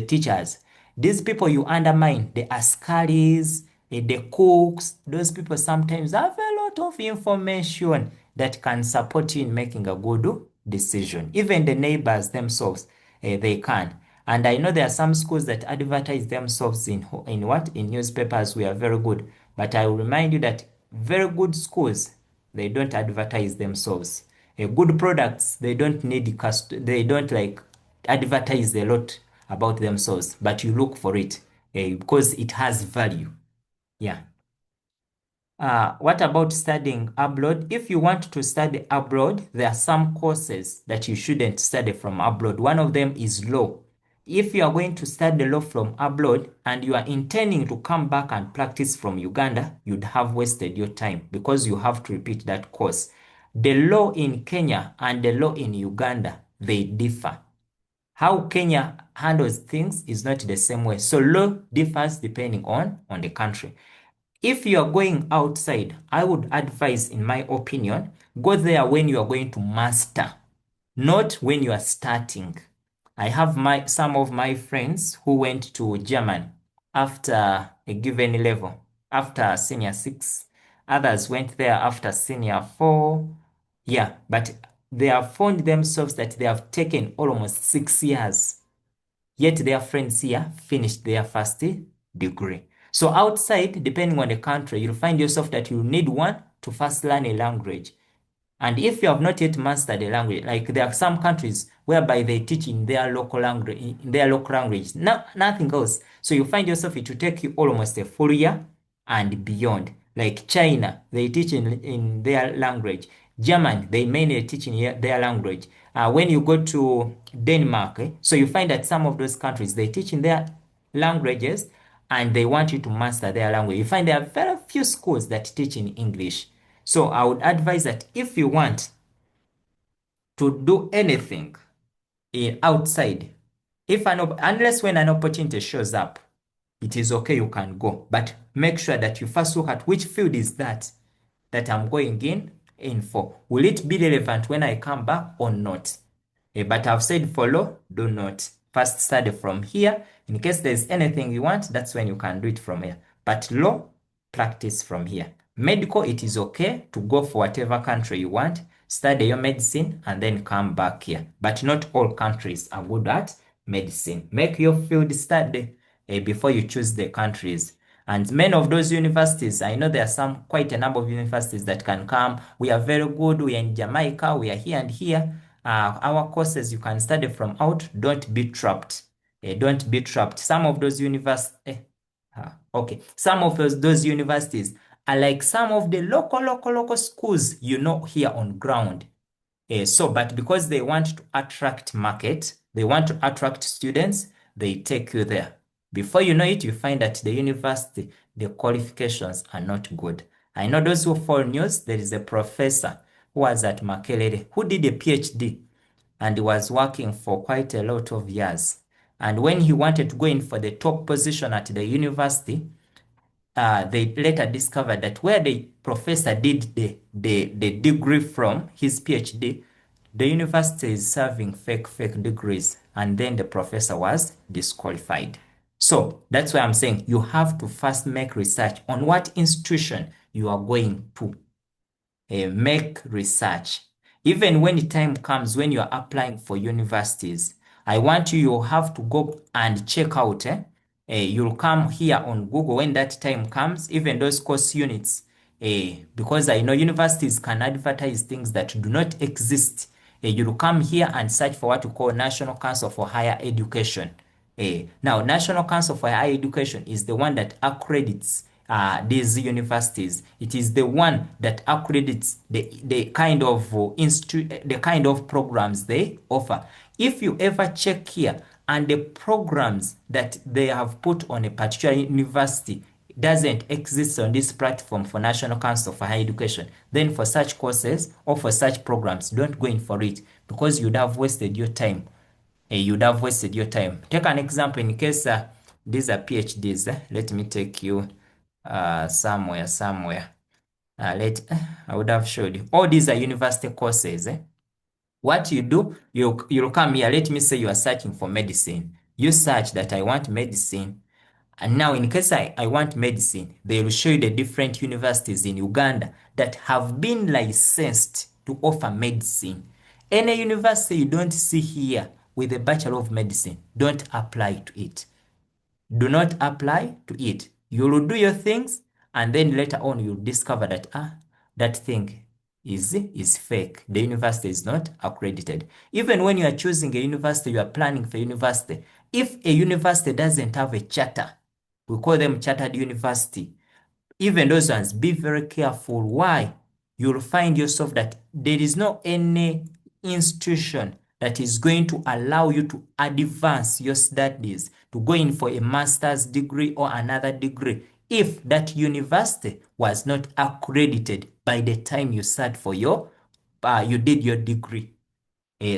[SPEAKER 2] teachers. These people you undermine, the askaris, the cooks, those people sometimes have a lot of information that can support you in making a good decision. Even the neighbors themselves, they can. And I know there are some schools that advertise themselves in what? In newspapers. We are very good. But I will remind you that very good schools, they don't advertise themselves. Good products, they don't need they don't like advertise a lot about themselves, but you look for it because it has value. Yeah. What about studying abroad? If you want to study abroad, there are some courses that you shouldn't study from abroad. One of them is law. If you are going to study law from abroad and you are intending to come back and practice from Uganda, you'd have wasted your time because you have to repeat that course. The law in Kenya and the law in Uganda, they differ. How Kenya handles things is not the same way. So law differs depending on the country. If you are going outside, I would advise, in my opinion, go there when you are going to master, not when you are starting. I have some of my friends who went to German after a given level, after senior 6. Others went there after senior 4. Yeah, but they have found themselves that they have taken almost 6 years. Yet their friends here finished their first degree. So outside, depending on the country, you'll find yourself that you need one to first learn a language. And if you have not yet mastered the language, like there are some countries whereby they teach in their local language, nothing else. So you find yourself, it will take you almost a full year and beyond. Like China, they teach in their language. German, they mainly teach in their language. When you go to Denmark, so you find that some of those countries, they teach in their languages and they want you to master their language. You find there are very few schools that teach in English. So I would advise that if you want to do anything outside, unless when an opportunity shows up, it is okay, you can go. But make sure that you first look at which field is that I'm going in for. Will it be relevant when I come back or not? But I've said for law, do not. First study from here. In case there's anything you want, that's when you can do it from here. But law, practice from here. Medical, it is okay to go for whatever country you want, study your medicine, and then come back here. But not all countries are good at medicine. Make your field study before you choose the countries. And many of those universities, I know there are quite a number of universities that can come. We are very good. We are in Jamaica. We are here and here. Our courses you can study from out. Don't be trapped. Don't be trapped. Some of those universities, some of those universities are like some of the local schools here on ground. But because they want to attract market, they want to attract students, they take you there. Before you know it, you find that the university, the qualifications are not good. I know those who follow news, there is a professor who was at Makerere who did a PhD and was working for quite a lot of years. And when he wanted to go in for the top position at the university, they later discovered that where the professor did the degree from, his PhD, the university is serving fake degrees, and then the professor was disqualified. So that's why I'm saying you have to first make research on what institution you are going to. Make research. Even when the time comes when you are applying for universities, I want you have to go and check out. You'll come here on Google when that time comes, even those course units. Because I know universities can advertise things that do not exist You'll come here and search for what we call National Council for Higher Education. Now, National Council for Higher Education is the one that accredits these universities. It is the one that accredits the kind of the kind of programs they offer. If you ever check here and the programs that they have put on a particular university doesn't exist on this platform for National Council for Higher Education, then for such courses or for such programs, don't go in for it because you'd have wasted your time. You'd have wasted your time. Take an example in case these are PhDs. Let me take you somewhere. I would have showed you. All these are university courses. What you do, you'll come here. Let me say you are searching for medicine. You search that I want medicine. And now, in case I want medicine, they will show you the different universities in Uganda that have been licensed to offer medicine. Any university you don't see here with a Bachelor of Medicine, don't apply to it. Do not apply to it. You will do your things, and then later on you'll discover that that thing is fake. The university is not accredited. Even when you are choosing a university, you are planning for university. If a university doesn't have a charter, we call them chartered university. Even those ones, be very careful. Why? You'll find yourself that there is no any institution that is going to allow you to advance your studies, to go in for a master's degree or another degree, if that university was not accredited by the time you sat for you did your degree.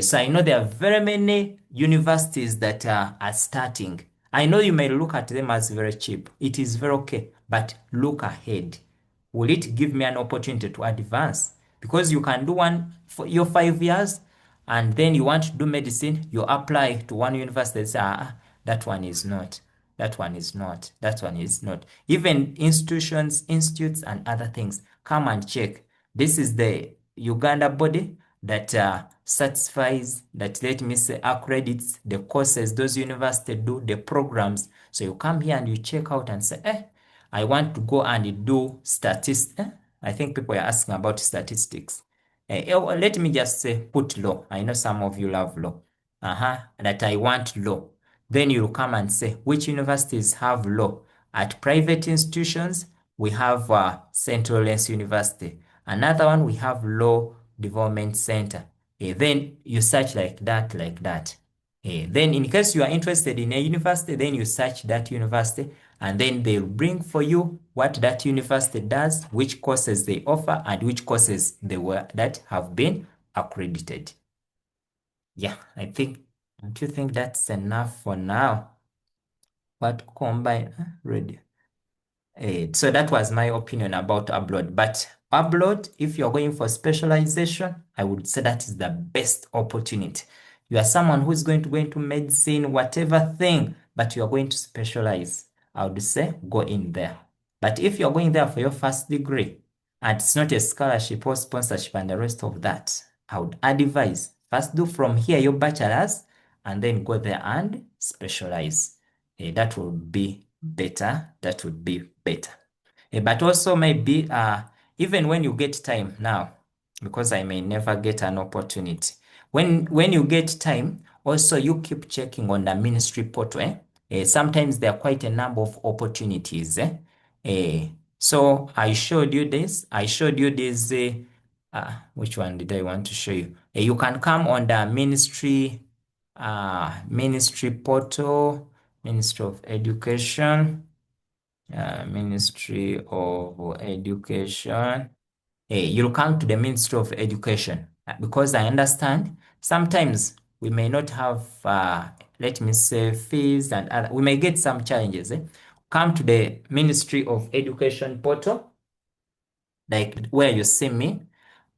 [SPEAKER 2] So I know there are very many universities that are starting. I know you may look at them as very cheap. It is very okay, but look ahead. Will it give me an opportunity to advance? Because you can do one for your 5 years, and then you want to do medicine, you apply to one university and say, that one is not. That one is not. That one is not. Even institutes, and other things. Come and check. This is the Uganda body that certifies, that let me say accredits the courses those universities do, the programs. So you come here and you check out and say, I want to go and do statistics. I think people are asking about statistics. Let me just say put law. I know some of you love law. That I want law. Then you'll come and say which universities have law. At private institutions, we have Central Lens University. Another one, we have Law Development Center. Then you search like that, like that. Then in case you are interested in a university, then you search that university, and then they'll bring for you what that university does, which courses they offer, and which courses that have been accredited. Yeah, don't you think that's enough for now? What combine ready? So that was my opinion about abroad. But abroad, if you're going for specialization, I would say that is the best opportunity. You are someone who is going to go into medicine, whatever thing, but you are going to specialize. I would say go in there. But if you're going there for your first degree, and it's not a scholarship or sponsorship and the rest of that, I would advise first do from here your bachelor's and then go there and specialize. That would be better. That would be better. But also maybe even when you get time now, because I may never get an opportunity. When you get time, also you keep checking on the ministry portal. Sometimes there are quite a number of opportunities. So I showed you this. I showed you this. Which one did I want to show you? You can come on the ministry portal, Ministry of Education, Ministry of Education. You'll come to the Ministry of Education because I understand sometimes we may not have, let me say, fees and other. We may get some challenges. Come to the Ministry of Education portal, like where you see me,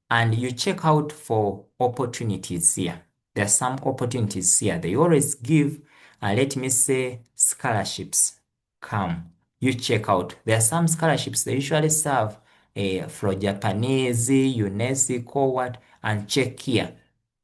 [SPEAKER 2] and you check out for opportunities here. There are some opportunities here. They always give, let me say, scholarships. Come, you check out. There are some scholarships they usually serve for Japanese, UNESCO, what, and check here.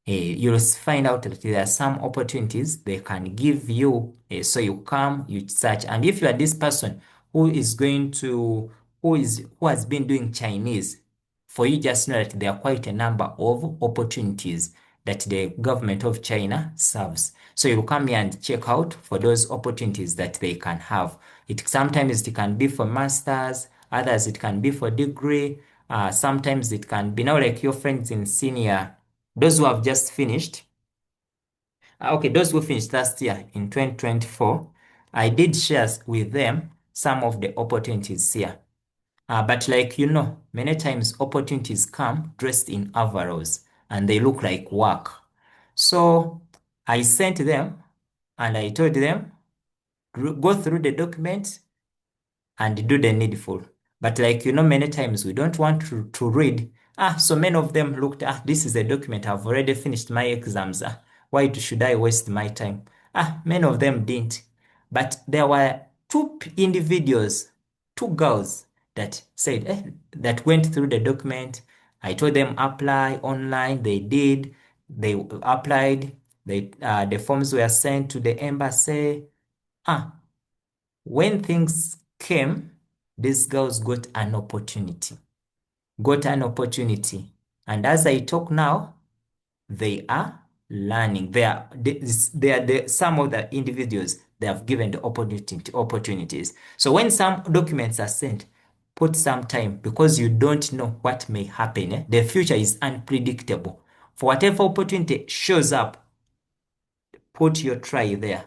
[SPEAKER 2] You'll find out that there are some opportunities they can give you. So you come, you search, and if you are this person who is going to, who has been doing Chinese, for you just know that there are quite a number of opportunities. that the government of China serves. So you'll come here and check out for those opportunities that they can have. Sometimes it can be for masters, others it can be for degree. Sometimes it can be now like your friends in senior, those who have just finished. Okay, those who finished last year in 2024, I did share with them some of the opportunities here. But like many times opportunities come dressed in overalls and they look like work. So I sent them and I told them, go through the document and do the needful. But like, many times we don't want to read. So many of them looked, this is a document. I've already finished my exams. Why should I waste my time? Many of them didn't. But there were two individuals, two girls that said, that went through the document. I told them apply online. They did. They applied. The forms were sent to the embassy. When things came, these girls got an opportunity. Got an opportunity. And as I talk now, they are learning. Some of the individuals they have given the opportunities. So when some documents are sent, put some time because you don't know what may happen. The future is unpredictable. For whatever opportunity shows up, put your try there.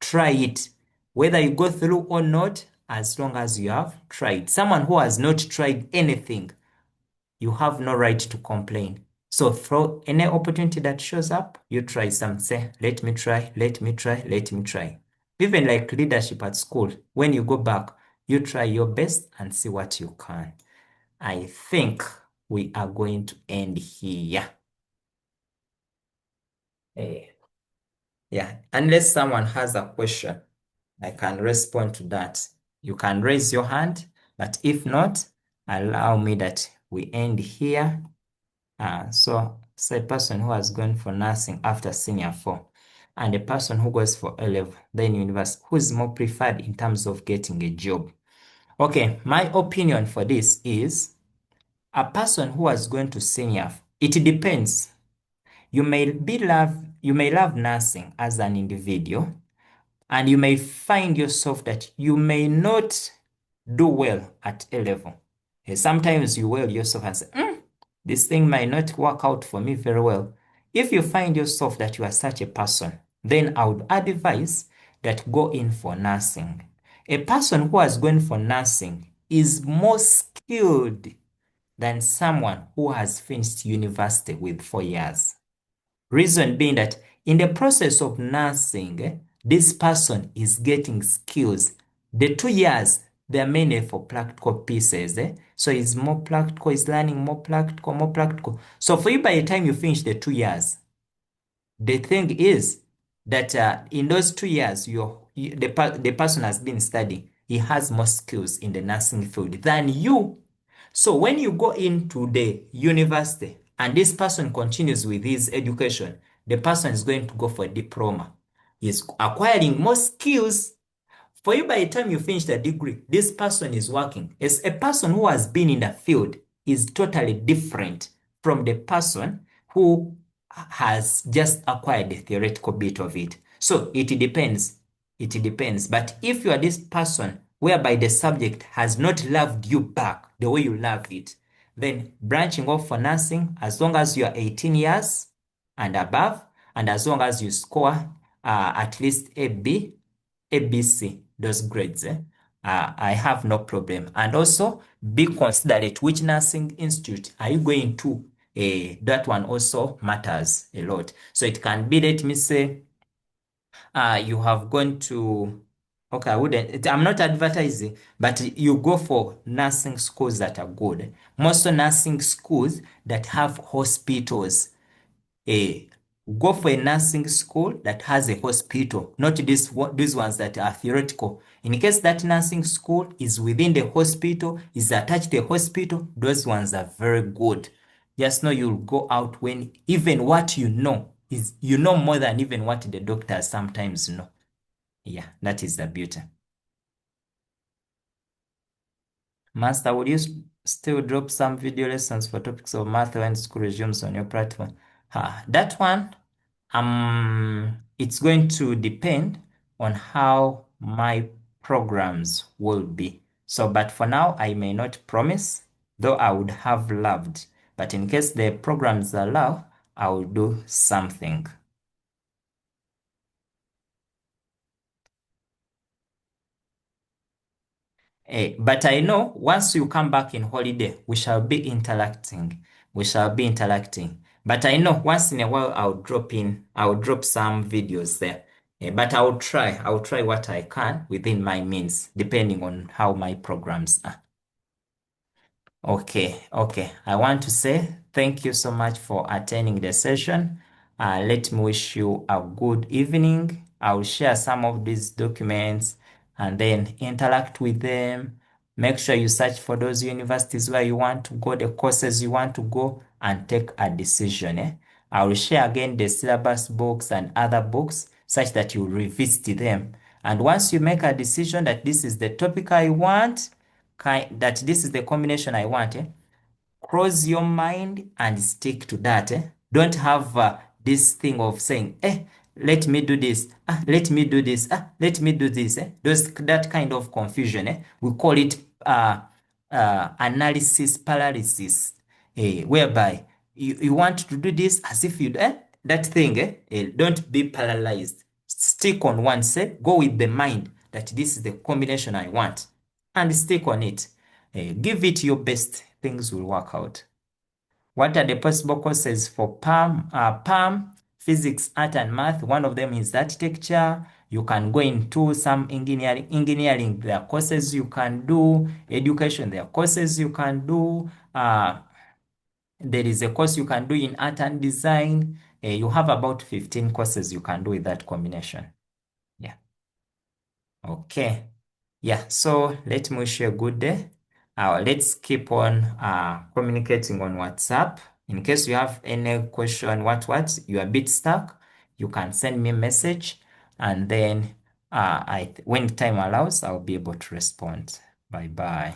[SPEAKER 2] Try it. Whether you go through or not, as long as you have tried. Someone who has not tried anything, you have no right to complain. So for any opportunity that shows up, you try some. Say, let me try, let me try, let me try. Even like leadership at school, when you go back, you try your best and see what you can. I think we are going to end here. Yeah, unless someone has a question, I can respond to that. You can raise your hand, but if not, allow me that we end here. So say a person who has gone for nursing after senior 4 and a person who goes for A-level, then university, who is more preferred in terms of getting a job? Okay, my opinion for this is a person who has gone to senior, it depends. You may love nursing as an individual, and you may find yourself that you may not do well at A-level. Sometimes you will yourself and say, this thing might not work out for me very well. If you find yourself that you are such a person, then I would advise that go in for nursing. A person who has gone for nursing is more skilled than someone who has finished university with 4 years. Reason being that in the process of nursing, this person is getting skills. The 2 years, they are mainly for practical pieces. So it's more practical, it's learning more practical, more practical. So for you, by the time you finish the 2 years, the thing is that in those 2 years, the person has been studying. He has more skills in the nursing field than you. So when you go into the university and this person continues with his education, the person is going to go for a diploma. He's acquiring more skills. For you, by the time you finish the degree, this person is working. As a person who has been in the field is totally different from the person who has just acquired the theoretical bit of it. So it depends. It depends. But if you are this person whereby the subject has not loved you back the way you love it, then branching off for nursing, as long as you are 18 years and above, and as long as you score at least a B, ABC, those grades, I have no problem. And also be considerate which nursing institute are you going to. That one also matters a lot. So it can be, let me say, you have gone to, okay, I'm not advertising, but you go for nursing schools that are good. Most nursing schools that have hospitals. A Go for a nursing school that has a hospital, not these ones that are theoretical. In case that nursing school is within the hospital, is attached to the hospital, those ones are very good. Just know you'll go out when even what you know is more than even what the doctors sometimes know. Yeah, that is the beauty. Master, would you still drop some video lessons for topics of math when school resumes on your platform? That one, it's going to depend on how my programs will be. So, but for now, I may not promise, though I would have loved. But in case the programs allow, I will do something. But I know once you come back in holiday, we shall be interacting. We shall be interacting. But I know once in a while I'll drop some videos there. But I'll try what I can within my means, depending on how my programs are. Okay, okay. I want to say thank you so much for attending the session. Let me wish you a good evening. I'll share some of these documents and then interact with them. Make sure you search for those universities where you want to go, the courses you want to go, and take a decision. I will share again the syllabus books and other books such that you revisit them. And once you make a decision that this is the topic I want, that this is the combination I want, close your mind and stick to that. Don't have this thing of saying, let me do this, let me do this, let me do this. That kind of confusion. We call it analysis paralysis, whereby you want to do this as if you that thing. Don't be paralyzed. Stick on one. Say, go with the mind that this is the combination I want, and stick on it. Give it your best. Things will work out. What are the possible courses for PAM, physics, art, and math? One of them is architecture. You can go into some engineering. There are courses you can do. Education, there are courses you can do. There is a course you can do in art and design. You have about 15 courses you can do with that combination. Yeah. Okay. Yeah, so let me wish you a good day. Let's keep on communicating on WhatsApp. In case you have any question, you're a bit stuck, you can send me a message, and then when time allows, I'll be able to respond. Bye bye.